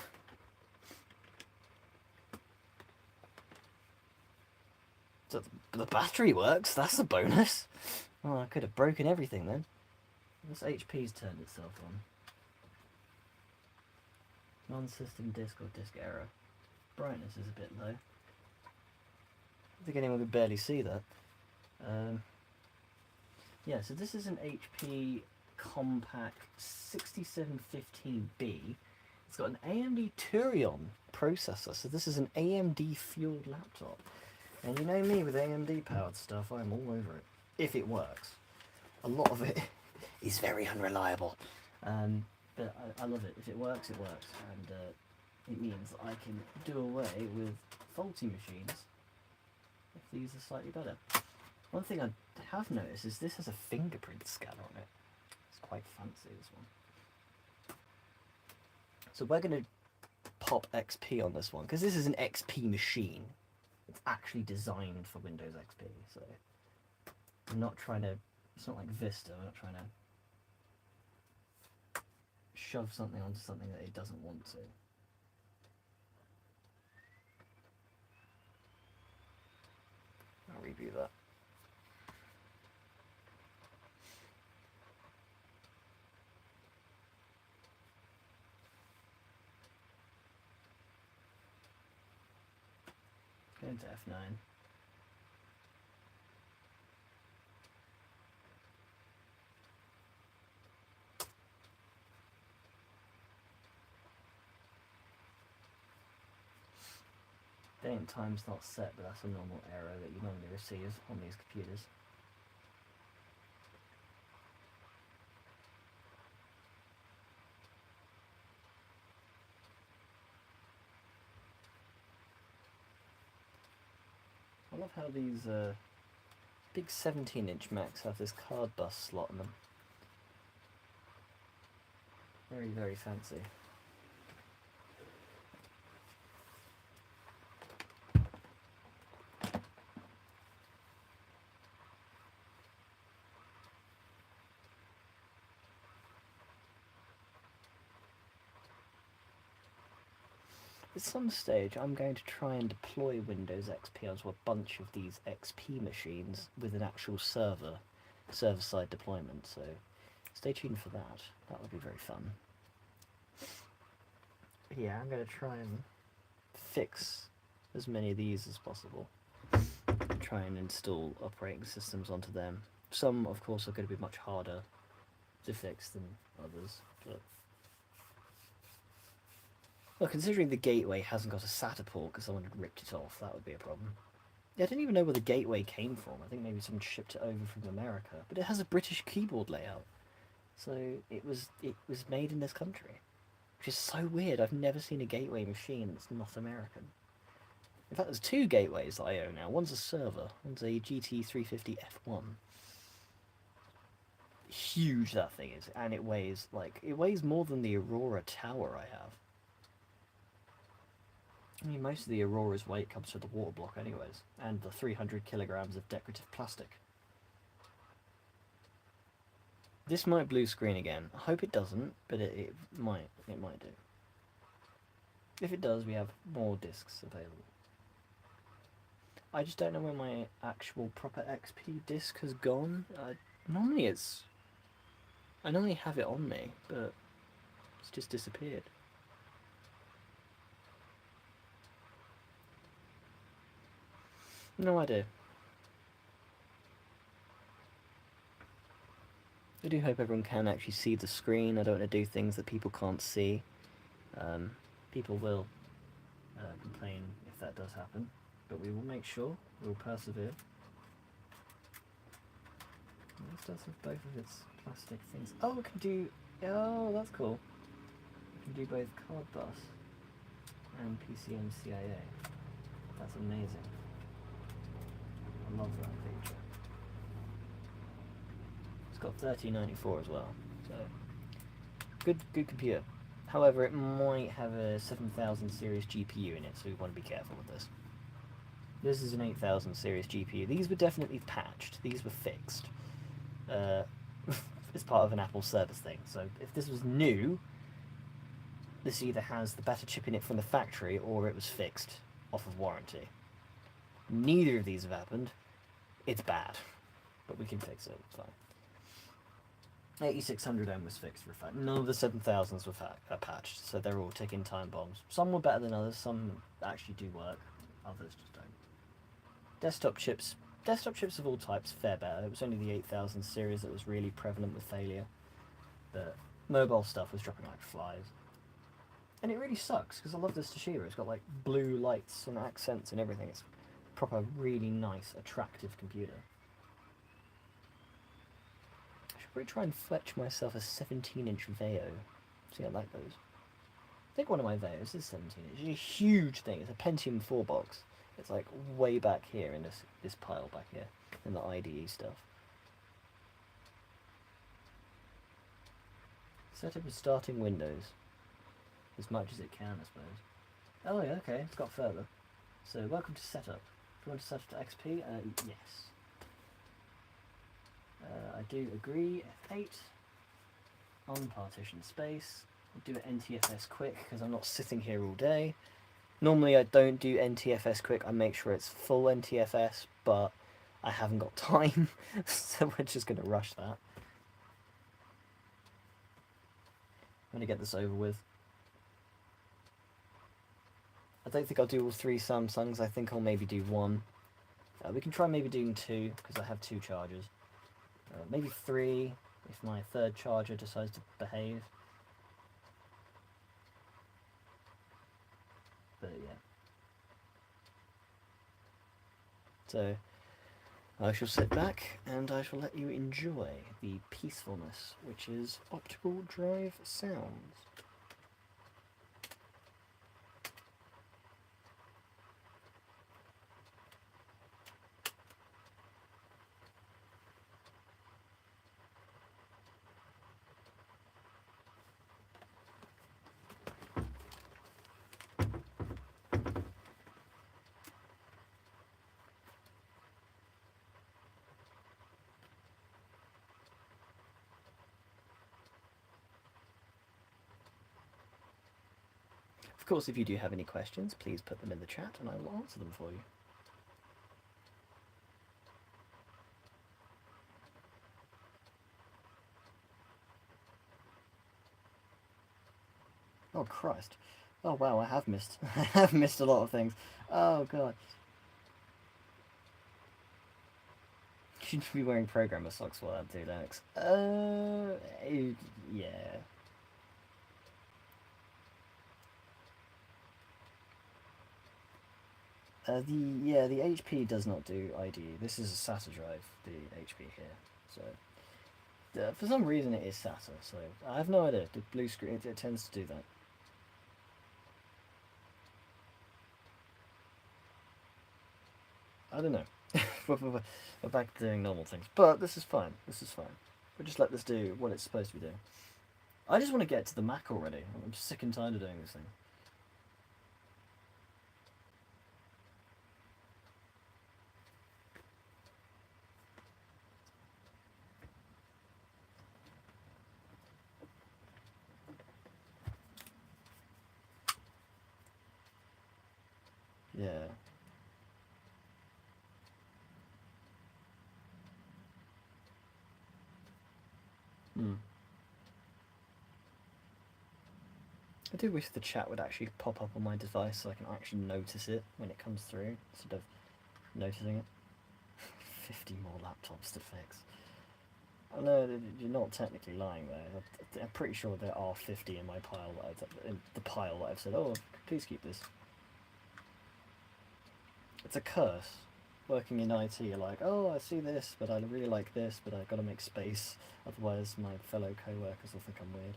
So the battery works, that's a bonus. Oh, I could have broken everything then. This HP's turned itself on. Non-system disk or disk error. Brightness is a bit low. I think anyone could barely see that. Yeah, so this is an HP Compact 6715B. It's got an AMD Turion processor, so this is an AMD fueled laptop. And you know me with AMD powered stuff, I'm all over it. If it works. A lot of it is very unreliable. But I love it. If it works, it works. And it means that I can do away with faulty machines if these are slightly better. One thing I have noticed is this has a fingerprint scanner on it. It's quite fancy, this one. So we're going to pop XP on this one, because this is an XP machine. It's actually designed for Windows XP, so I'm not trying to, it's not like Vista, we're not trying to shove something onto something that it doesn't want to. I'll review that. Go into F9. Date and time's not set, but that's a normal error that you normally receive on these computers. I love how these big 17-inch Macs have this card bus slot in them. Very, very fancy. At some stage, I'm going to try and deploy Windows XP onto a bunch of these XP machines with an actual server-side deployment, so stay tuned for that. That would be very fun. But yeah, I'm going to try and fix as many of these as possible. Try and install operating systems onto them. Some, of course, are going to be much harder to fix than others, but... Well, considering the gateway hasn't got a SATA port because someone had ripped it off, that would be a problem. Yeah, I don't even know where the gateway came from. I think maybe someone shipped it over from America. But it has a British keyboard layout. So it was made in this country. which is so weird. I've never seen a Gateway machine that's not American. In fact, there's two Gateways that I own now. One's a server, one's a GT350 F1. Huge that thing is, and it weighs more than the Aurora Tower I have. I mean, most of the Aurora's weight comes from the water block anyways, and the 300 kilograms of decorative plastic. This might blue screen again. I hope it doesn't, but it might. It might do. If it does, we have more discs available. I just don't know where my actual proper XP disc has gone. Normally I normally have it on me, but it's just disappeared. No idea. I do hope everyone can actually see the screen. I don't want to do things that people can't see. People will complain if that does happen, but we will make sure, we will persevere. This does have both of its plastic things. Oh, it can do... Oh, that's cool. It can do both card bus and PCM CIA. That's amazing. I love that feature. It's got 3094 as well, so good computer. However, it might have a 7000 series GPU in it, so we want to be careful with this. This is an 8000 series GPU. These were definitely patched. These were fixed. It's part of an Apple service thing. So if this was new, this either has the better chip in it from the factory or it was fixed off of warranty. Neither of these have happened. It's bad, but we can fix it. It's fine. 8600M was fixed for a fact. None of the 7000s were patched, so they're all ticking time bombs. Some were better than others, some actually do work, others just don't. Desktop chips of all types fare better. It was only the 8000 series that was really prevalent with failure, but mobile stuff was dropping like flies. And it really sucks, because I love this Toshiba. It's got like blue lights and accents and everything. It's a proper, really nice, attractive computer. Probably try and fetch myself a 17-inch Veo. See how that goes. I think one of my Veos is 17 inch. It's a huge thing. It's a Pentium 4 box. It's like way back here in this pile back here in the IDE stuff. Setup and starting Windows as much as it can, I suppose. Oh yeah, okay, it's got further. So welcome to setup. If you want to set up to XP, yes. I do agree, F8, unpartitioned space, I'll do it NTFS quick because I'm not sitting here all day. Normally I don't do NTFS quick, I make sure it's full NTFS, but I haven't got time, so we're just going to rush that. I'm going to get this over with. I don't think I'll do all 3 Samsungs, I think I'll maybe do 1. We can try maybe doing 2, because I have 2 chargers. Maybe 3 if my 3rd charger decides to behave. But yeah. So I shall sit back and I shall let you enjoy the peacefulness which is optical drive sounds. Of course, if you do have any questions, please put them in the chat and I will answer them for you. Oh Christ. Oh wow, I have missed a lot of things. Oh god. You shouldn't be wearing programmer socks while I do Linux. Yeah. The HP does not do IDE. This is a SATA drive, the HP here. So for some reason it is SATA. So I have no idea. The blue screen it tends to do that. I don't know. We're back to doing normal things. But this is fine. This is fine. We'll just let this do what it's supposed to be doing. I just want to get to the Mac already. I'm sick and tired of doing this thing. Yeah. Hmm. I do wish the chat would actually pop up on my device so I can actually notice it when it comes through, instead of noticing it. 50 more laptops to fix. Oh no, you're not technically lying there. I'm pretty sure there are 50 in my pile in the pile that I've said, oh, please keep this. It's a curse. Working in IT, you're like, oh, I see this, but I really like this, but I've got to make space, otherwise my fellow co-workers will think I'm weird.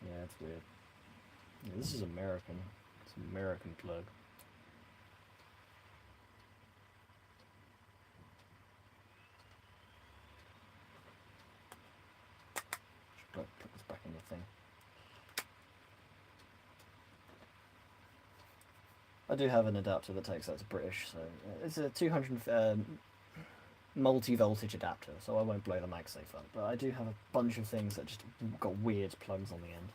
Yeah, it's weird. Yeah, this is American. It's an American plug. Should put this back in the thing. I do have an adapter that takes that to British, so it's a 200 multi-voltage adapter, so I won't blow the MagSafe up. But I do have a bunch of things that just got weird plugs on the end.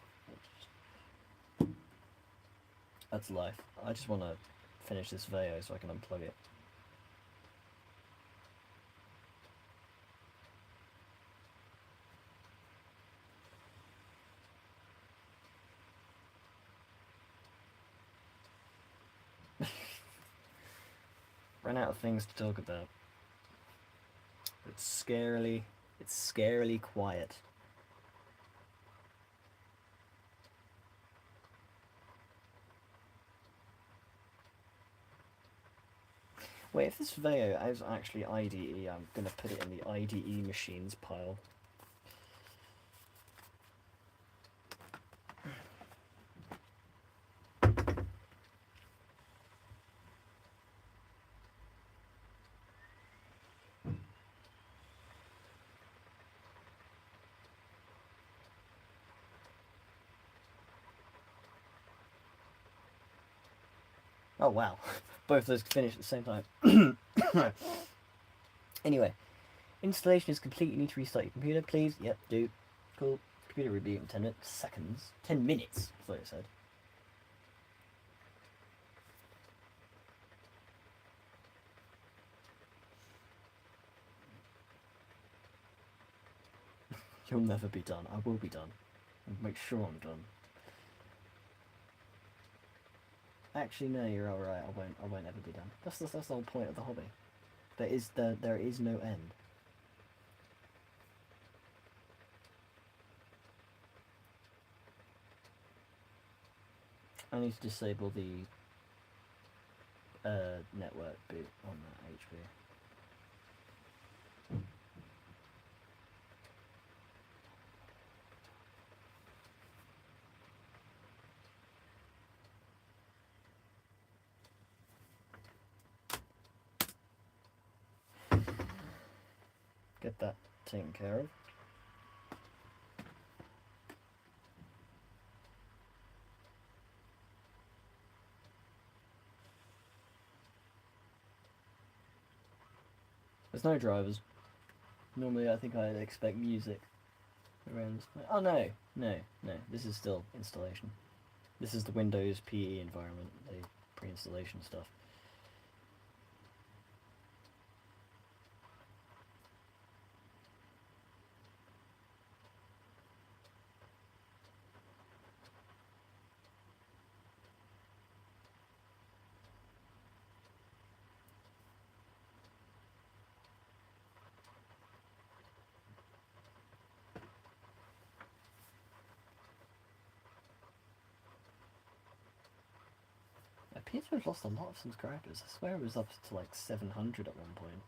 That's life. I just want to finish this Veo so I can unplug it. Ran out of things to talk about. It's scarily quiet. Wait, if this Veo is actually IDE, I'm gonna put it in the IDE machines pile. Oh wow, both those finished at the same time. Anyway, installation is complete. You need to restart your computer, please. Yep, do. Cool. Computer reboot in 10 seconds. 10 minutes, I thought it said. You'll never be done. I will be done. I'll make sure I'm done. Actually, no, you're alright. I won't ever be done. That's the whole point of the hobby. There is no end. I need to disable the network boot on that HP. Get that taken care of. There's no drivers. Normally I think I'd expect music around this point. Oh no, no, no. This is still installation. This is the Windows PE environment, the pre-installation stuff. It appears to have lost a lot of subscribers. I swear it was up to like 700 at one point.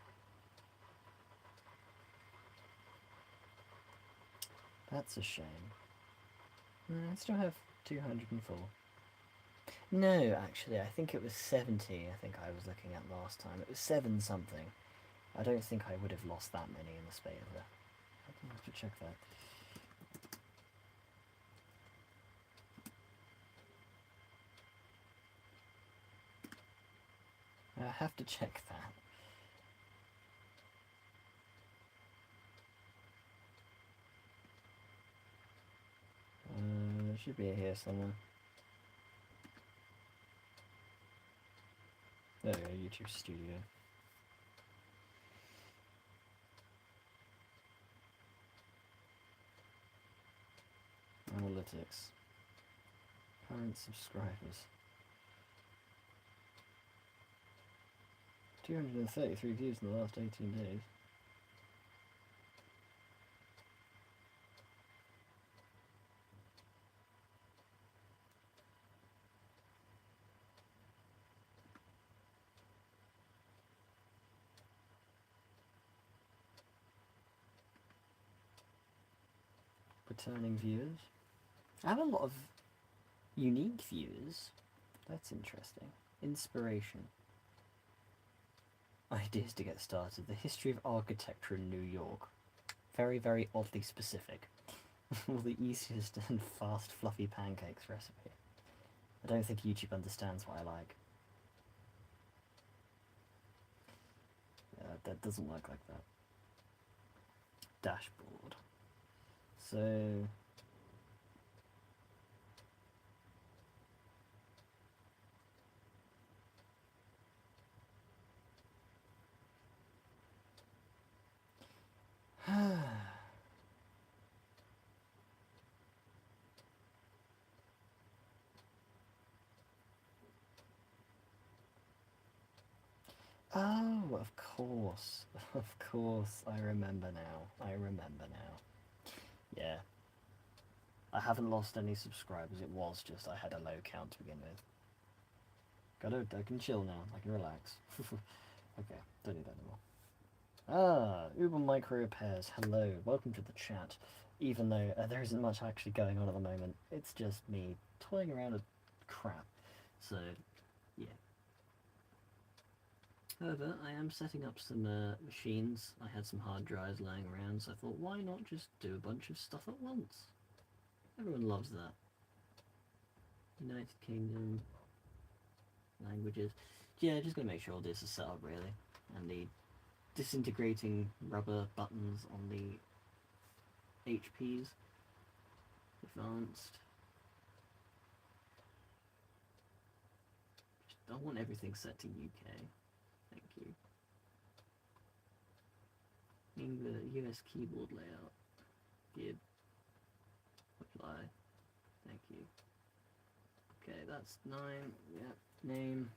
That's a shame. I still have 204. No, actually, I think it was 70, I think I was looking at last time. It was 7 something. I don't think I would have lost that many in the space of it. I have to check that. I have to check that. It should be here somewhere. There we go, YouTube Studio. Analytics. Current subscribers. 233 views in the last 18 days. Returning viewers. I have a lot of unique viewers. That's interesting. Inspiration. Ideas to get started. The history of architecture in New York. Very, very oddly specific. Or the easiest and fast fluffy pancakes recipe. I don't think YouTube understands what I like. That doesn't work like that. Dashboard. So... Oh, of course. Of course. I remember now. Yeah. I haven't lost any subscribers. It was just I had a low count to begin with. I can chill now. I can relax. Okay, don't need that anymore. Ah, Uber Micro Repairs. Hello. Welcome to the chat. Even though there isn't much actually going on at the moment. It's just me toying around with crap. So, yeah. However, I am setting up some machines. I had some hard drives lying around, so I thought, why not just do a bunch of stuff at once? Everyone loves that. United Kingdom, languages. Yeah, just gonna make sure all this is set up really. And the disintegrating rubber buttons on the HPs. Advanced. I want everything set to UK. Thank you. US keyboard layout. Gib. Apply. Thank you. Okay, that's 9. Yep. Name.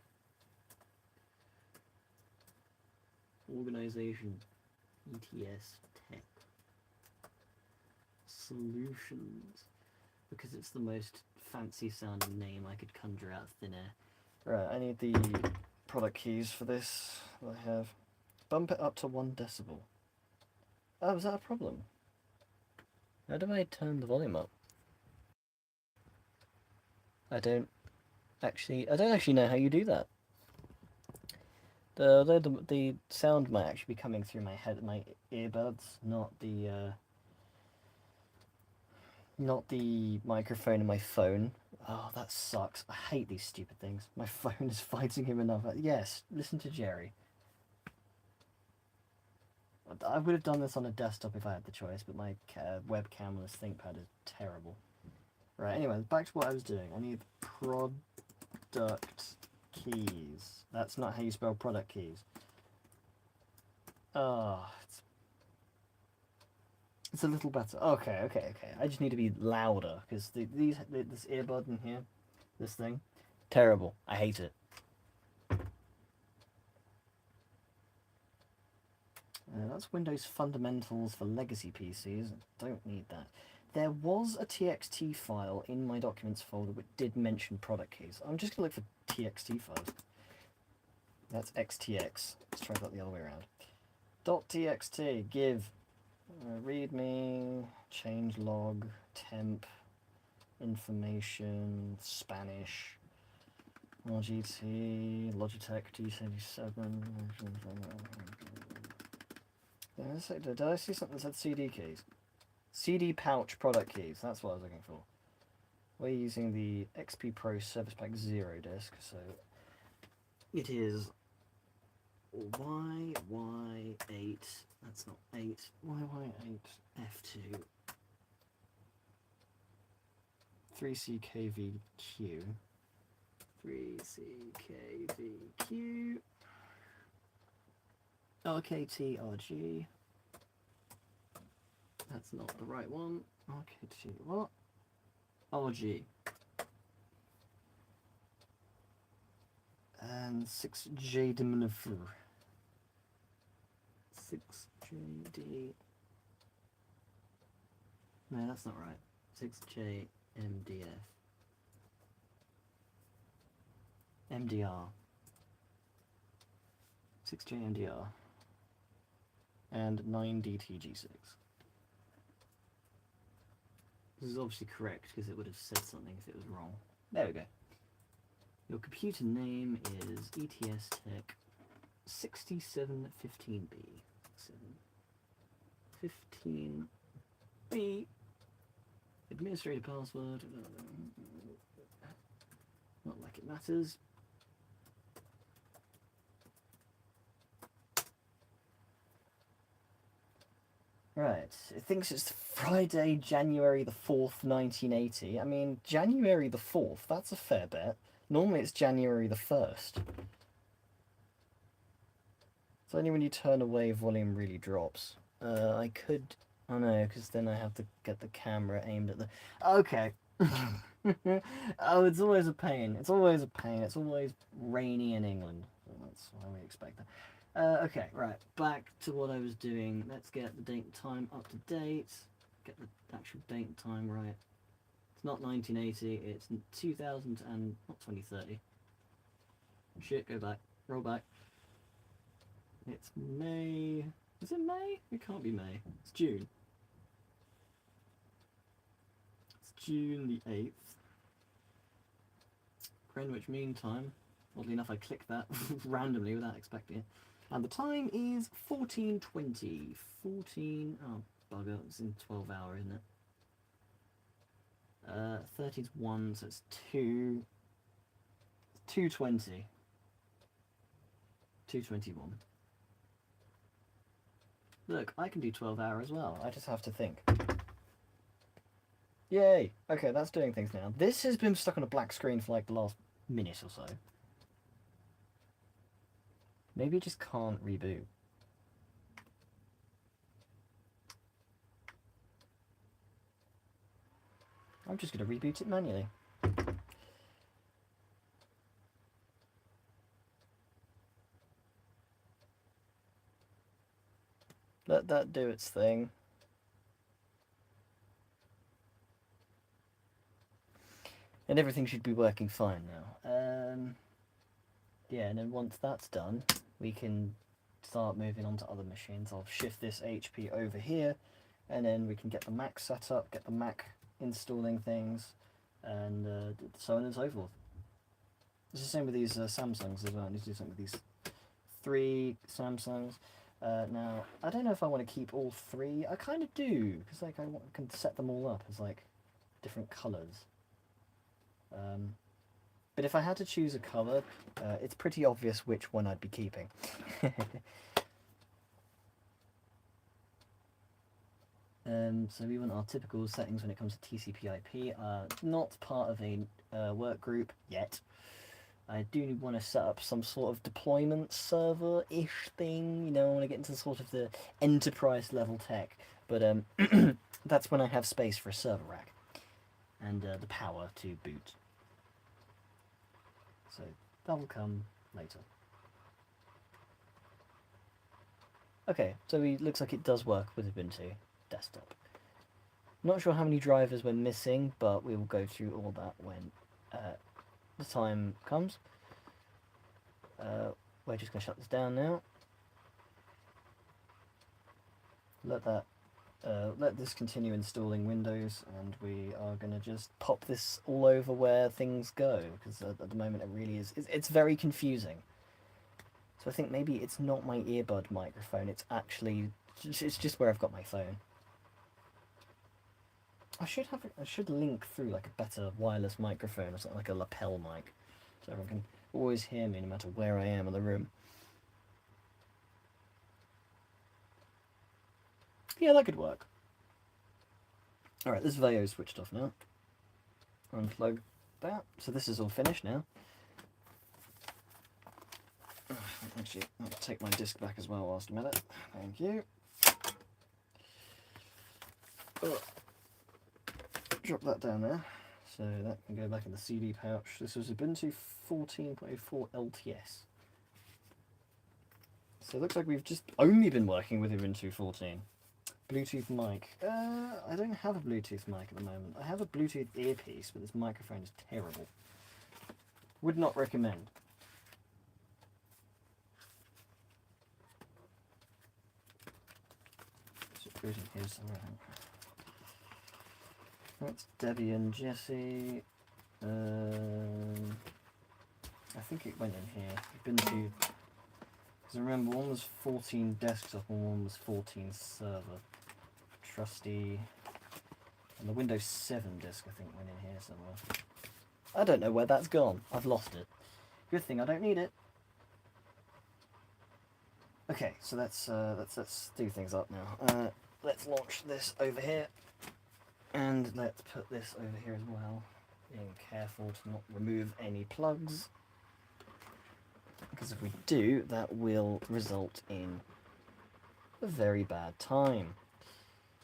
Organization. ETS Tech. Solutions. Because it's the most fancy sounding name I could conjure out of thin air. Right, I need the product keys for this that I have. Bump it up to 1 decibel. Oh, is that a problem? How do I turn the volume up? I don't actually know how you do that. The sound might actually be coming through my earbuds, not the microphone in my phone. Oh, that sucks. I hate these stupid things. My phone is fighting him enough. Yes, listen to Jerry. I would have done this on a desktop if I had the choice, but my webcam on this ThinkPad is terrible. Right, anyway, back to what I was doing. I need product keys. That's not how you spell product keys. Oh, it's a little better. Okay. I just need to be louder, because this earbud in here, this thing, terrible. I hate it. That's Windows Fundamentals for legacy PCs. Don't need that. There was a TXT file in my documents folder which did mention product keys. I'm just going to look for TXT files. That's XTX. Let's try that the other way around. .txt, give, readme, changelog, temp, information, Spanish. RGT, Logitech G77. Did I see something that said CD keys? CD pouch product keys, that's what I was looking for. We're using the XP Pro Service Pack 0 disc, so it is YY8, that's not 8, YY8 F2 3CKVQ 3CKVQ RKTRG, that's not the right one, RKT what? RG and 6J de maneuver. 6JD. No, that's not right. 6J MDF. MDR. 6J MDR. And 9DTG6. This is obviously correct because it would have said something if it was wrong. There we go. Your computer name is ETS Tech 6715B. 715B. Administrator password. Not like it matters. Right, it thinks it's Friday, January the 4th, 1980. I mean, January the 4th, that's a fair bet. Normally it's January the 1st. It's only when you turn away volume really drops. I could... Oh no, because then I have to get the camera aimed at the... Okay. Oh, it's always a pain. It's always a pain. It's always rainy in England. That's why we expect that. Okay, right, back to what I was doing. Let's get the date and time up to date. Get the actual date and time right. It's not 1980, it's 2000 and... not 2030. Shit, go back. Roll back. It's May... Is it May? It can't be May. It's June. It's June the 8th. Greenwich Mean Time. Oddly enough, I clicked that randomly without expecting it. And the time is 14:20. 14... Oh, bugger. It's in 12 hours, isn't it? 30 is 1, so it's 2... 2:20. 2:21. Look, I can do 12 hours as well. I just have to think. Yay! Okay, that's doing things now. This has been stuck on a black screen for like the last minute or so. Maybe it just can't reboot. I'm just going to reboot it manually. Let that do its thing. And everything should be working fine now. Yeah, and then once that's done, we can start moving on to other machines. I'll shift this HP over here, and then we can get the Mac set up, get the Mac installing things, and so on and so forth. It's the same with these Samsungs as well. I need to do something with these 3 Samsungs. Now, I don't know if I want to keep all 3. I kind of do, because like I can set them all up as like different colours. But if I had to choose a colour, it's pretty obvious which one I'd be keeping. So we want our typical settings when it comes to TCP/IP. Not part of a work group yet. I do want to set up some sort of deployment server-ish thing. You know, I want to get into sort of the enterprise level tech. But that's when I have space for a server rack and the power to boot. So that'll come later. Okay, so it looks like it does work with Ubuntu desktop. Not sure how many drivers we're missing, but we will go through all that when the time comes. We're just going to shut this down now. Let that let this continue installing Windows, and we are going to just pop this all over where things go, because at the moment it really is, it's very confusing. So I think maybe it's not my earbud microphone, it's actually, it's just where I've got my phone. I should link through like a better wireless microphone or something, like a lapel mic, so everyone can always hear me no matter where I am in the room. Yeah, that could work. Alright, this Vaio is switched off now. Unplug that. So this is all finished now. Actually, I'll take my disc back as well whilst I'm at it. Thank you. Drop that down there. So that can go back in the CD pouch. This was Ubuntu 14.04 LTS. So it looks like we've just only been working with Ubuntu 14. Bluetooth mic. I don't have a Bluetooth mic at the moment. I have a Bluetooth earpiece, but this microphone is terrible. Would not recommend. So it goes in here somewhere. That's Debbie and Jesse. I think it went in here. Ubuntu. Because I remember one was 14 desktop and one was 14 server. Trusty. And the Windows 7 disk I think went in here somewhere. I don't know where that's gone. I've lost it. Good thing I don't need it. Okay, so let's do things up now. Let's launch this over here. And let's put this over here as well. Being careful to not remove any plugs. Because if we do, that will result in a very bad time.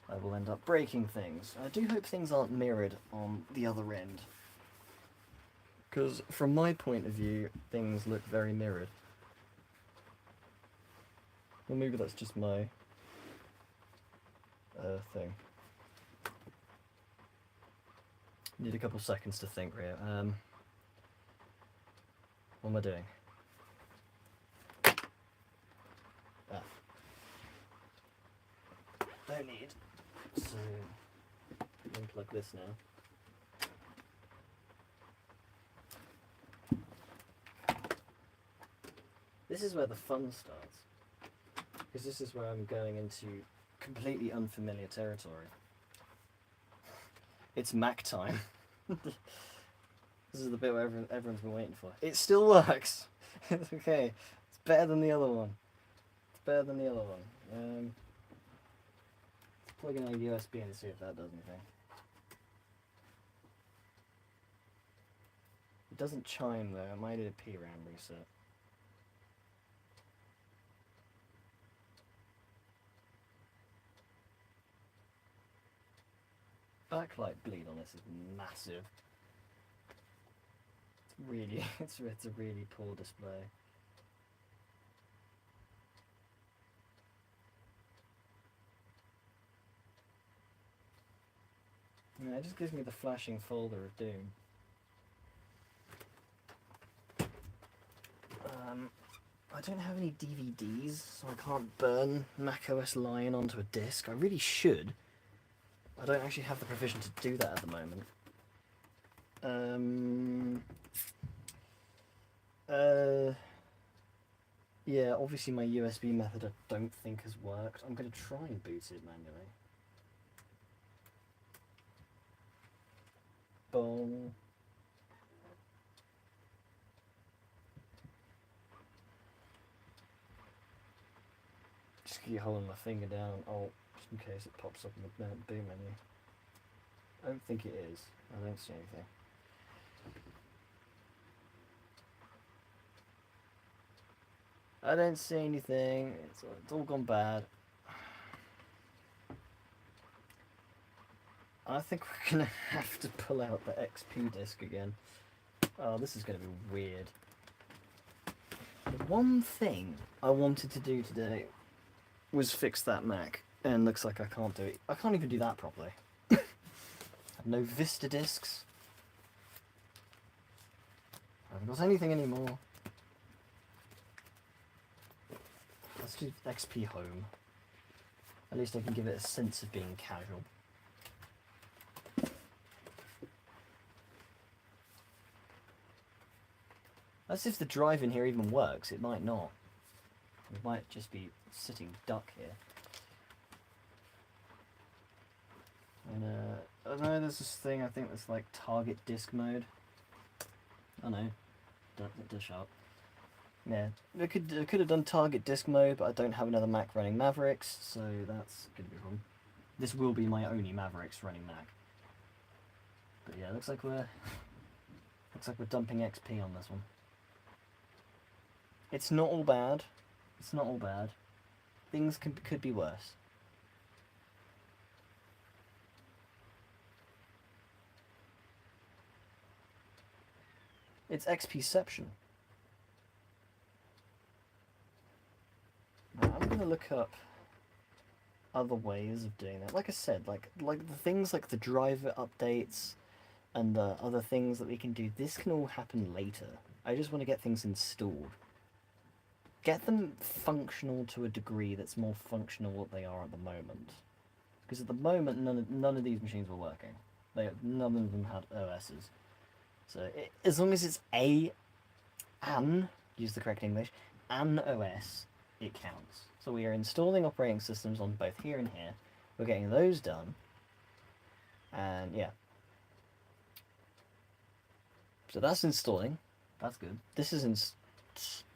I will end up breaking things. I do hope things aren't mirrored on the other end. Because from my point of view, things look very mirrored. Well, maybe that's just my thing. Need a couple seconds to think, Rio. What am I doing? Ah. Don't need. So, unplug this now. This is where the fun starts. Because this is where I'm going into completely unfamiliar territory. It's Mac time. This is the bit where everyone's been waiting for. It still works! It's okay. It's better than the other one. It's better than the other one. Let's plug in a USB and see if that does anything. It doesn't chime though. I might need a PRAM reset. Backlight bleed on this is massive. It's really, it's a really poor display. Yeah, it just gives me the flashing folder of doom. I don't have any DVDs, so I can't burn macOS Lion onto a disc. I really should. I don't actually have the provision to do that at the moment. Yeah, obviously my USB method I don't think has worked. I'm going to try and boot it manually. Boom. Just keep holding my finger down, just in case it pops up in the boot menu. I don't think it is. I don't see anything. I don't see anything. It's all gone bad. I think we're gonna have to pull out the XP disc again. Oh, this is gonna be weird. The one thing I wanted to do today was fix that Mac, and looks like I can't do it. I can't even do that properly. I have no Vista discs. I haven't got anything anymore. Let's do XP Home. At least I can give it a sense of being casual. As if the drive in here even works. It might not. It might just be sitting duck here. And I don't know, there's this thing, I think that's like target disk mode. Oh no, that does show up. Yeah, I could have done target disk mode, but I don't have another Mac running Mavericks, so that's gonna be a problem. This will be my only Mavericks running Mac. But yeah, looks like we're dumping XP on this one. It's not all bad. It's not all bad. Things could be worse. It's XPception. Now, I'm gonna look up other ways of doing that. Like I said, like the things like the driver updates and the other things that we can do, this can all happen later. I just want to get things installed. Get them functional to a degree that's more functional what they are at the moment. Because at the moment, none of these machines were working. None of them had OSs. So as long as it's use the correct English, an OS, it counts. So we are installing operating systems on both here and here. We're getting those done. And yeah. So that's installing. That's good. This is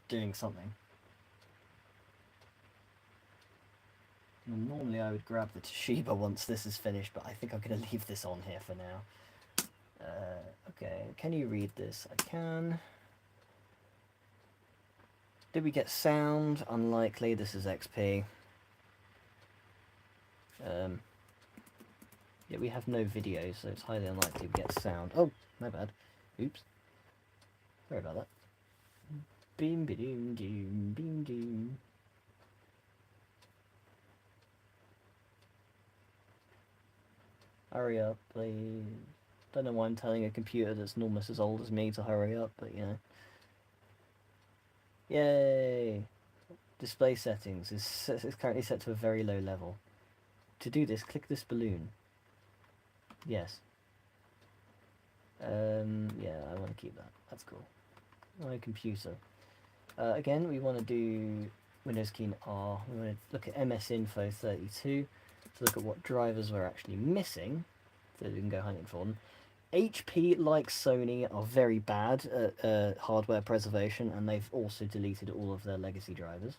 doing something. Normally I would grab the Toshiba once this is finished, but I think I'm going to leave this on here for now. Okay, can you read this? I can. Did we get sound? Unlikely, this is XP. Yeah, we have no video, so it's highly unlikely we get sound. Oh, my bad. Oops. Sorry about that. Beam be doom doom beam doom. Hurry up, please. Don't know why I'm telling a computer that's almost as old as me to hurry up, but you know. Yay! Display settings is currently set to a very low level. To do this, click this balloon. Yes. Yeah, I want to keep that. That's cool. My computer. Again, we want to do Windows key and R. We want to look at MSInfo32 to look at what drivers we're actually missing, so we can go hunting for them. HP, like Sony, are very bad at hardware preservation, and they've also deleted all of their legacy drivers.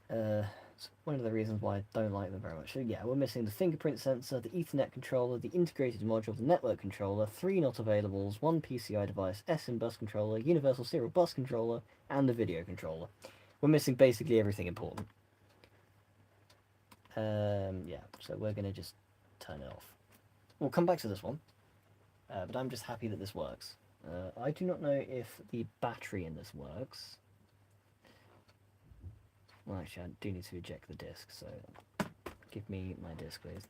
It's one of the reasons why I don't like them very much. So yeah, we're missing the fingerprint sensor, the Ethernet controller, the integrated module, the network controller, 3 not availables, 1 PCI device, SIM bus controller, universal serial bus controller, and the video controller. We're missing basically everything important. Yeah, so we're going to just turn it off. We'll come back to this one, but I'm just happy that this works. I do not know if the battery in this works. Well, actually, I do need to eject the disc, so give me my disc, please.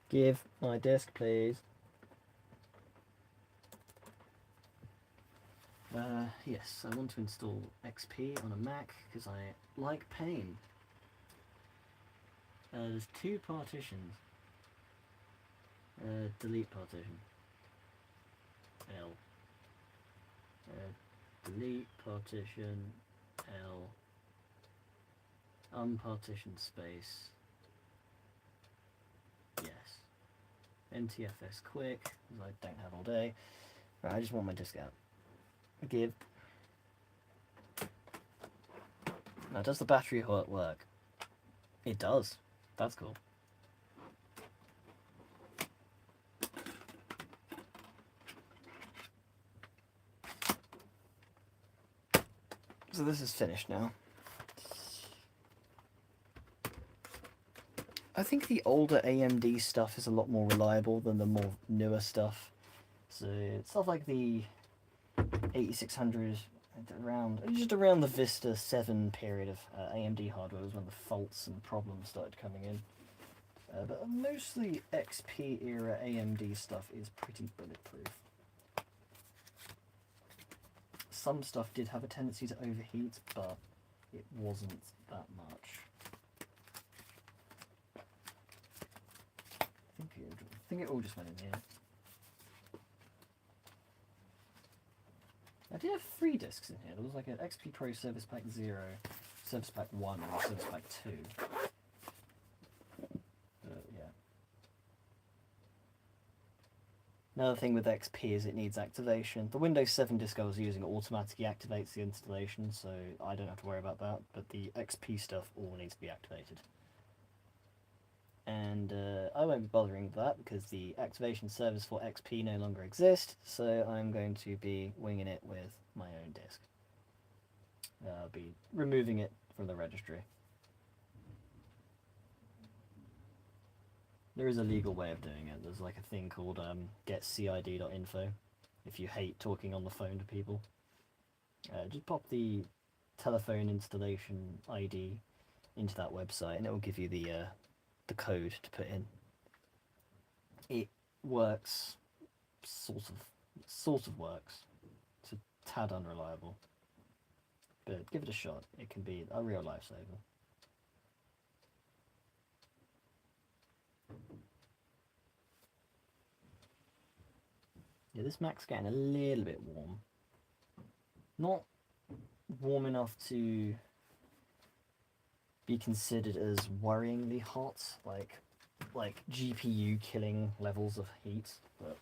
Give my disc, please. Yes, I want to install XP on a Mac because I like pain. There's 2 partitions. Delete partition. L. Delete partition. L. Unpartition space. Yes. NTFS quick, because I don't have all day. Right, I just want my disk out. Give. Now, does the battery work? It does. That's cool. So this is finished now. I think the older AMD stuff is a lot more reliable than the more newer stuff. So stuff like the 8600, just around the Vista 7 period of AMD hardware was when the faults and problems started coming in. But mostly XP era AMD stuff is pretty bulletproof. some stuff did have a tendency to overheat, but it wasn't that much. I think it all just went in here. I did have 3 discs in here. There was like an XP Pro Service Pack 0, Service Pack 1, and Service Pack 2. Yeah. Another thing with XP is it needs activation. The Windows 7 disk I was using automatically activates the installation, so I don't have to worry about that, but the XP stuff all needs to be activated. And I won't be bothering with that because the activation service for XP no longer exists, so I'm going to be winging it with my own disk. I'll be removing it from the registry. There is a legal way of doing it. There's like a thing called getcid.info if you hate talking on the phone to people. Just pop the telephone installation ID into that website and it will give you the code to put in. It works, sort of works. It's a tad unreliable, but give it a shot. It can be a real lifesaver. Yeah, this Mac's getting a little bit warm. Not warm enough to be considered as worryingly hot, like GPU killing levels of heat, but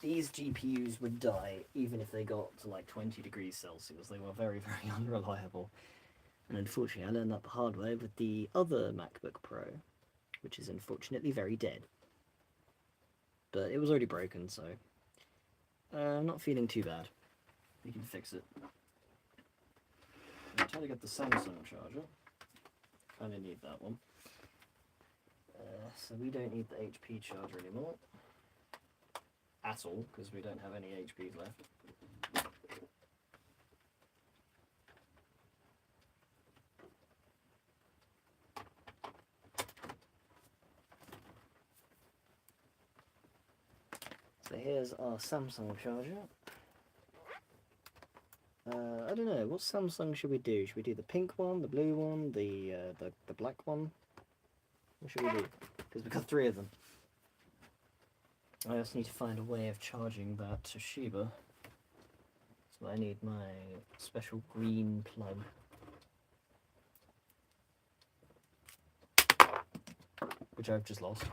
these GPUs would die even if they got to like 20 degrees Celsius. They were very, very unreliable. And unfortunately I learned that the hard way with the other MacBook Pro, which is unfortunately very dead. But it was already broken, so I'm not feeling too bad. We can fix it. I'm trying to get the Samsung charger. Kind of need that one. So we don't need the HP charger anymore. At all, because we don't have any HPs left. So here's our Samsung charger. I don't know, what Samsung should we do? Should we do the pink one, the blue one, the black one? What should we do? Because we've got 3 of them. I also need to find a way of charging that Toshiba. So I need my special green plug. Which I've just lost.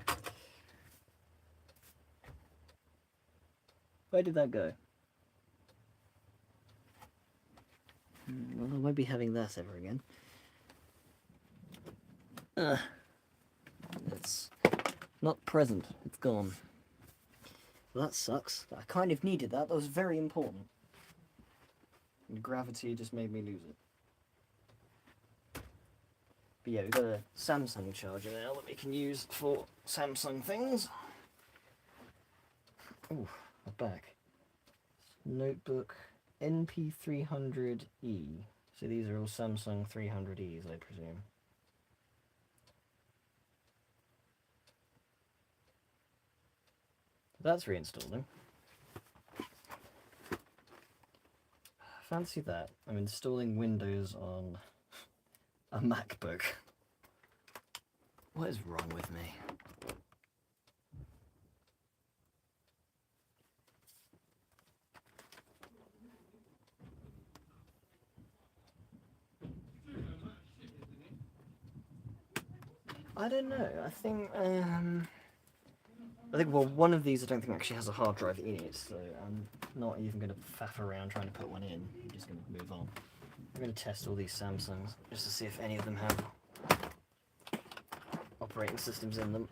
Where did that go? Well, I won't be having that ever again. It's not present. It's gone. Well, that sucks. I kind of needed that. That was very important. And gravity just made me lose it. But yeah, we've got a Samsung charger now that we can use for Samsung things. Ooh, my back. Notebook NP300E. So these are all Samsung 300Es, I presume. That's reinstalling. Fancy that. I'm installing Windows on a MacBook. What is wrong with me? I don't know. I think well, one of these I don't think actually has a hard drive in it, so I'm not even going to faff around trying to put one in. I'm just going to move on. I'm going to test all these Samsungs just to see if any of them have operating systems in them.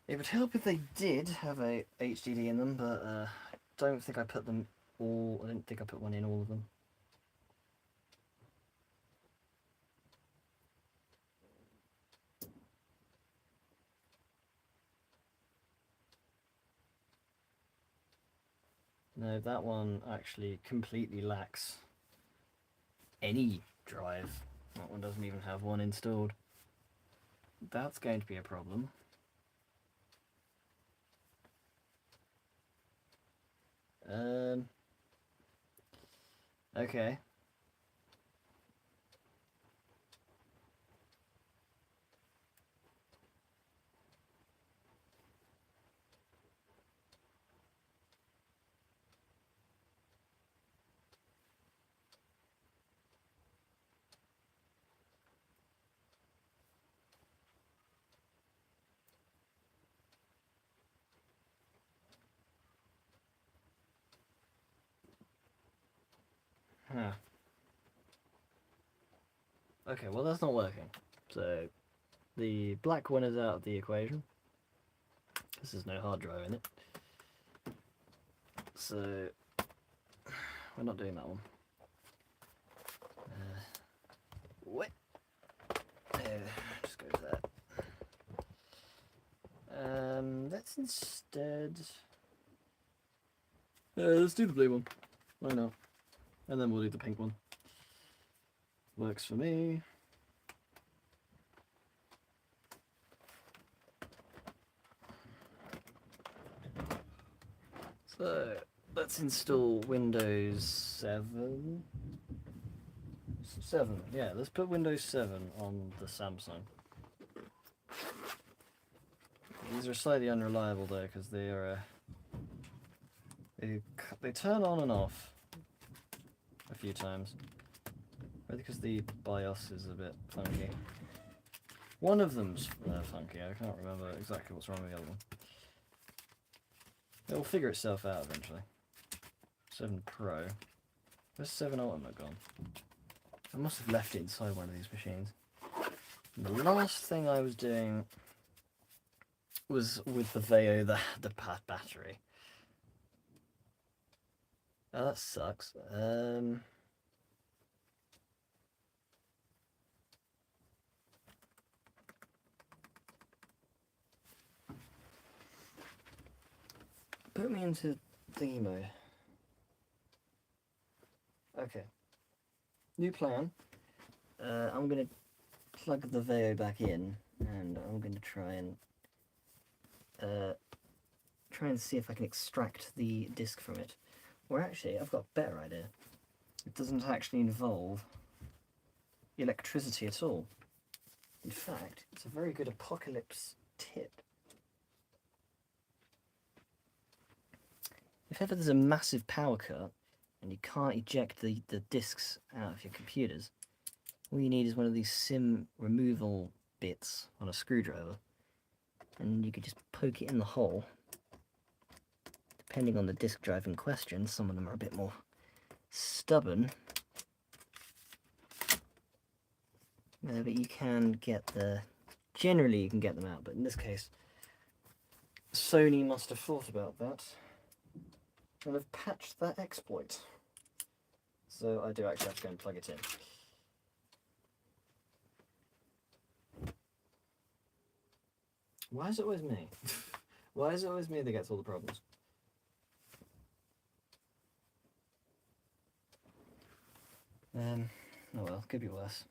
It would help if they did have a HDD in them, but I don't think I put them all. I don't think I put one in all of them. No, that one actually completely lacks any drive. That one doesn't even have one installed. That's going to be a problem. Okay. Huh. Okay, well that's not working. So the black one is out of the equation. This is no hard drive in it. So we're not doing that one. What? Just go to that. Let's instead. Let's do the blue one. Why not? And then we'll do the pink one. Works for me. So let's install Windows 7. 7, yeah, let's put Windows 7 on the Samsung. These are slightly unreliable though, because they are they turn on and off a few times. Maybe because the BIOS is a bit funky. One of them's funky. I can't remember exactly what's wrong with the other one. It will figure itself out eventually. 7 Pro. Where's 7 Ultimate gone? I must have left it inside one of these machines. And the last thing I was doing was with the Veo, the battery. Oh, that sucks. Put me into thingy mode. Okay. New plan. I'm going to plug the Veo back in, and I'm going to try and see if I can extract the disk from it. Or actually, I've got a better idea. It doesn't actually involve electricity at all. In fact, it's a very good apocalypse tip. If ever there's a massive power cut and you can't eject the disks out of your computers, all you need is one of these SIM removal bits on a screwdriver, and you could just poke it in the hole. Depending on the disk drive in question, some of them are a bit more stubborn. But you can get generally you can get them out, but in this case, Sony must have thought about that and have patched that exploit. So I do actually have to go and plug it in. Why is it always me? Why is it always me that gets all the problems? Oh well, could be worse.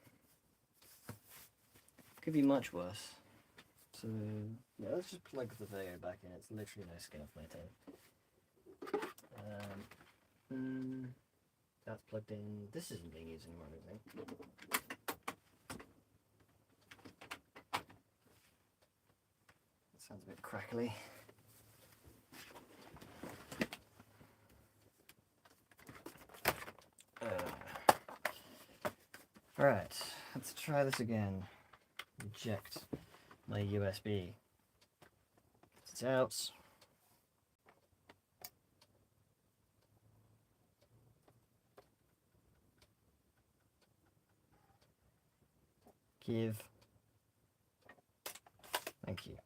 Could be much worse. So, yeah, let's just plug the Veo back in. It's literally no skin off my teeth. That's plugged in. This isn't being used anymore, I don't think. That sounds a bit crackly. Alright, let's try this again. Eject my USB. It's out. Give. Thank you.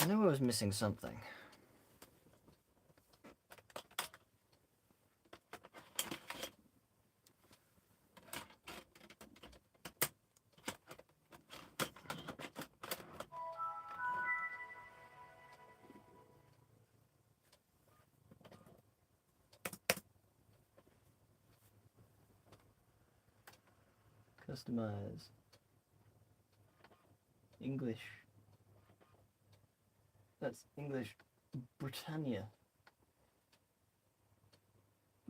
I knew I was missing something. Customize. English. That's English Britannia.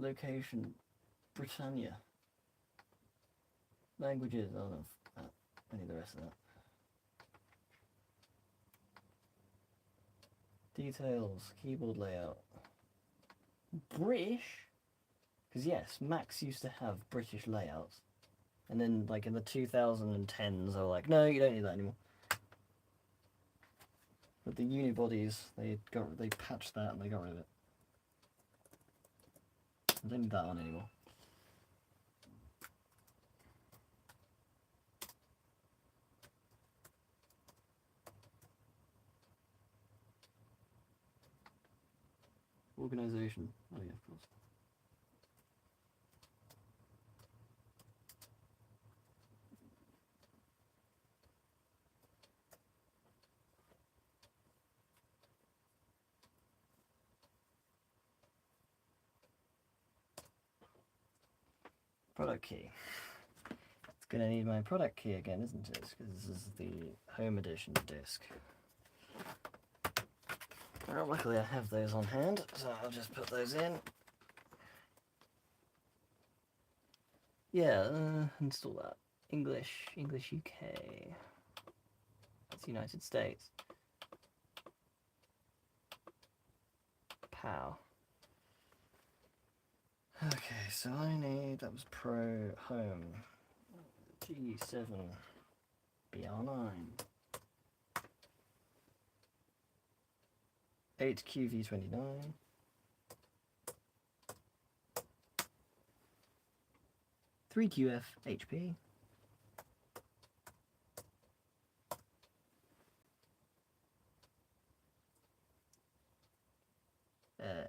Location, Britannia. Languages, I don't know I need the rest of that. Details, keyboard layout. British? Because yes, Macs used to have British layouts. And then like in the 2010s they were like, no, you don't need that anymore. But the unibodies, they patched that and they got rid of it. I don't need that one anymore. Organization. Oh yeah, of course. Product key. It's gonna need my product key again, isn't it? Because this is the home edition disc. Well, luckily I have those on hand, so I'll just put those in. Yeah, install that. English UK. That's United States. Pow. Okay, so I need, that was Pro Home. G7 BR9. 8QV29. Three QF HP.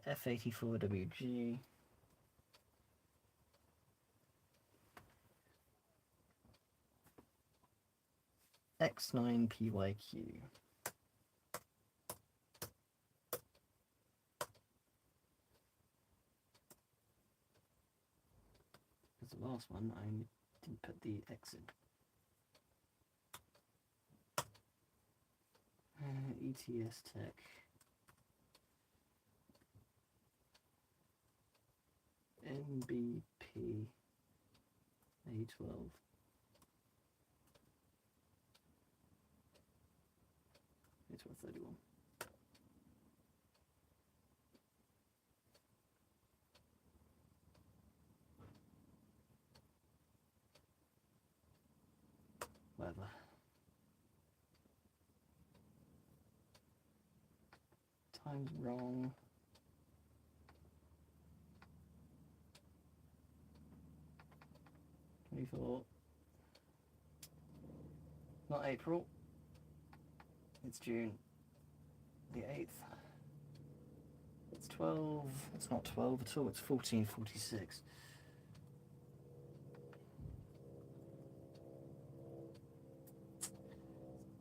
F84WG. X9PYQ. Because the last one I didn't put the X in. ETS Tech. NBP A12. A1231. Whatever. Time's wrong. We thought not April, it's June the 8th. It's 12, it's not 12 at all, it's 14:46.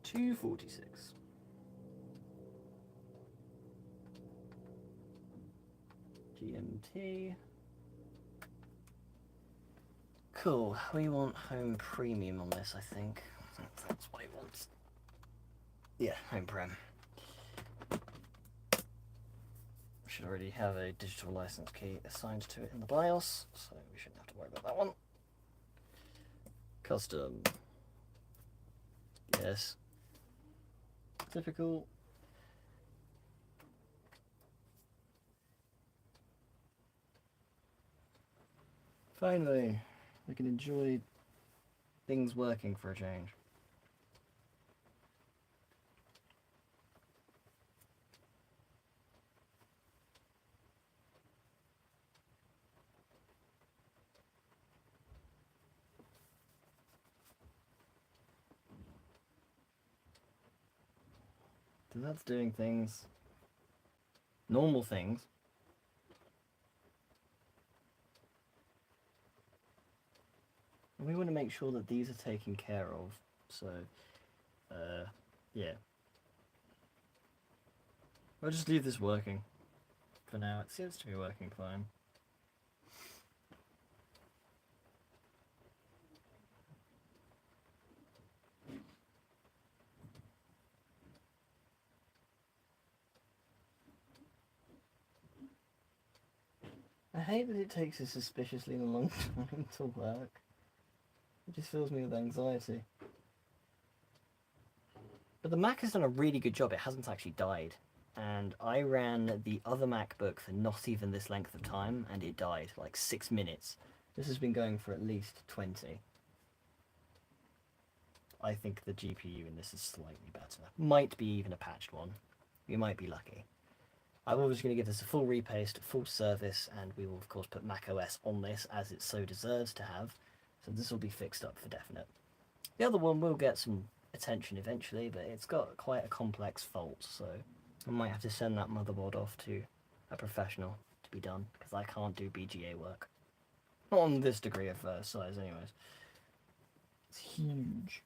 $2.46. GMT. Cool, we want home premium on this, I think. That's what he wants. Yeah, home prem. Should already have a digital license key assigned to it in the BIOS, so we shouldn't have to worry about that one. Custom. Yes. Typical. Finally, we can enjoy things working for a change. So that's doing things, normal things. And we want to make sure that these are taken care of, so, yeah. I'll just leave this working for now. It seems to be working fine. hate that it takes a suspiciously long time to work. It just fills me with anxiety. But the Mac has done a really good job. It hasn't actually died. And I ran the other MacBook for not even this length of time, and it died, like 6 minutes. This has been going for at least 20. I think the GPU in this is slightly better. Might be even a patched one. You might be lucky. I'm always going to give this a full repaste, full service, and we will of course put macOS on this as it so deserves to have. So this will be fixed up for definite. The other one will get some attention eventually, but it's got quite a complex fault, so I might have to send that motherboard off to a professional to be done, because I can't do BGA work. Not on this degree of size anyways. It's huge.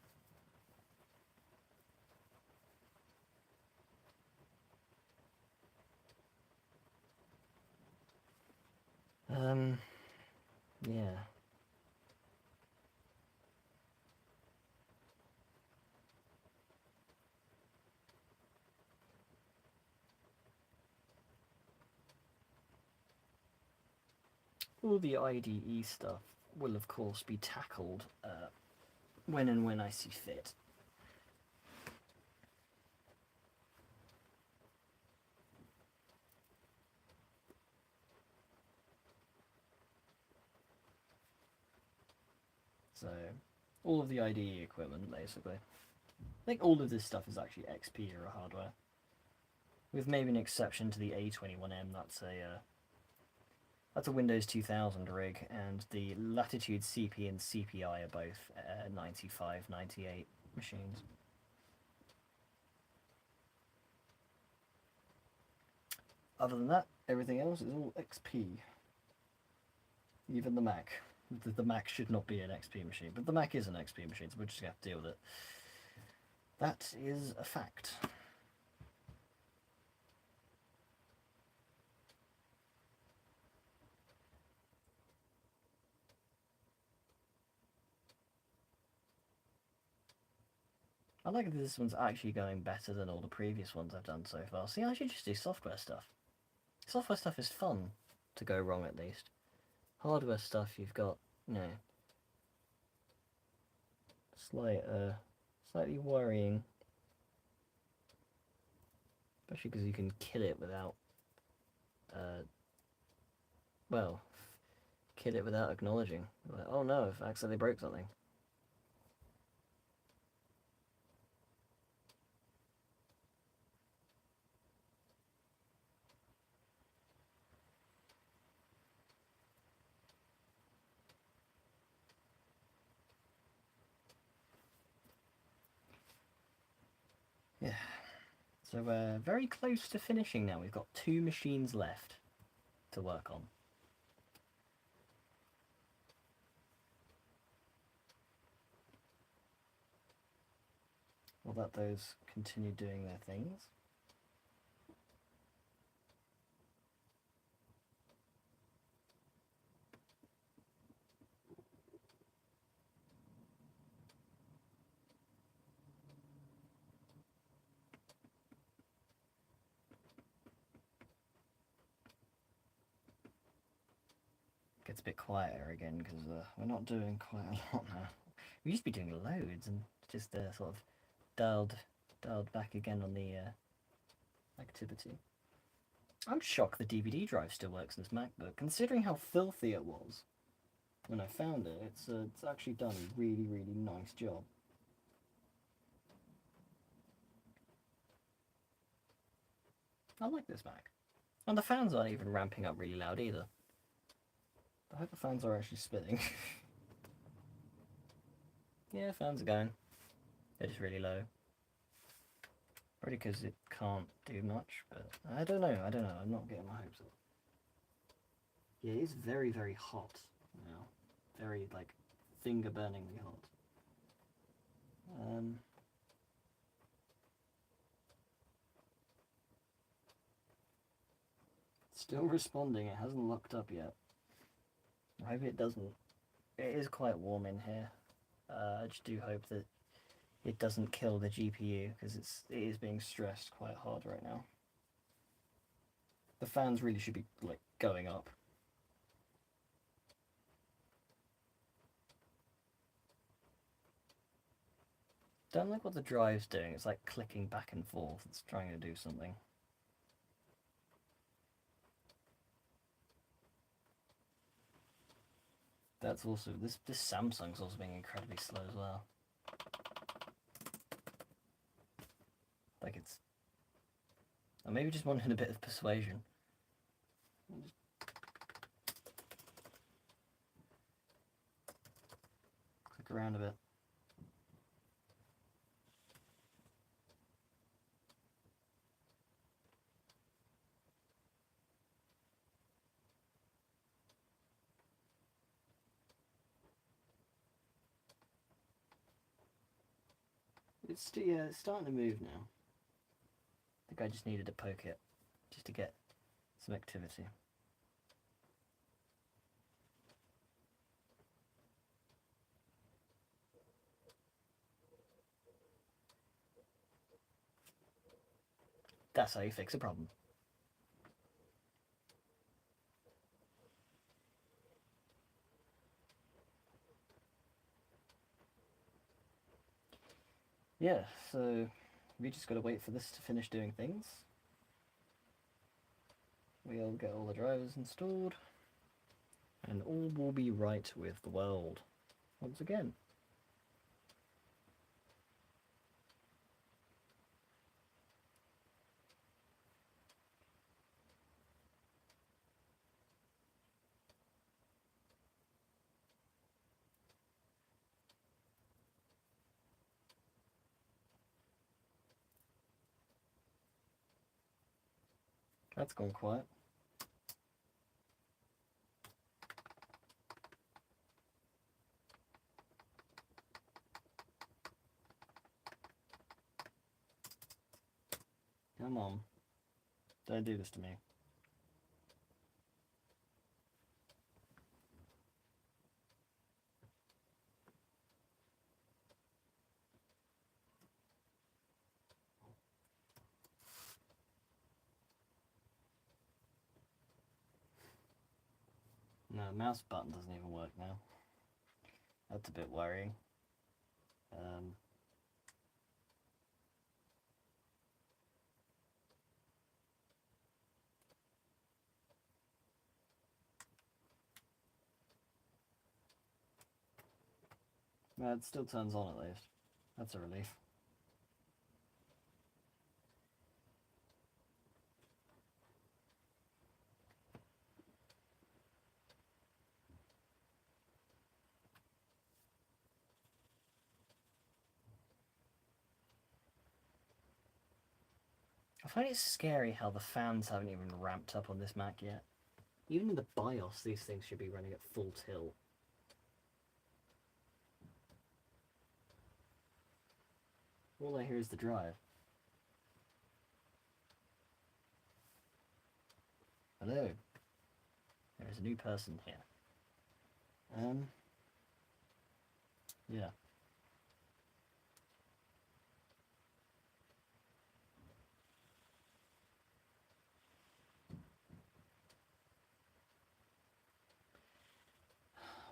Yeah. All the IDE stuff will of course be tackled when I see fit. So, all of the IDE equipment, basically. I think all of this stuff is actually XP era hardware. With maybe an exception to the A21M, that's a Windows 2000 rig, and the Latitude CP and CPI are both 95, 98 machines. Other than that, everything else is all XP. Even the Mac. The Mac should not be an XP machine, but the Mac is an XP machine, so we're just going to have to deal with it. That is a fact. I like that this one's actually going better than all the previous ones I've done so far. See, I should just do software stuff. Software stuff is fun to go wrong, at least. Hardware stuff, you've got, you know, slightly worrying. Especially because you can kill it without, well, kill it without acknowledging. Like, oh no, I've accidentally broke something. Yeah. So we're very close to finishing now. We've got 2 machines left to work on. We'll let those continue doing their things. Gets a bit quieter again because we're not doing quite a lot now. We used to be doing loads and just sort of dialed back again on the activity. I'm shocked the DVD drive still works in this MacBook, considering how filthy it was when I found it. It's actually done a really, really nice job. I like this Mac. And the fans aren't even ramping up really loud either. I hope the fans are actually spinning. Yeah, fans are going. They're just really low. Probably because it can't do much, but I don't know, I'm not getting my hopes up. Yeah, it is very, very hot now. Very, like, finger-burningly hot. Still responding, it hasn't locked up yet. I hope it doesn't. It is quite warm in here. I just do hope that it doesn't kill the GPU, because it is being stressed quite hard right now. The fans really should be, like, going up. Don't like what the drive's doing. It's like clicking back and forth. It's trying to do something. That's also this Samsung's also being incredibly slow as well. Like it's, or maybe just wanted a bit of persuasion. Just click around a bit. It's starting to move now. I think I just needed to poke it, just to get some activity. That's how you fix a problem. Yeah, so we just gotta wait for this to finish doing things. We'll get all the drivers installed, and all will be right with the world once again. That's gone quiet. Come on. Don't do this to me. No, mouse button doesn't even work now. That's a bit worrying. Well, it still turns on at least. That's a relief. I find it scary how the fans haven't even ramped up on this Mac yet. Even in the BIOS, these things should be running at full tilt. All I hear is the drive. Hello. There is a new person here. Yeah.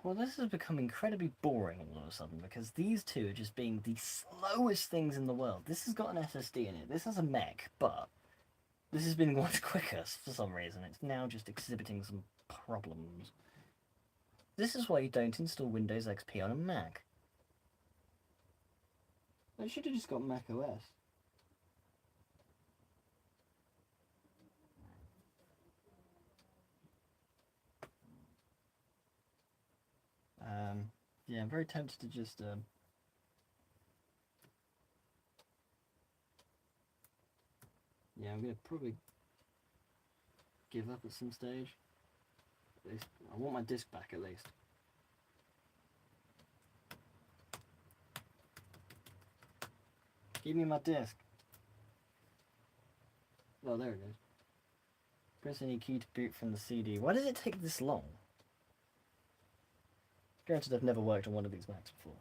Well, this has become incredibly boring all of a sudden because these two are just being the slowest things in the world. This has got an SSD in it. This has a mech, but this has been much quicker for some reason. It's now just exhibiting some problems. This is why you don't install Windows XP on a Mac. I should have just got Mac OS. Yeah, I'm very tempted to just yeah, I'm gonna probably give up at some stage. At least I want my disc back at least. Give me my disc. Oh, there it is. Press any key to boot from the CD. Why does it take this long? Granted, I've never worked on one of these Macs before.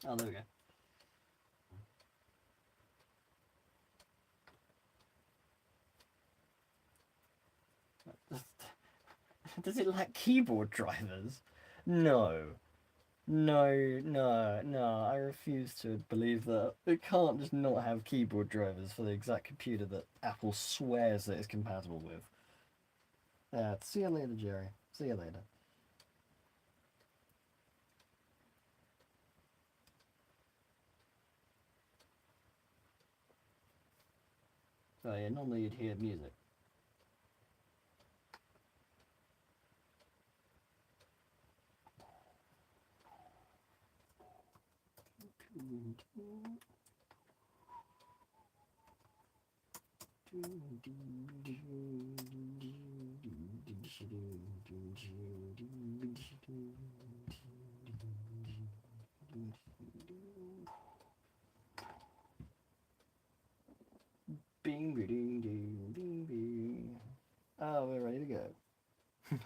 Oh, there we go. Does it lack keyboard drivers? No. No, I refuse to believe that. It can't just not have keyboard drivers for the exact computer that Apple swears that it's compatible with. See you later, Jerry. See you later. Oh yeah, normally you'd hear music. Bing, ding, ding, ding, ding. Oh, we're ready to go.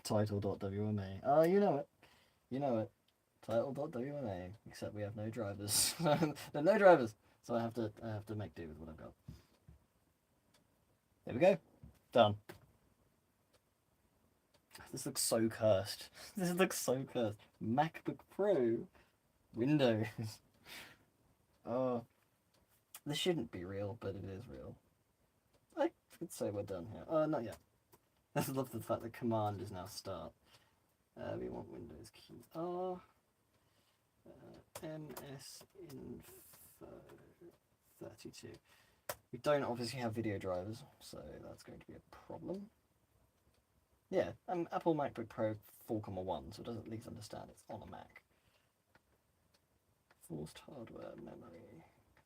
Title.wma. Oh, you know it. You know it. Title.wma. Except we have no drivers. There are no drivers, so I have to make do with what I've got. There we go. Done. This looks so cursed. This looks so cursed. MacBook Pro, Windows. Oh, this shouldn't be real, but it is real. I could say we're done here. Not yet. I love the fact that command is now start. We want Windows key R. MS Info 32. We don't obviously have video drivers, so that's going to be a problem. Yeah, Apple MacBook Pro 4.1, so it does at least understand it's on a Mac. Forced hardware, memory,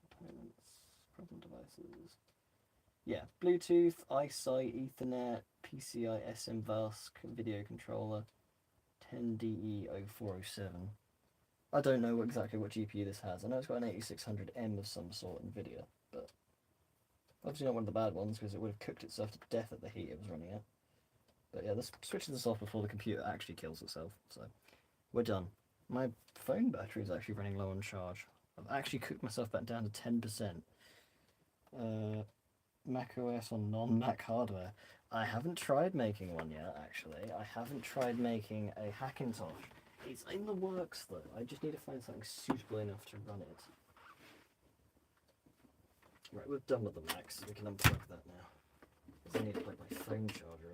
components, problem devices. Yeah, Bluetooth, eyesight, Ethernet, PCI SMVAS, video controller, 10DE0407. I don't know exactly what GPU this has. I know it's got an 8600M of some sort NVIDIA, but obviously not one of the bad ones because it would have cooked itself to death at the heat it was running at. But yeah, let's switch this off before the computer actually kills itself. So we're done. My phone battery is actually running low on charge. I've actually cooked myself back down to 10%. Mac OS on non-Mac hardware. I haven't tried making one yet, actually. I haven't tried making a Hackintosh. It's in the works, though. I just need to find something suitable enough to run it. Right, we're done with the Mac, so we can unplug that now. Because I need to plug my phone charger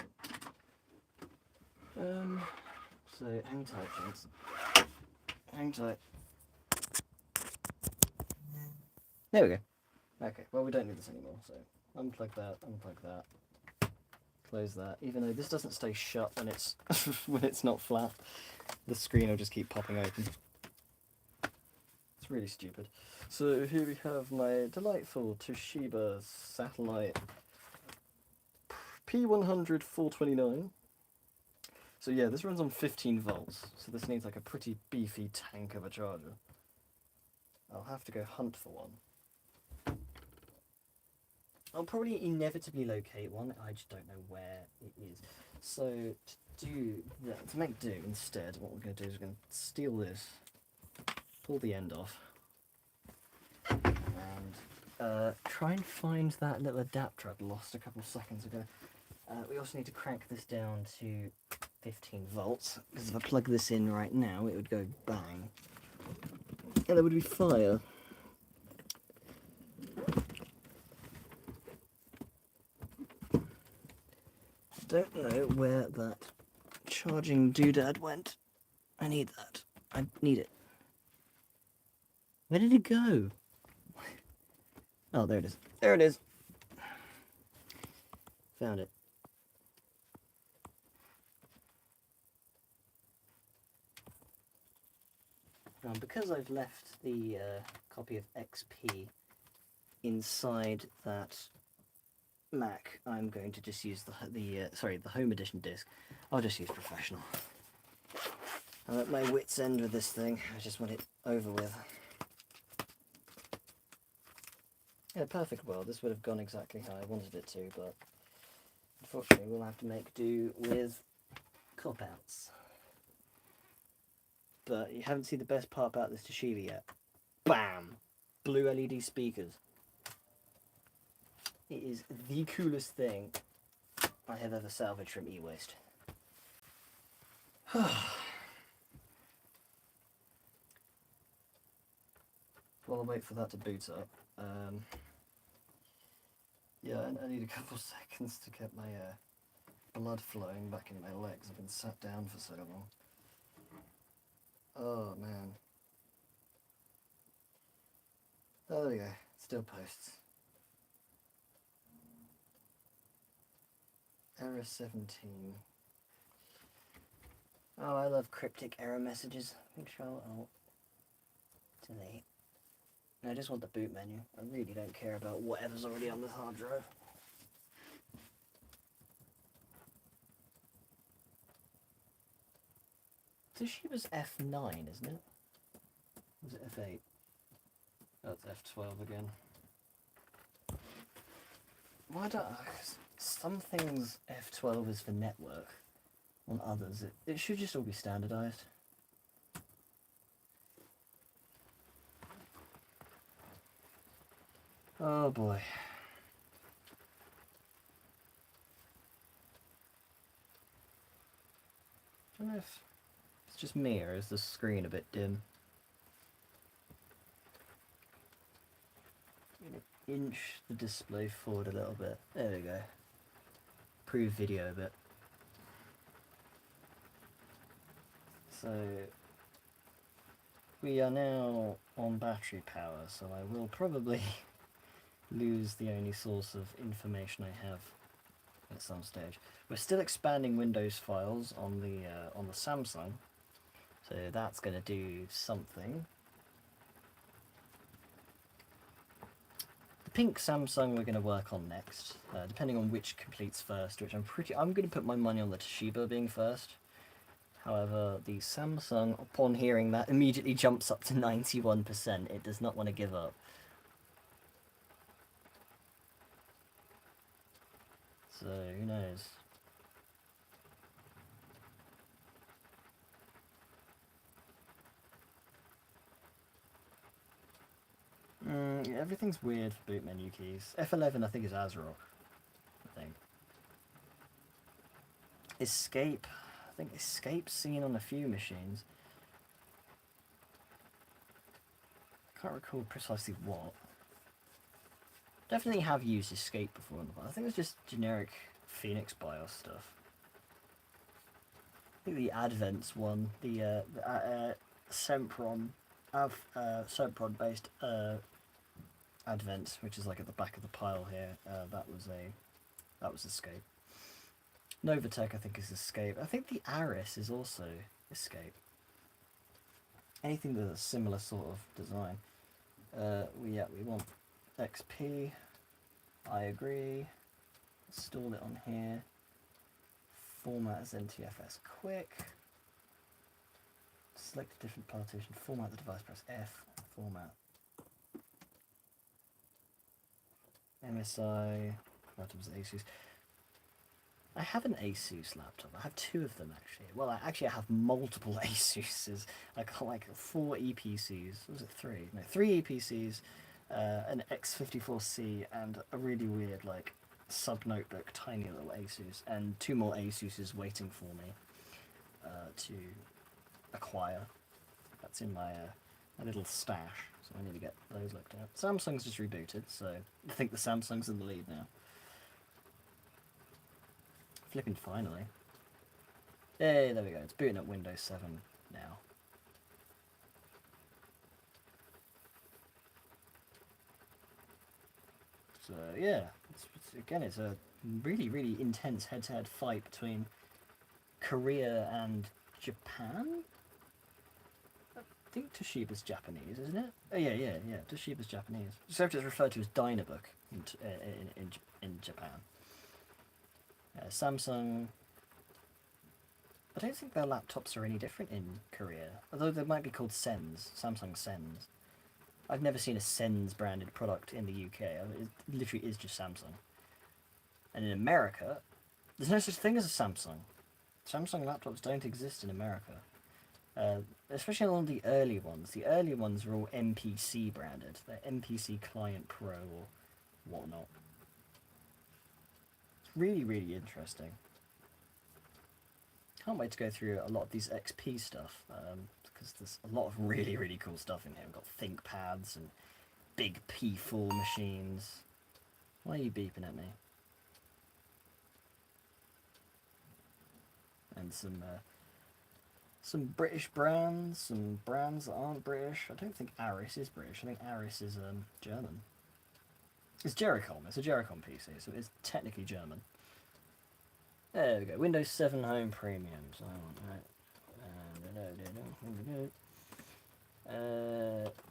in. So, hang tight, gents. Hang tight. There we go. Okay, well, we don't need this anymore, so unplug that. Close that. Even though this doesn't stay shut when it's when it's not flat, the screen will just keep popping open. It's really stupid. So here we have my delightful Toshiba satellite P100 429. So yeah, this runs on 15 volts, so this needs like a pretty beefy tank of a charger. I'll have to go hunt for one. I'll probably inevitably locate one, I just don't know where it is. So to do that, to make do instead, what we're going to do is we're going to steal this, pull the end off, and try and find that little adapter I'd lost a couple of seconds ago. We also need to crank this down to 15 volts, because if I plug this in right now, it would go bang. And there would be fire. Don't know where that charging doodad went. I need that. I need it. Where did it go? Oh, there it is. There it is. Found it. Now, because I've left the copy of XP inside that Mac, I'm going to just use the Home Edition disc. I'll just use Professional. I'm at my wit's end with this thing. I just want it over with. In a perfect world, this would have gone exactly how I wanted it to, but unfortunately we'll have to make do with cop-outs. But you haven't seen the best part about this Toshiba yet. Bam! Blue LED speakers. It is the coolest thing I have ever salvaged from e-waste. While I wait for that to boot up, yeah, I need a couple seconds to get my blood flowing back in my legs. I've been sat down for so long. Oh man. Oh, there we go. Still posts. Error 17. Oh, I love cryptic error messages. Control Alt Delete. I just want the boot menu. I really don't care about whatever's already on the hard drive. Toshiba's F9, isn't it? Or is it F8? That's F12 again. Why don't I? Some things F12 is for network. On others, it should just all be standardized. Oh boy. I don't know if it's just me or is the screen a bit dim. I'm gonna inch the display forward a little bit. There we go. Improve video a bit. So we are now on battery power, so I will probably lose the only source of information I have at some stage. We're still expanding Windows files on the Samsung, so that's going to do something. The pink Samsung we're going to work on next, depending on which completes first. Which I'm going to put my money on the Toshiba being first. However, the Samsung, upon hearing that, immediately jumps up to 91%. It does not want to give up. So, who knows? Yeah, everything's weird for boot menu keys. F11 I think is ASRock, I think. Escape, I think Escape's seen on a few machines. I can't recall precisely what. Definitely have used Escape before, I think it's just generic Phoenix BIOS stuff. I think the Advents one, the Sempron based Advents, which is like at the back of the pile here, that was Escape. Novatech I think is Escape. I think the Aris is also Escape. Anything with a similar sort of design. We want XP. I agree. Install it on here. Format as NTFS quick. Select a different partition. Format the device. Press F. Format. MSI. Items ASUS. I have an ASUS laptop. I have two of them actually. Well, I have multiple ASUS's. I got like 4 EPCs. Was it 3? No, 3 EPCs, an X54C, and a really weird like sub-notebook, tiny little ASUS, and 2 more ASUS's waiting for me to acquire. That's in my little stash, so I need to get those looked at. Samsung's just rebooted, so I think the Samsung's in the lead now. Flipping finally. Hey, there we go. It's booting up Windows 7 now. So yeah, it's a really, really intense head-to-head fight between Korea and Japan. I think Toshiba's Japanese, isn't it? Oh yeah. Toshiba's Japanese. So it's referred to as Dynabook in Japan. Samsung. I don't think their laptops are any different in Korea, although they might be called Sens, Samsung Sens. I've never seen a Sens branded product in the UK. It literally is just Samsung. And in America, there's no such thing as a Samsung. Samsung laptops don't exist in America. Especially on the early ones. The early ones are all MPC branded. They're MPC Client Pro or whatnot. It's really, really interesting. Can't wait to go through a lot of these XP stuff, because there's a lot of really, really cool stuff in here. We've got ThinkPads and big P4 machines. Why are you beeping at me? And some British brands, some brands that aren't British. I don't think Aris is British. I think Aris is German. It's Jericom. It's a Jericom PC, so it's technically German. There we go. Windows 7 Home Premium. So I want that.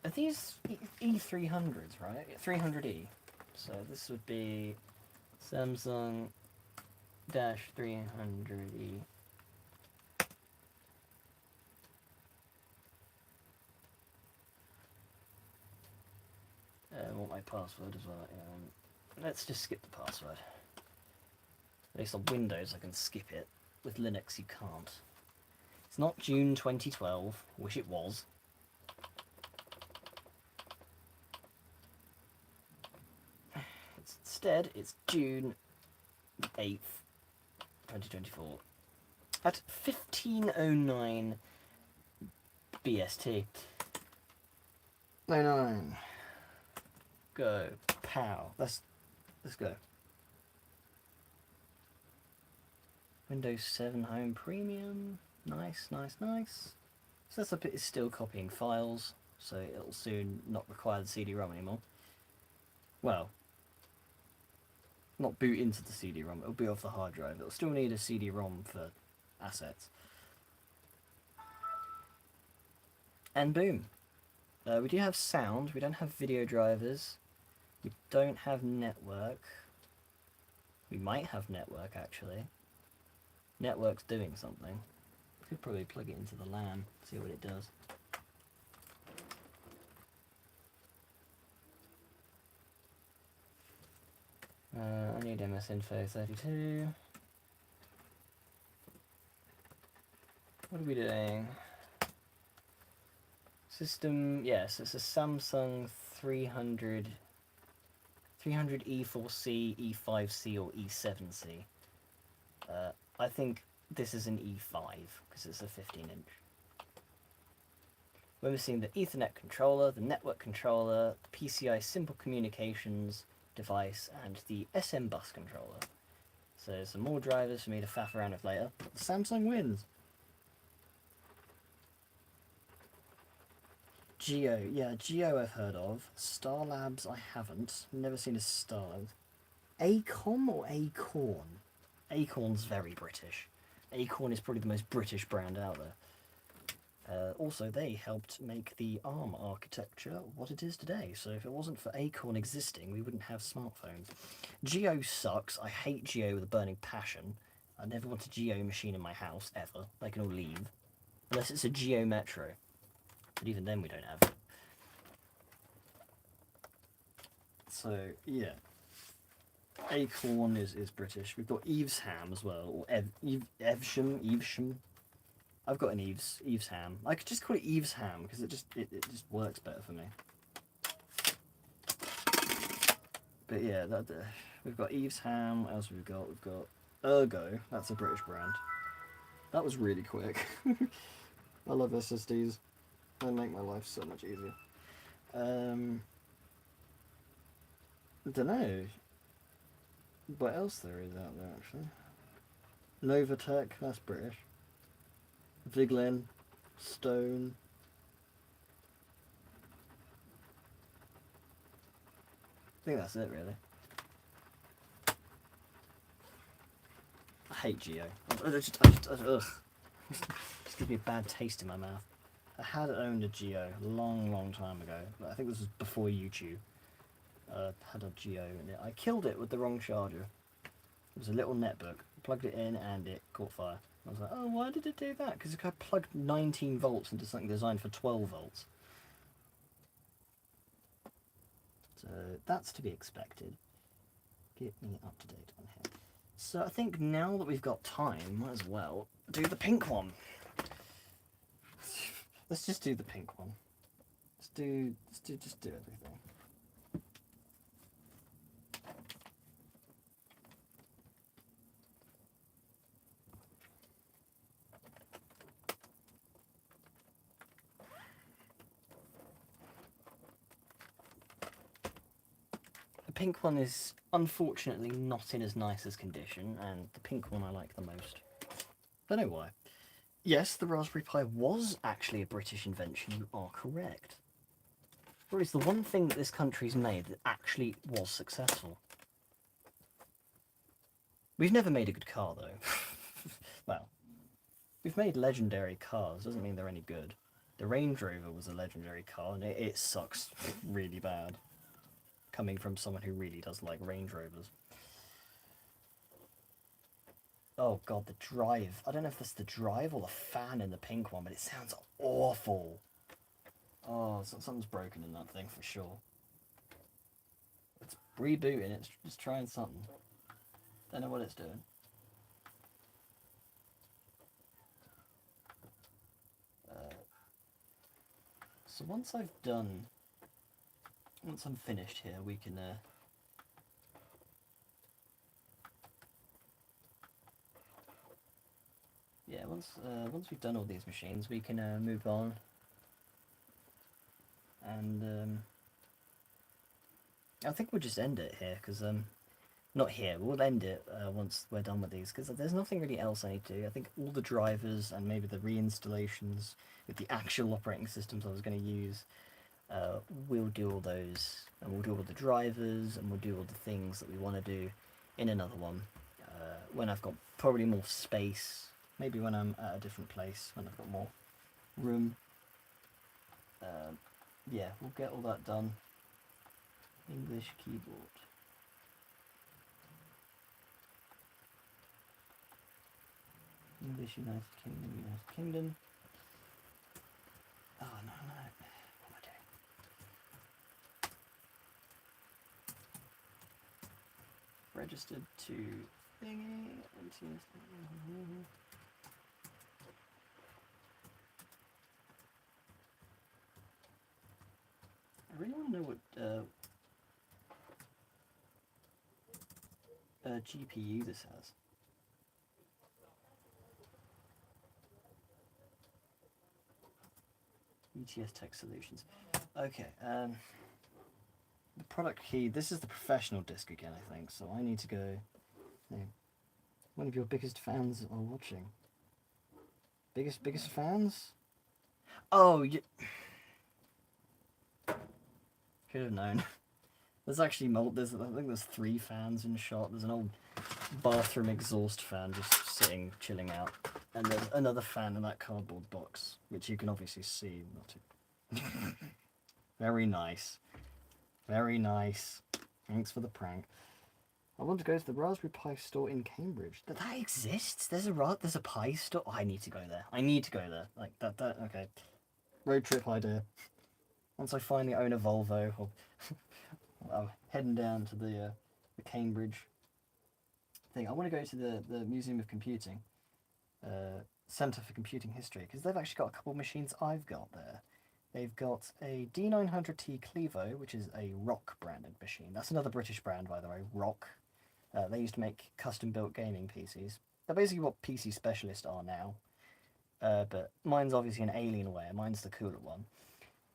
Are these E300s, right? 300E. So this would be Samsung dash 300E. I want my password as well. Let's just skip the password. At least on Windows I can skip it. With Linux you can't. It's not June 2012. Wish it was. Instead, it's June 8th, 2024. At 15:09 BST. 09. Go. Pow. Let's go. Windows 7 Home Premium. Nice, nice, nice. So that's it's still copying files, so it'll soon not require the CD-ROM anymore. Well, not boot into the CD-ROM, it'll boot off the hard drive. It'll still need a CD-ROM for assets. And boom. We do have sound, we don't have video drivers, we don't have network. We might have network actually. Network's doing something. Could probably plug it into the LAN, see what it does. I need MSInfo32. What are we doing? System, yes, it's a Samsung 300 E4C, E5C or E7C. I think this is an E5 because it's a 15-inch. We're missing the Ethernet controller, the network controller, the PCI simple communications device, and the SM bus controller. So some more drivers for me to faff around with later. Samsung wins. Geo, yeah, Geo I've heard of. Star Labs I haven't. Never seen a Star Labs. Acom or Acorn? Acorn's very British. Acorn is probably the most British brand out there. Also, they helped make the ARM architecture what it is today. So if it wasn't for Acorn existing, we wouldn't have smartphones. Geo sucks. I hate Geo with a burning passion. I never want a Geo machine in my house, ever. They can all leave. Unless it's a Geo Metro. But even then we don't have it. So, yeah. Acorn is British. We've got Evesham as well, or Evesham. I've got an Evesham. I could just call it Evesham because it just works better for me. But yeah, we've got Evesham. What else have we got? We've got Ergo. That's a British brand. That was really quick. I love SSDs. They make my life so much easier. I don't know what else there is out there actually. Novatech, that's British. Viglin, Stone. I think that's it really. I hate Geo. Ugh. Just gives me a bad taste in my mouth. I had owned a Geo a long time ago. I think this was before YouTube. Had a Geo in it. I killed it with the wrong charger. It was a little netbook. Plugged it in and it caught fire. I was like, oh, why did it do that? Because I plugged 19 volts into something designed for 12 volts. So that's to be expected. Get me up to date on here. So I think now that we've got time, might as well do the pink one. Let's just do the pink one. Just do everything. The pink one is unfortunately not in as nice as condition, and the pink one I like the most. Don't know why. Yes, the Raspberry Pi was actually a British invention, you are correct. Or it's the one thing that this country's made that actually was successful. We've never made a good car, though. Well, we've made legendary cars, doesn't mean they're any good. The Range Rover was a legendary car, and it sucks really bad. Coming from someone who really does like Range Rovers. Oh god, the drive. I don't know if that's the drive or the fan in the pink one, but it sounds awful. Oh, something's broken in that thing for sure. It's rebooting, it's just trying something. Don't know what it's doing. So once I'm finished here, we can yeah, once we've done all these machines, we can move on and I think we'll just end it here because not here. We'll end it once we're done with these because there's nothing really else I need to do. I think all the drivers and maybe the reinstallations with the actual operating systems I was going to use, we'll do all those, and we'll do all the drivers, and we'll do all the things that we want to do in another one when I've got probably more space. Maybe when I'm at a different place, when I've got more room. Yeah, we'll get all that done. English keyboard. English, United Kingdom. Oh, no. What am I doing? Registered to thingy. I really want to know what GPU this has. ETS Tech Solutions. Okay, the product key, this is the professional disc again, I think, so I need to go. One of your biggest fans are watching. Biggest fans? Oh, you... Could have known. There's actually I think there's 3 fans in shot. There's an old bathroom exhaust fan just sitting, chilling out. And there's another fan in that cardboard box, which you can obviously see. Not Very nice. Very nice. Thanks for the prank. I want to go to the Raspberry Pi store in Cambridge. That exists? There's a Pi store? Oh, I need to go there. Like, okay. Road trip idea. Once I finally own a Volvo, I'm heading down to the Cambridge thing. I want to go to the Museum of Computing, Centre for Computing History, because they've actually got a couple of machines I've got there. They've got a D900T Clevo, which is a ROC branded machine. That's another British brand, by the way, ROC. They used to make custom-built gaming PCs. They're basically what PC Specialist are now, but mine's obviously an Alienware. Mine's the cooler one.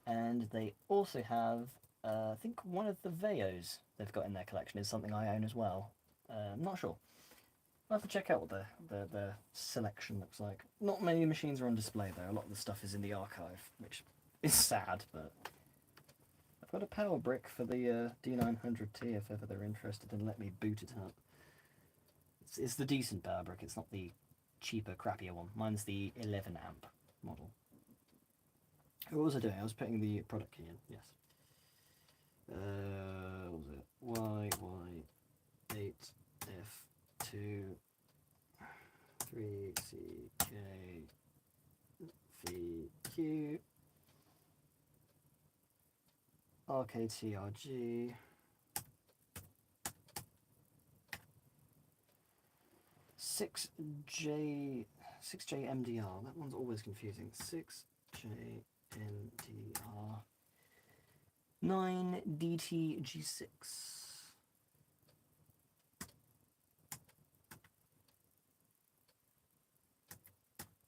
And they also have, I think one of the Veos they've got in their collection is something I own as well. I'm not sure. I'll have to check out what their selection looks like. Not many machines are on display though. A lot of the stuff is in the archive, which is sad, but I've got a power brick for the D900T if ever they're interested and let me boot it up. It's the decent power brick, it's not the cheaper, crappier one. Mine's the 11 amp model. What was I doing? I was putting the product key in, yes. What was it? Y8F2 3CKVQ RKTRG 6JMDR. That one's always confusing. 6 JNDR 9 DTG6.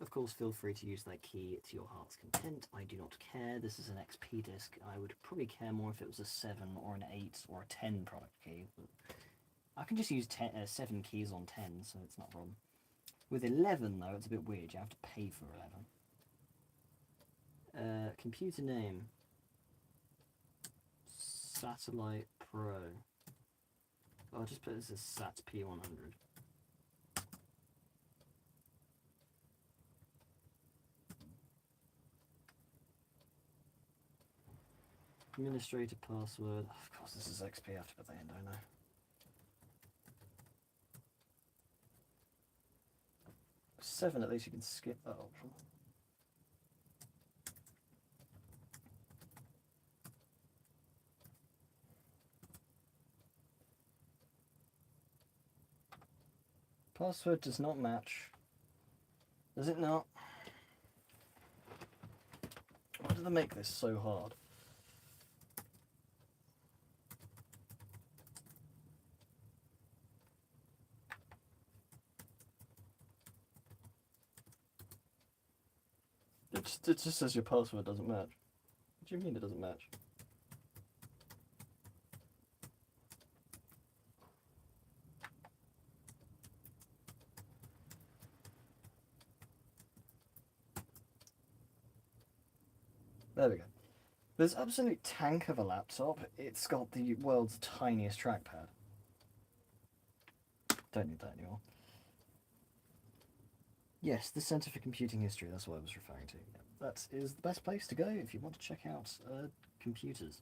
Of course, feel free to use that key to your heart's content. I do not care. This is an XP disc. I would probably care more if it was a 7 or an 8 or a 10 product key. But I can just use 7 keys on 10, so it's not a problem. With 11, though, it's a bit weird. You have to pay for 11. Computer name. Satellite Pro. I'll just put this as SAT P100. Administrator password. Of course, this is XP. I have to put that in, don't I? Seven, at least you can skip that option. Password does not match. Does it not? Why do they make this so hard? It just says your password doesn't match. What do you mean it doesn't match? There we go. This absolute tank of a laptop. It's got the world's tiniest trackpad. Don't need that anymore. Yes, the Centre for Computing History, that's what I was referring to. That is the best place to go if you want to check out computers.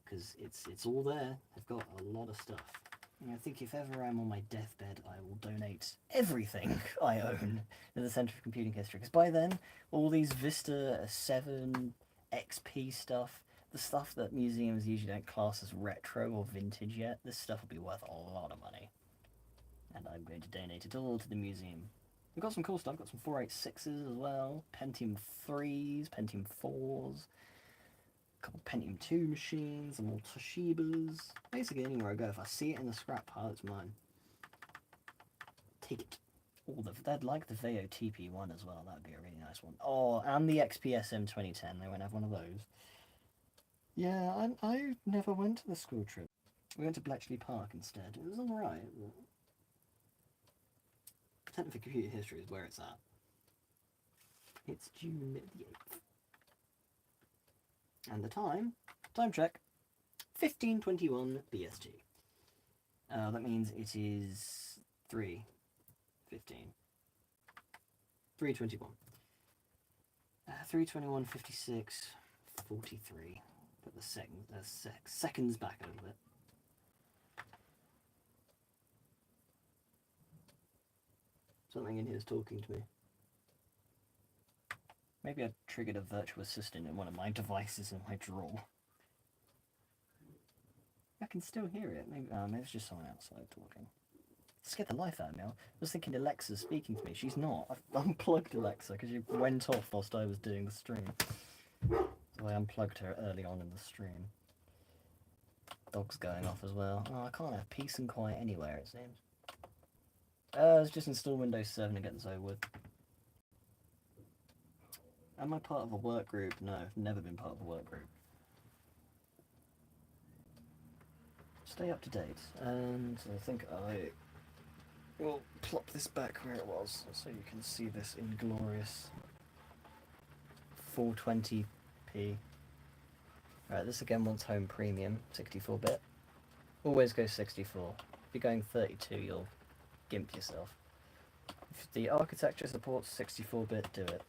Because it's all there. They've got a lot of stuff. And I think if ever I'm on my deathbed, I will donate everything I own to the Centre for Computing History. Because by then, all these Vista 7 XP stuff, the stuff that museums usually don't class as retro or vintage yet, this stuff will be worth a lot of money. And I'm going to donate it all to the museum. We've got some cool stuff. We've got some 486s as well, Pentium 3s, Pentium 4s, a couple Pentium 2 machines, some more Toshibas. Basically anywhere I go, if I see it in the scrap pile, it's mine. Take it. Oh, they'd like the Veo TP1 as well. That would be a really nice one. Oh, and the XPSM 2010. They won't have one of those. Yeah, I never went to the school trip. We went to Bletchley Park instead. It was alright. Centre for Computer History is where it's at. It's June the 8th. And the time check, 15:21 BST. That means it is 3:15. 3:21. 3:21:56, 43. Put the seconds back a little bit. Something in here is talking to me. Maybe I triggered a virtual assistant in one of my devices in my drawer. I can still hear it. Maybe it's just someone outside talking. It scared the life out of me. I was thinking Alexa's speaking to me. She's not. I've unplugged Alexa because she went off whilst I was doing the stream. So I unplugged her early on in the stream. Dog's going off as well. Oh, I can't have peace and quiet anywhere, it seems. Let's just install Windows 7 and get this over with. Am I part of a work group? No, I've never been part of a work group. Stay up to date, and I think I will plop this back where it was, so you can see this inglorious 420p. Right, this again wants home premium, 64-bit. Always go 64. If you're going 32, you'll gimp yourself. If the architecture supports 64-bit, do it.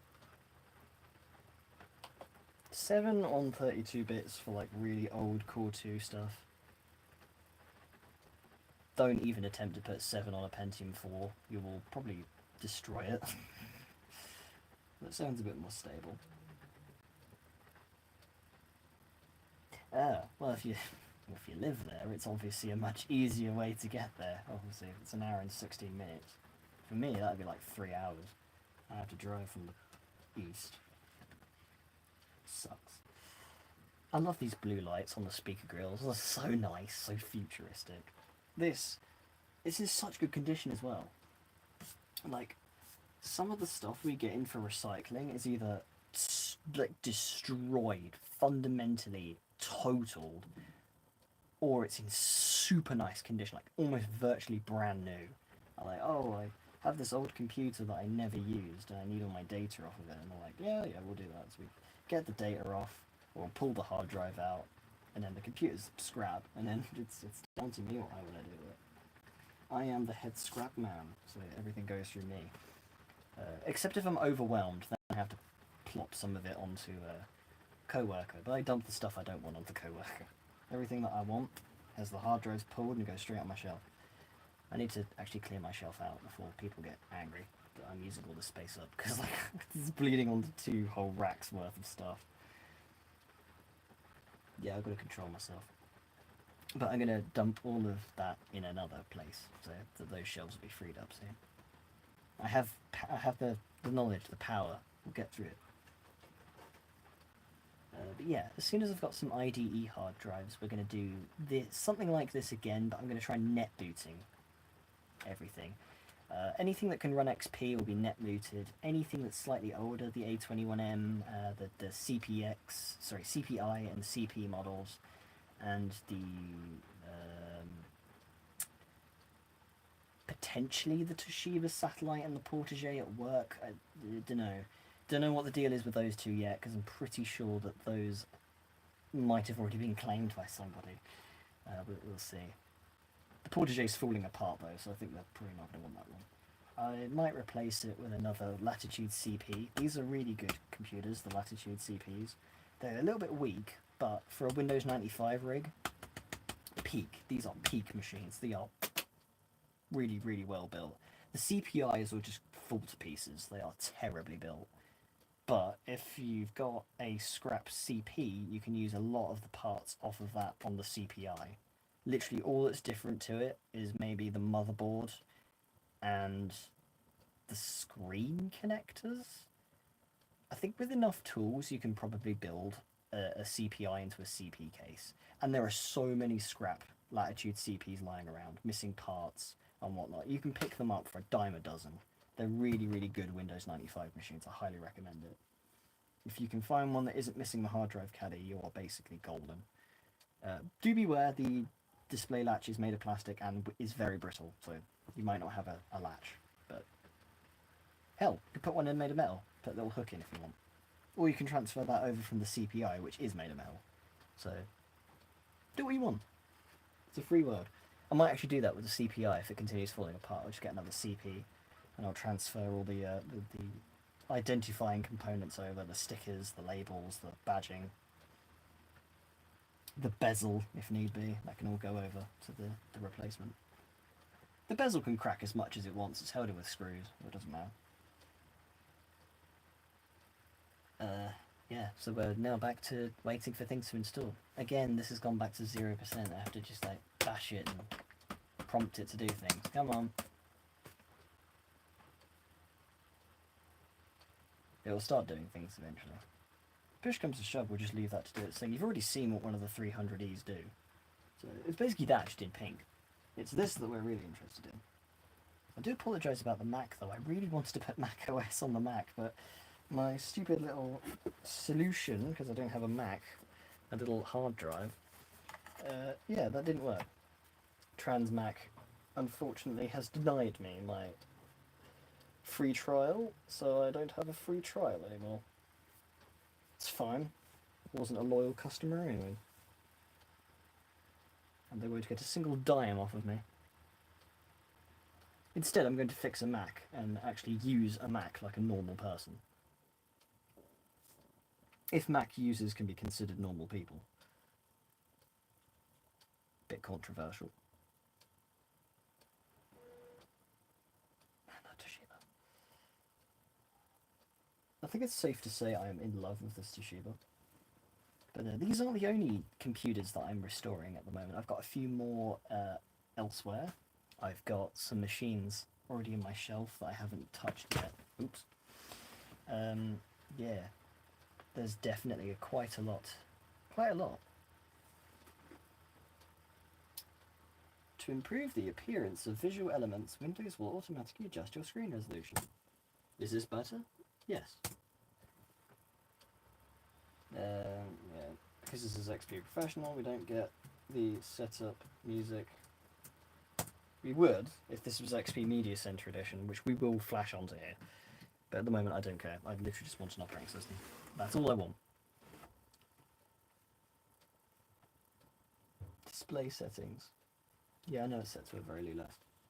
7 on 32 bits for like really old Core 2 stuff. Don't even attempt to put 7 on a Pentium 4. You will probably destroy it. That sounds a bit more stable. Well, if you live there, it's obviously a much easier way to get there. Obviously, it's an hour and 16 minutes. For me, that would be like 3 hours. I have to drive from the east. sucks. I love these blue lights on the speaker grills. They're so nice, so futuristic. This is in such good condition as well. Like, some of the stuff we get in for recycling is either like destroyed, fundamentally totaled, or it's in super nice condition, like almost virtually brand new. I'm like, oh, I have this old computer that I never used and I need all my data off of it. And they're like, yeah, we'll do that. So we get the data off, or pull the hard drive out, and then the computer's scrap, and then it's down to me what I want to do with it. I am the head scrap man, so everything goes through me. Except if I'm overwhelmed, then I have to plop some of it onto a co-worker, but I dump the stuff I don't want onto the co-worker. Everything that I want has the hard drives pulled and goes straight on my shelf. I need to actually clear my shelf out before people get angry that I'm using all this space up, because like, it's bleeding onto 2 whole racks worth of stuff. Yeah, I've got to control myself. But I'm going to dump all of that in another place, so that those shelves will be freed up soon. I have the knowledge, the power. We'll get through it. But yeah, as soon as I've got some IDE hard drives, we're going to do something like this again, but I'm going to try net booting everything. Anything that can run XP will be net booted. Anything that's slightly older, the A21M, the CPI and CP models, and the potentially the Toshiba Satellite and the Portage at work. I don't know what the deal is with those two yet, because I'm pretty sure that those might have already been claimed by somebody. We'll see. The Portage's falling apart though, so I think they're probably not going to want that one. I might replace it with another Latitude CP. These are really good computers, the Latitude CPs. They're a little bit weak, but for a Windows 95 rig, peak. These are peak machines. They are really, really well built. The CPIs will just fall to pieces. They are terribly built. But if you've got a scrap CP, you can use a lot of the parts off of that on the CPI. Literally all that's different to it is maybe the motherboard and the screen connectors. I think with enough tools you can probably build a CPI into a CP case. And there are so many scrap Latitude CPs lying around, missing parts and whatnot. You can pick them up for a dime a dozen. They're really, really good Windows 95 machines. I highly recommend it. If you can find one that isn't missing the hard drive caddy, you are basically golden. Do beware, the display latch is made of plastic and is very brittle, so you might not have a latch. But hell, you could put one in made of metal. Put a little hook in if you want. Or you can transfer that over from the CPI, which is made of metal. So do what you want. It's a free world. I might actually do that with the CPI if it continues falling apart. I'll just get another CP and I'll transfer all the identifying components over, the stickers, the labels, the badging, the bezel if need be. That can all go over to the replacement. The bezel can crack as much as it wants. It's held in with screws. It doesn't matter. Yeah, so we're now back to waiting for things to install. Again, this has gone back to 0%. I have to just like bash it and prompt it to do things. Come on. It will start doing things eventually. Push comes to shove, we'll just leave that to do its thing. You've already seen what one of the 300Es do. So it's basically that, just in pink. It's this that we're really interested in. I do apologise about the Mac though. I really wanted to put Mac OS on the Mac, but my stupid little solution, because I don't have a Mac, a little hard drive, yeah, that didn't work. Transmac, unfortunately, has denied me my free trial, so I don't have a free trial anymore. It's fine. I wasn't a loyal customer anyway. And they won't get a single dime off of me. Instead, I'm going to fix a Mac and actually use a Mac like a normal person. If Mac users can be considered normal people. Bit controversial. Not Toshiba. I think it's safe to say I am in love with this Toshiba. But these aren't the only computers that I'm restoring at the moment. I've got a few more elsewhere. I've got some machines already in my shelf that I haven't touched yet. Oops. Yeah. there's definitely quite a lot. To improve the appearance of visual elements, Windows will automatically adjust your screen resolution. Is this better? Yes. Yeah, because this is XP Professional, we don't get the setup music. We would if this was XP Media Center Edition, which we will flash onto here. But at the moment, I don't care. I literally just want an operating system. That's all I want. Display settings. Yeah, I know it's set to a very low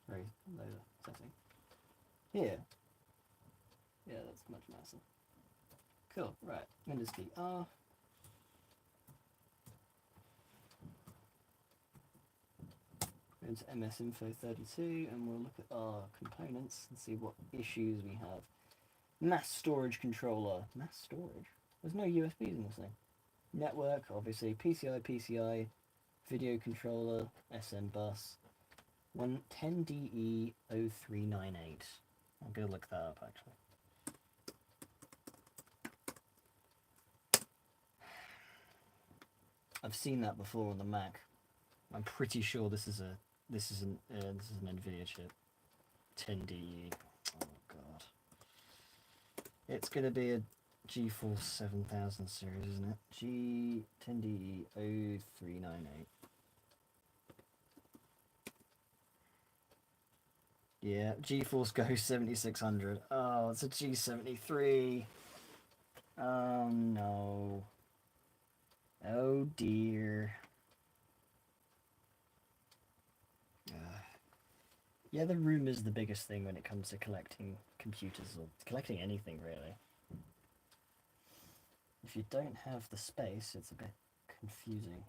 setting. Here. Yeah, that's much nicer. Cool, right. Windows key R. Go into MS Info 32 and we'll look at our components and see what issues we have. Mass storage controller. Mass storage? There's no USBs in this thing. Network, obviously. PCI, video controller, SM bus. 10DE0398. I'm going to look that up actually. I've seen that before on the Mac. I'm pretty sure this is an NVIDIA chip. 10DE. Oh god. It's going to be a GeForce 7000 series, isn't it? G10DE0398. Yeah, GeForce Go 7600. Oh, it's a G73. Oh no. Oh dear. Yeah, the room is the biggest thing when it comes to collecting computers, or collecting anything really. If you don't have the space, it's a bit confusing.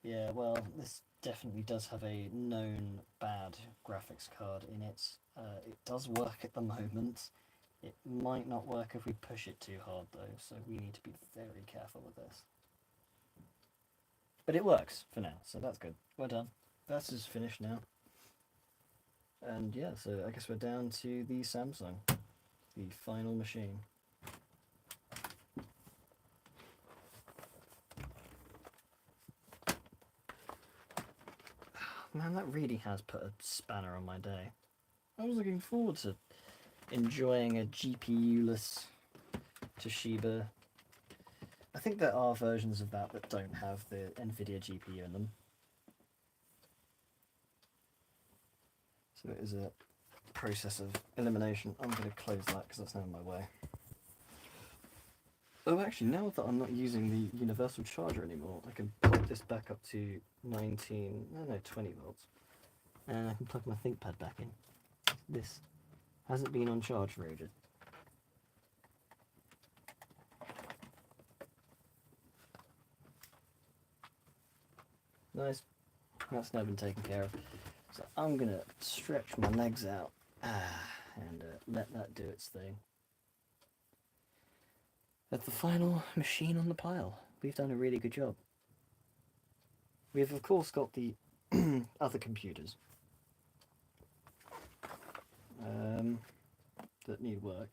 Yeah, well, this definitely does have a known bad graphics card in it. It does work at the moment. It might not work if we push it too hard though, so we need to be very careful with this. But it works for now, so that's good. Well done. That's just finished now. And yeah, so I guess we're down to the Samsung, the final machine. Man, that really has put a spanner on my day. I was looking forward to enjoying a GPU-less Toshiba. I think there are versions of that that don't have the NVIDIA GPU in them. So it is a process of elimination. I'm going to close that because that's now in my way. Oh, actually, now that I'm not using the universal charger anymore, I can pop this back up to 20 volts. And I can plug my ThinkPad back in. This hasn't been on charge for ages. Nice. That's now been taken care of. So I'm going to stretch my legs out and let that do its thing. That's the final machine on the pile. We've done a really good job. We've of course got the other computers that need work.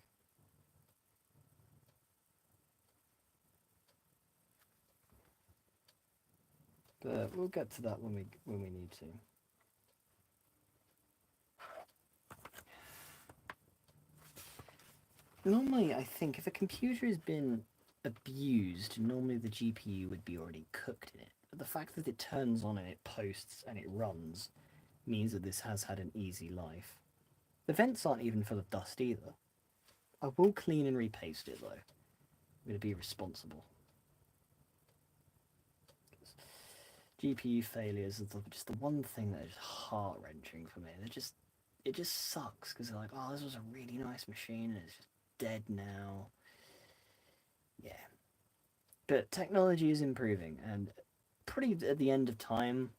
But we'll get to that when we need to. Normally, I think if a computer has been abused, normally the GPU would be already cooked in it. But the fact that it turns on and it posts and it runs means that this has had an easy life. The vents aren't even full of dust either. I will clean and repaste it though. I'm going to be responsible. GPU failures are just the one thing that is heart-wrenching for me. It just sucks because they're like, oh, this was a really nice machine and it's just dead now. Yeah. But technology is improving, and pretty at the end of time,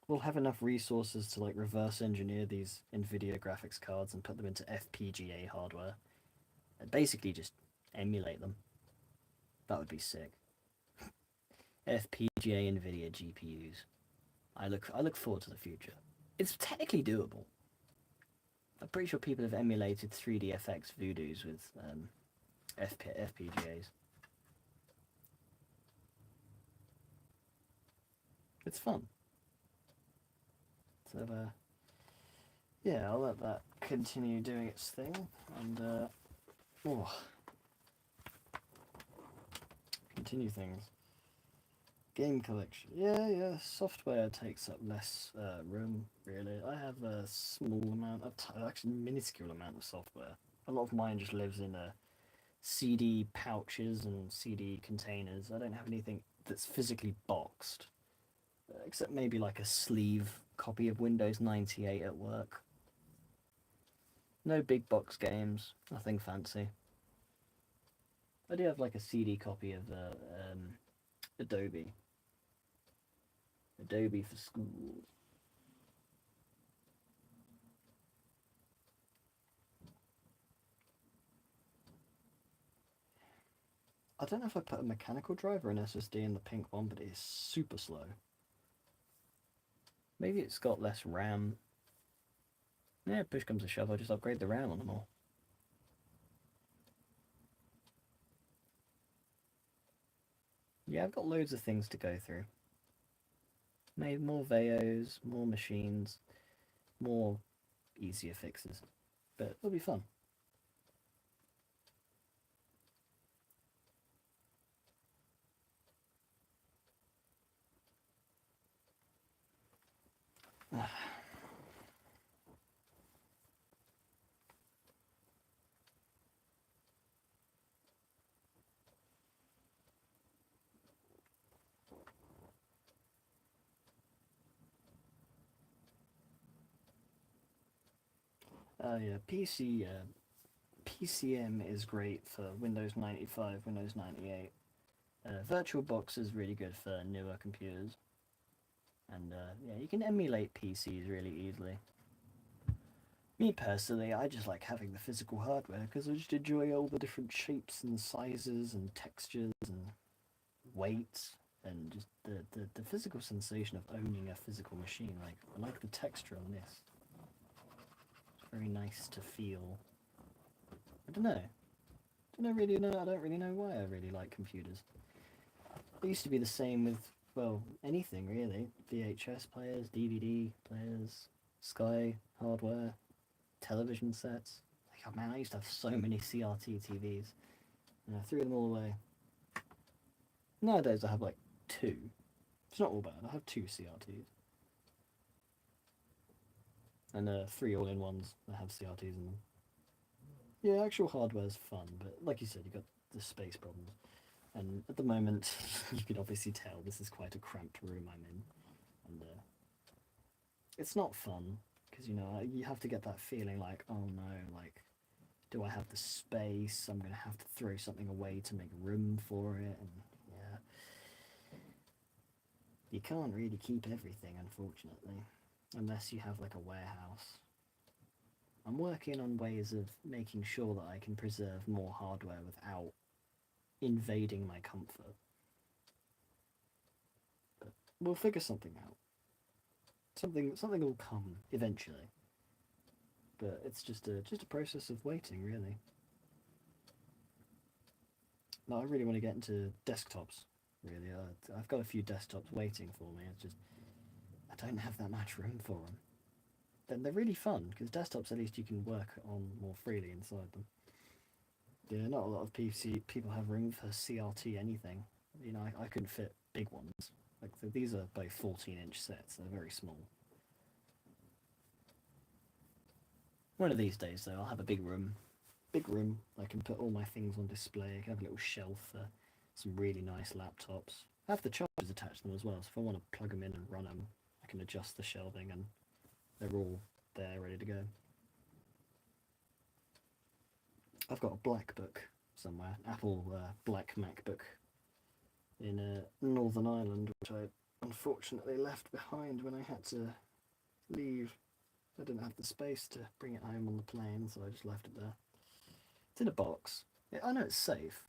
we'll have enough resources to like reverse engineer these NVIDIA graphics cards and put them into FPGA hardware and basically just emulate them. That would be sick. FPGA NVIDIA GPUs. I look forward to the future. It's technically doable. I'm pretty sure people have emulated 3DFX Voodoos with FPGAs. It's fun. So, yeah, I'll let that continue doing its thing, and, continue things. Game collection. Yeah, software takes up less room, really. I have a small amount of, actually minuscule amount of software. A lot of mine just lives in CD pouches and CD containers. I don't have anything that's physically boxed, except maybe like a sleeve copy of Windows 98 at work. No big box games, nothing fancy. I do have like a CD copy of Adobe. Adobe for school. I don't know if I put a mechanical drive or an SSD in the pink one, but it is super slow. Maybe it's got less RAM. Yeah, push comes to shove, I'll just upgrade the RAM on them all. Yeah, I've got loads of things to go through. Maybe more VAOs, more machines, more easier fixes. But it'll be fun. Yeah, PCM is great for Windows 95, Windows 98. VirtualBox is really good for newer computers. And yeah, you can emulate PCs really easily. Me personally, I just like having the physical hardware because I just enjoy all the different shapes and sizes and textures and weights and just the physical sensation of owning a physical machine. Like, I like the texture on this. It's very nice to feel. I don't know. I don't really know why I really like computers. It used to be the same with, well, anything really. VHS players, DVD players, Sky hardware, television sets. Like, oh man, I used to have so many CRT TVs. And I threw them all away. Nowadays I have like two. It's not all bad. I have two CRTs. And three all-in-ones that have CRTs in them. Yeah, actual hardware's fun, but like you said, you got the space problems. And at the moment, you can obviously tell this is quite a cramped room I'm in. And it's not fun, because, you know, you have to get that feeling like, oh no, like, do I have the space? I'm going to have to throw something away to make room for it. And yeah, you can't really keep everything, unfortunately, unless you have like a warehouse. I'm working on ways of making sure that I can preserve more hardware without invading my comfort. But we'll figure something out. Something will come eventually. But it's just a process of waiting, really. No, I really want to get into desktops. Really, I've got a few desktops waiting for me. It's just I don't have that much room for them. Then they're really fun because desktops at least you can work on more freely inside them. Yeah, not a lot of people have room for CRT anything. You know, I couldn't fit big ones. Like these are both 14-inch sets. They're very small. One of these days, though, I'll have a big room. Big room. I can put all my things on display. I can have a little shelf for some really nice laptops. I have the chargers attached to them as well, so if I want to plug them in and run them, I can adjust the shelving and they're all there ready to go. I've got a black book somewhere, Apple black MacBook in Northern Ireland, which I unfortunately left behind when I had to leave. I didn't have the space to bring it home on the plane, so I just left it there. It's in a box. I know it's safe.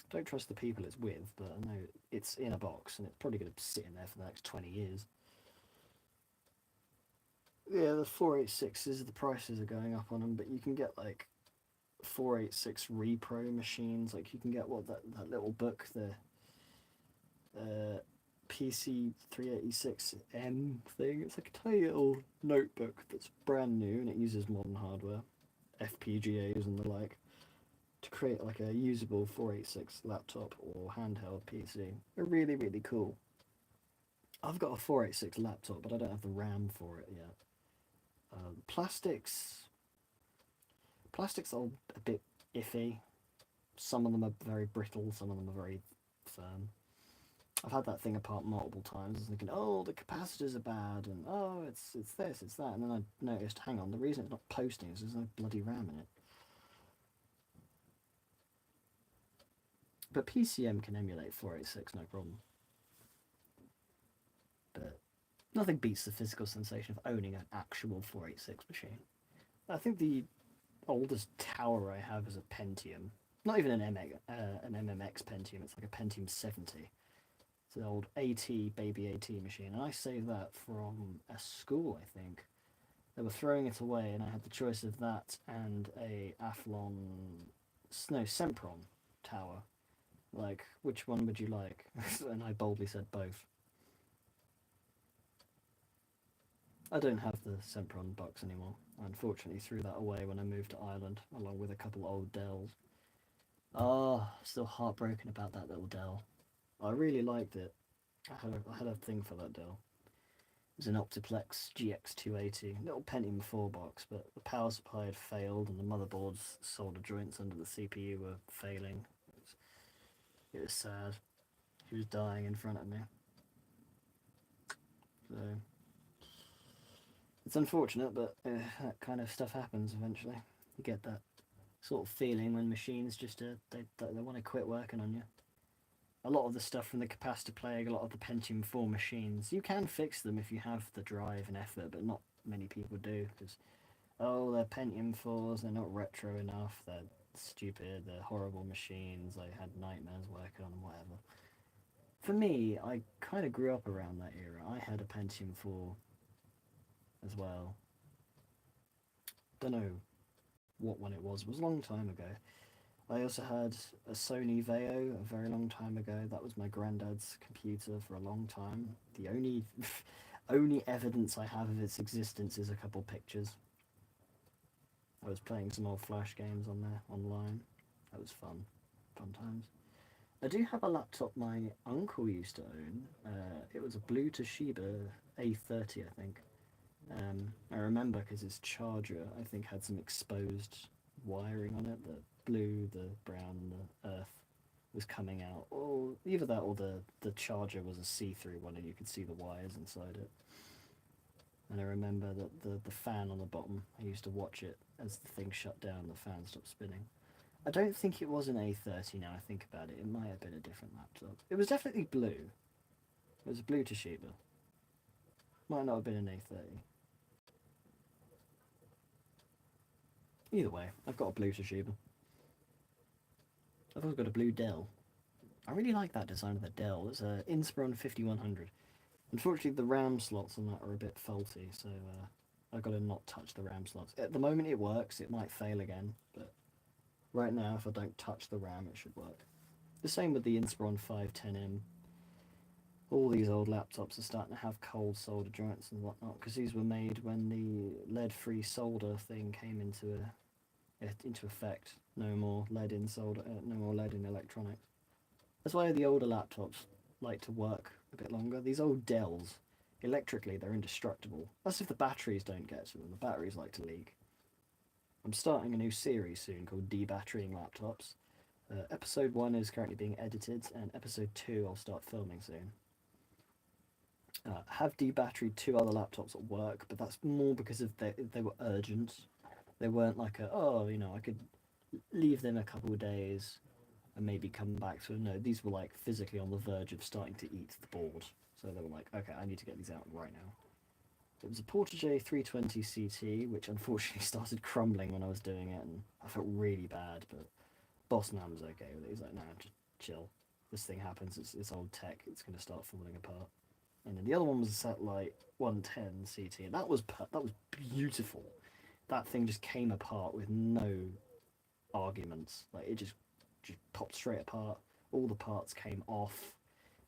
Don't trust the people it's with, but I know it's in a box and it's probably going to sit in there for the next 20 years. Yeah, the 486s, the prices are going up on them, but you can get like 486 repro machines. Like you can get that little book, the PC 386M thing. It's like a tiny little notebook that's brand new and it uses modern hardware, FPGAs and the like, to create like a usable 486 laptop or handheld PC. They're really, really cool. I've got a 486 laptop, but I don't have the RAM for it yet. Plastics are a bit iffy. Some of them are very brittle, some of them are very firm. I've had that thing apart multiple times, thinking, oh, the capacitors are bad, and oh, it's this, it's that, and then I noticed, hang on, the reason it's not posting is there's no bloody RAM in it. But PCM can emulate 486, no problem. But nothing beats the physical sensation of owning an actual 486 machine. I think the oldest tower I have is a Pentium. Not even an MMX Pentium, it's like a Pentium 70. It's an old AT, baby AT machine, and I saved that from a school, I think. They were throwing it away, and I had the choice of that and a Sempron tower. Like, which one would you like? And I boldly said both. I don't have the Sempron box anymore. I unfortunately threw that away when I moved to Ireland, along with a couple old Dells. Oh, still heartbroken about that little Dell. I really liked it. I had a thing for that Dell. It was an Optiplex GX280, little Pentium 4 box, but the power supply had failed and the motherboard's solder joints under the CPU were failing. It was sad. She was dying in front of me. So it's unfortunate, but that kind of stuff happens eventually. You get that sort of feeling when machines just they want to quit working on you. A lot of the stuff from the capacitor plague, a lot of the Pentium 4 machines, you can fix them if you have the drive and effort, but not many people do, because, oh, they're Pentium 4s, they're not retro enough, they're stupid, they're horrible machines, I had nightmares working on them, whatever. For me, I kind of grew up around that era. I had a Pentium 4 as well. Don't know what one it was a long time ago. I also had a Sony Vaio a very long time ago. That was my granddad's computer for a long time. The only evidence I have of its existence is a couple pictures. I was playing some old Flash games on there online. That was fun times. I do have a laptop my uncle used to own. It was a blue Toshiba A30, I think. I remember because its charger, I think, had some exposed wiring on it. The blue, the brown, and the earth was coming out. Or either that or the charger was a see-through one and you could see the wires inside it. And I remember that the fan on the bottom, I used to watch it as the thing shut down, the fan stopped spinning. I don't think it was an A30 now I think about it. It might have been a different laptop. It was definitely blue. It was a blue Toshiba. Might not have been an A30. Either way, I've got a blue Toshiba. I've also got a blue Dell. I really like that design of the Dell. It's a Inspiron 5100. Unfortunately, the RAM slots on that are a bit faulty, so I've got to not touch the RAM slots. At the moment it works, it might fail again, but right now if I don't touch the RAM it should work. The same with the Inspiron 510M. All these old laptops are starting to have cold solder joints and whatnot, because these were made when the lead-free solder thing came into effect. No more lead in solder, no more lead in electronics. That's why the older laptops like to work a bit longer. These old Dells, electrically, they're indestructible. That's if the batteries don't get to them. The batteries like to leak. I'm starting a new series soon called Debatterying Laptops. Episode 1 is currently being edited, and episode 2 I'll start filming soon. Have debatteried 2 other laptops at work, but that's more because of they were urgent. They weren't like I could leave them a couple of days and maybe come back to them. No, these were like physically on the verge of starting to eat the board. So they were like, okay, I need to get these out right now. It was a Portage 320 CT, which unfortunately started crumbling when I was doing it, and I felt really bad, but Boss Man was okay with it. He's like, nah, just chill. This thing happens, it's old tech, it's going to start falling apart. And then the other one was a Satellite 110 CT, and that was beautiful. That thing just came apart with no arguments. Like it just popped straight apart. All the parts came off.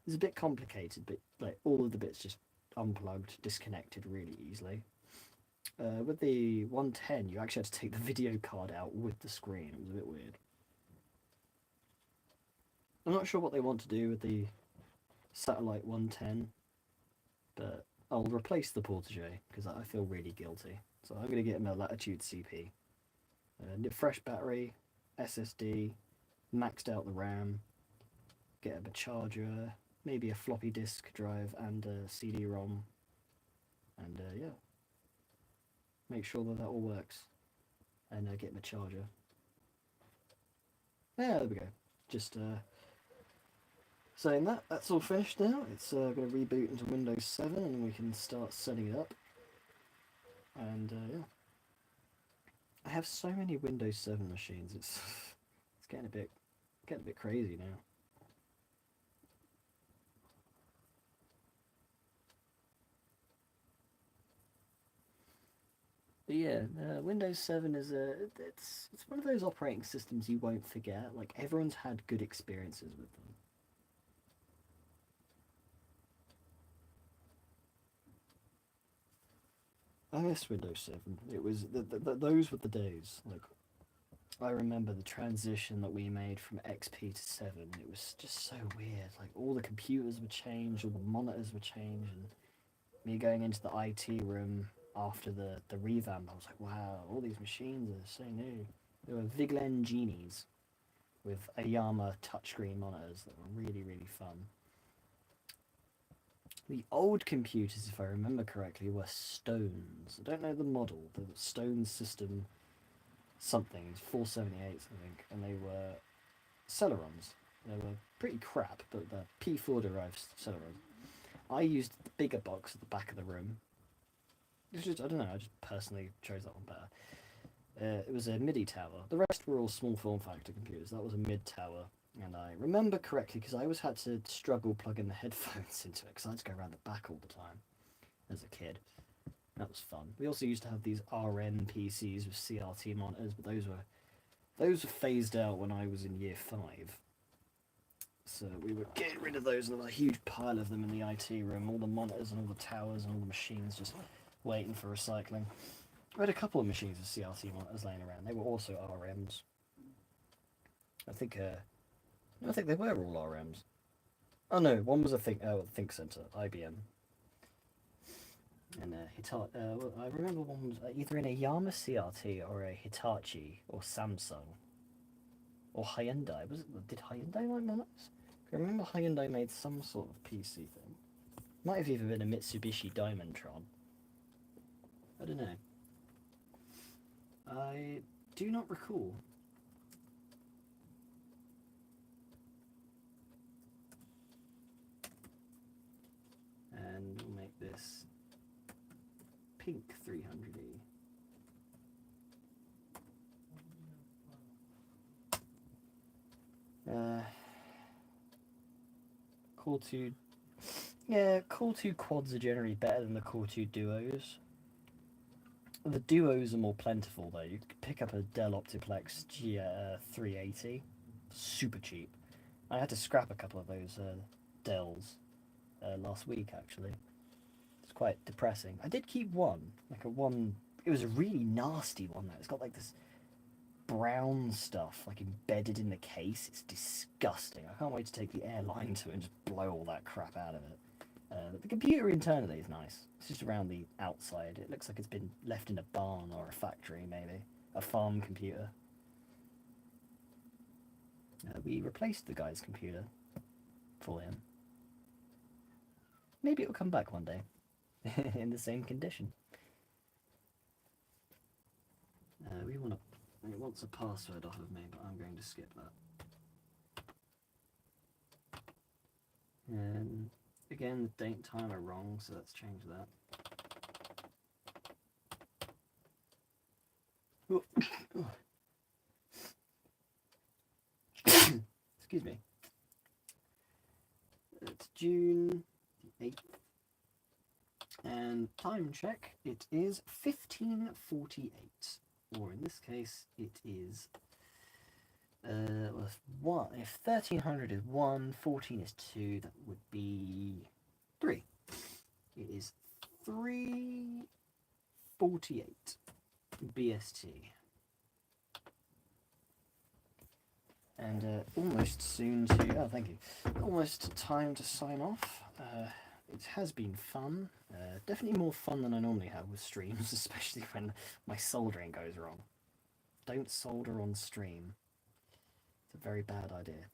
It's a bit complicated, but like all of the bits just unplugged, disconnected really easily. With the 110, you actually had to take the video card out with the screen. It was a bit weird. I'm not sure what they want to do with the satellite 110, but I'll replace the Portage because I feel really guilty. So I'm going to get him a Latitude CP. Fresh battery, SSD, maxed out the RAM, get him a charger, maybe a floppy disk drive and a CD-ROM, and yeah, make sure that all works, and get him a charger. Yeah, there we go. Just saying that's all finished now. It's going to reboot into Windows 7 and we can start setting it up. And yeah, I have so many Windows 7 machines. It's getting a bit crazy now. But yeah, Windows 7 is it's one of those operating systems you won't forget. Like everyone's had good experiences with them. I miss Windows 7. It was those were the days. Like I remember the transition that we made from XP to 7. It was just so weird. Like all the computers were changed, all the monitors were changed, and me going into the IT room after the revamp, I was like, wow, all these machines are so new. They were Viglen Genies with Ayama touchscreen monitors that were really, really fun. The old computers, if I remember correctly, were Stones. I don't know the model, the Stone System something, 478s I think, and they were Celerons. They were pretty crap, but the P4 derived Celerons. I used the bigger box at the back of the room. It's just, I don't know, I just personally chose that one better. It was a MIDI tower. The rest were all small form factor computers. That was a mid tower. And I remember correctly because I always had to struggle plugging the headphones into it because I had to go around the back all the time as a kid. That was fun. We also used to have these RN PCs with CRT monitors, but those were phased out when I was in year 5. So we were getting rid of those, and there was a huge pile of them in the IT room, all the monitors and all the towers and all the machines just waiting for recycling. I had a couple of machines with CRT monitors laying around. They were also RMs. I think they were all RMs. Oh no, one was a Think Center, IBM. And well, I remember one was either an Ayama CRT or a Hitachi or Samsung or Hyundai. Did Hyundai make monitors? I remember Hyundai made some sort of PC thing. Might have even been a Mitsubishi Diamondtron. I don't know. I do not recall. And we'll make this pink 300E. Core 2. Yeah, Core 2 quads are generally better than the Core 2 duos. The duos are more plentiful though. You could pick up a Dell Optiplex G380, super cheap. I had to scrap a couple of those Dells last week actually. It's quite depressing. I did keep one, it was a really nasty one though. It's got like this brown stuff like embedded in the case. It's disgusting. I can't wait to take the airline to it and just blow all that crap out of it. The computer internally is nice. It's just around the outside. It looks like it's been left in a barn or a factory, maybe. A farm computer. We replaced the guy's computer for him. Maybe it'll come back one day in the same condition. It wants a password off of me, but I'm going to skip that. And again, the date and time are wrong, so let's change that. Excuse me. It's June 8th. And time check, it is 15:48. Or in this case, it is Well, if 1300 is 1, 14 is 2, that would be 3. It is 348 BST. And almost soon to... Oh, thank you. Almost time to sign off. It has been fun. Definitely more fun than I normally have with streams, especially when my soldering goes wrong. Don't solder on stream. It's a very bad idea.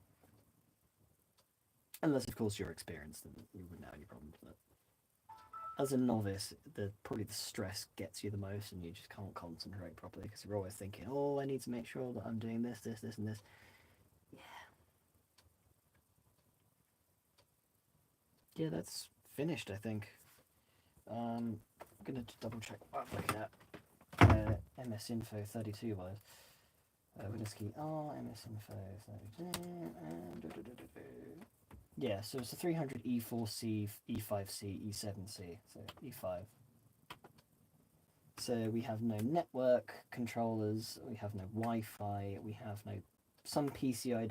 Unless, of course, you're experienced and you wouldn't have any problems. But as a novice, probably the stress gets you the most and you just can't concentrate properly because you're always thinking, oh, I need to make sure that I'm doing this, this, this, and this. Yeah, that's finished, I think. I'm going to double check what I'm looking at. MS Info 32 was. Windows key R, MS Info 32, and yeah, so it's a 300 E4C, E5C, E7C, so E5. So we have no network controllers, we have no Wi-Fi, we have no some PCI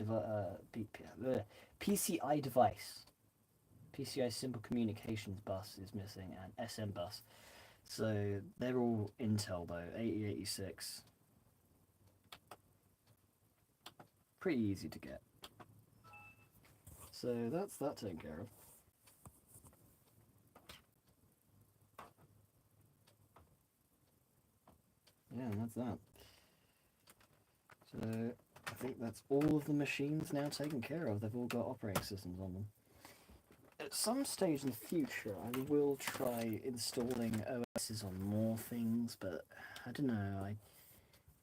device. PCI Simple Communications bus is missing, and SM bus. So they're all Intel though, 8086. Pretty easy to get. So that's that taken care of. Yeah, and that's that. So I think that's all of the machines now taken care of. They've all got operating systems on them. At some stage in the future, I will try installing OSs on more things, but I don't know. I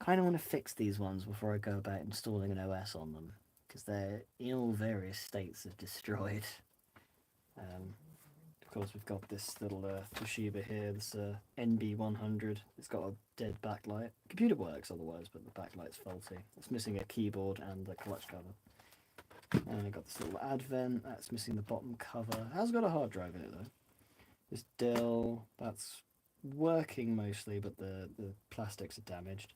kind of want to fix these ones before I go about installing an OS on them, because they're in all various states of destroyed. Of course, we've got this little Toshiba here, this NB100. It's got a dead backlight. The computer works otherwise, but the backlight's faulty. It's missing a keyboard and the clutch cover. And I got this little Advent, that's missing the bottom cover. It has got a hard drive in it though. This Dell, that's working mostly, but the plastics are damaged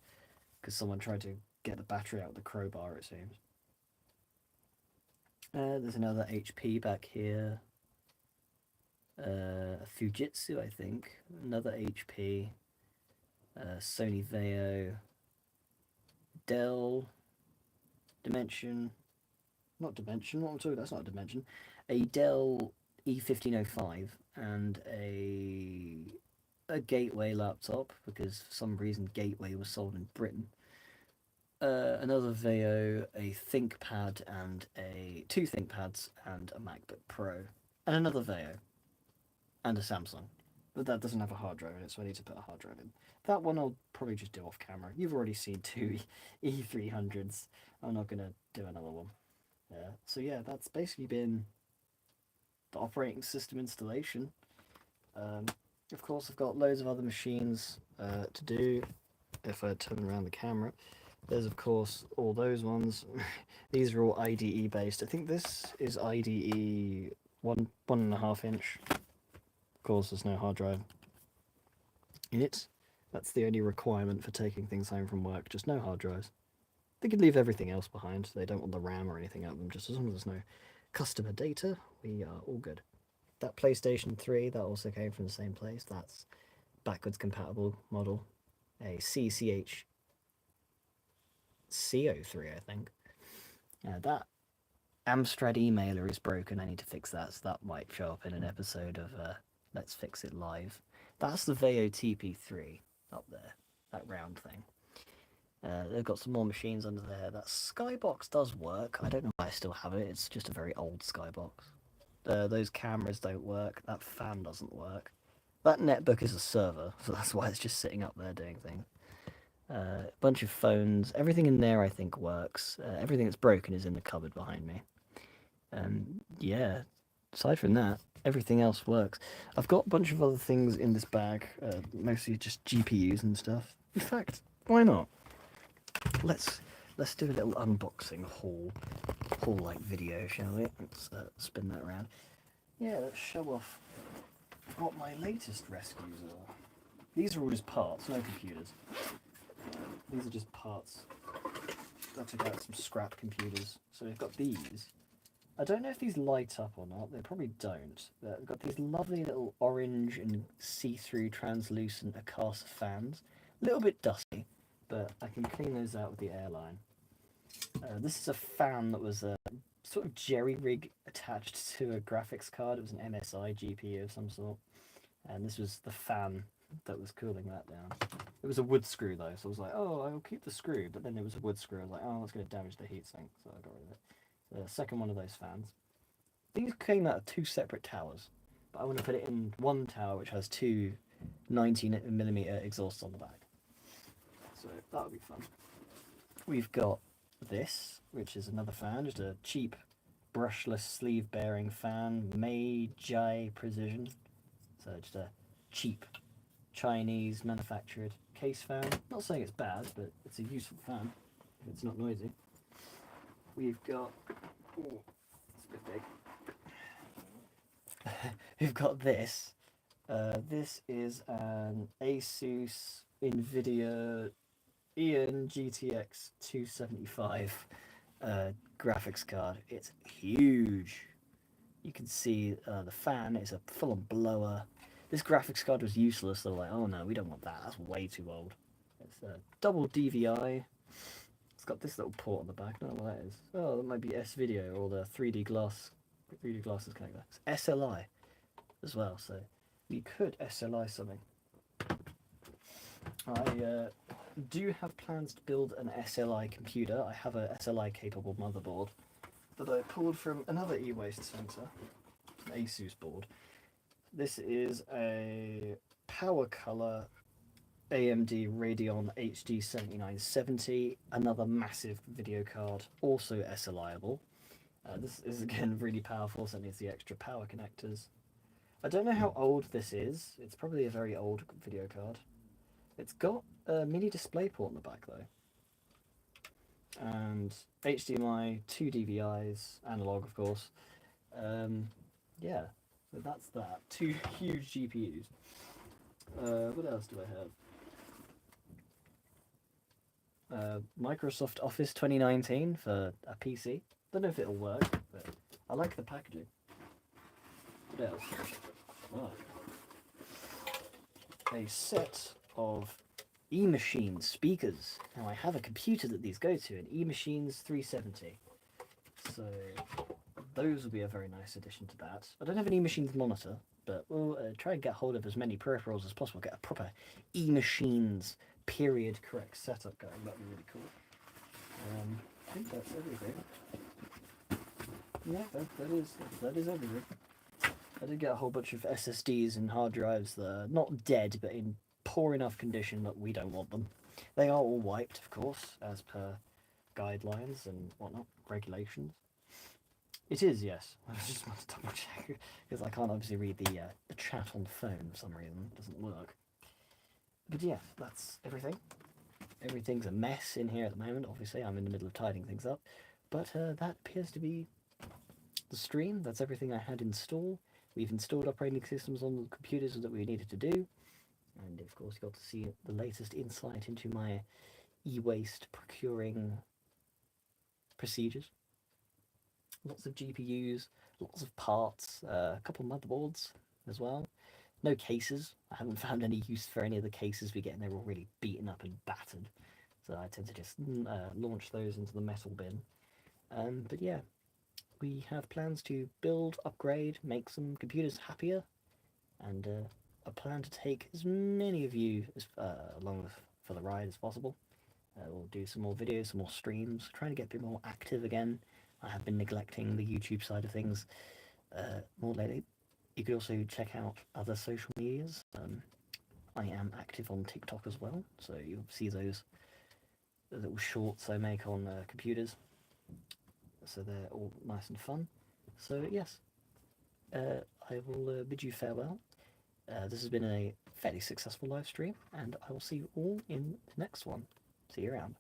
because someone tried to get the battery out with the crowbar, it seems. There's another HP back here. A Fujitsu, I think. Another HP. Sony Vaio. Dell. Dimension. Not Dimension, what am I talking about? That's not a Dimension. A Dell E1505 and a Gateway laptop, because for some reason Gateway was sold in Britain. Another Vaio, a ThinkPad, and two ThinkPads, and a MacBook Pro, and another Vaio, and a Samsung. But that doesn't have a hard drive in it, so I need to put a hard drive in. That one I'll probably just do off camera. You've already seen two E300s. I'm not going to do another one. So yeah, that's basically been the operating system installation. Of course, I've got loads of other machines to do. If I turn around the camera, there's of course all those ones. These are all IDE based. I think this is IDE 1.5 inch. Of course, there's no hard drive in it. That's the only requirement for taking things home from work, just no hard drives. They could leave everything else behind. They don't want the RAM or anything out of them. Just as long as there's no customer data, we are all good. That PlayStation 3, that also came from the same place. That's backwards compatible model. A CCH CO3, I think. That Amstrad emailer is broken. I need to fix that, so that might show up in an episode of Let's Fix It Live. That's the Vaio TP3 up there, that round thing. They've got some more machines under there. That Skybox does work. I don't know why I still have it. It's just a very old Skybox. Those cameras don't work. That fan doesn't work. That netbook is a server, so that's why it's just sitting up there doing things. A bunch of phones. Everything in there I think works. Everything that's broken is in the cupboard behind me. Yeah, aside from that, everything else works. I've got a bunch of other things in this bag, mostly just GPUs and stuff. In fact, why not? Let's do a little unboxing haul like video, shall we? Let's spin that around. Yeah, let's show off what my latest rescues are. These are all just parts, no computers. These are just parts I took out some scrap computers. So we've got these. I don't know if these light up or not. They probably don't. But we've got these lovely little orange and see-through translucent Akasa fans. A little bit dusty, but I can clean those out with the airline. This is a fan that was a sort of jerry-rig attached to a graphics card. It was an MSI GPU of some sort. And this was the fan that was cooling that down. It was a wood screw though, so I was like, oh, I'll keep the screw, but then it was a wood screw. I was like, oh, that's going to damage the heatsink, so I got rid of it. The second one of those fans. These came out of two separate towers, but I want to put it in one tower which has two 90mm exhausts on the back. So that'll be fun. We've got this, which is another fan, just a cheap brushless sleeve bearing fan, Meiji Precision. So just a cheap Chinese manufactured case fan. Not saying it's bad, but it's a useful fan if it's not noisy. We've got, oh, it's a bit big. We've got this. This is an Asus Nvidia Eon GTX 275 graphics card. It's huge. You can see the fan is a full-on blower. This graphics card was useless. They're like, oh no, we don't want that. That's way too old. It's a double DVI. It's got this little port on the back. I don't know what that is. Oh, that might be S-Video or the 3D glasses connector. It's SLI as well, so you could SLI something. I do have plans to build an SLI computer. I have a SLI capable motherboard that I pulled from another e-waste centre, an Asus board. This is a Power Color AMD Radeon HD 7970, another massive video card, also SLIable. This is again really powerful, so it needs the extra power connectors. I don't know how old this is. It's probably a very old video card. It's got a mini display port in the back though. And HDMI, 2 DVIs, analog of course. Yeah, so that's that. Two huge GPUs. What else do I have? Microsoft Office 2019 for a PC. Don't know if it'll work, but I like the packaging. What else? Oh. A set of eMachines speakers. Now I have a computer that these go to, an eMachines 370. So those will be a very nice addition to that. I don't have an eMachines monitor, but we'll try and get hold of as many peripherals as possible, get a proper eMachines period correct setup going. That'd be really cool. I think that's everything. Yeah, that is everything. I did get a whole bunch of SSDs and hard drives that are not dead, but in poor enough condition that we don't want them. They are all wiped, of course, as per guidelines and whatnot, regulations. It is, yes. I just want to double check, because I can't obviously read the chat on the phone for some reason. It doesn't work. But yeah, that's everything. Everything's a mess in here at the moment, obviously. I'm in the middle of tidying things up. But that appears to be the stream. That's everything I had installed. We've installed operating systems on the computers that we needed to do. And of course, you got to see the latest insight into my e-waste procuring procedures. Lots of GPUs, lots of parts, a couple of motherboards as well. No cases. I haven't found any use for any of the cases we get, and they're all really beaten up and battered. So I tend to just launch those into the metal bin. But yeah, we have plans to build, upgrade, make some computers happier, and a plan to take as many of you as, along for the ride as possible. We'll do some more videos, some more streams, trying to get a bit more active again. I have been neglecting the YouTube side of things more lately. You could also check out other social medias. I am active on TikTok as well, so you'll see those little shorts I make on computers. So they're all nice and fun. So yes, I will bid you farewell. This has been a fairly successful live stream, and I will see you all in the next one. See you around.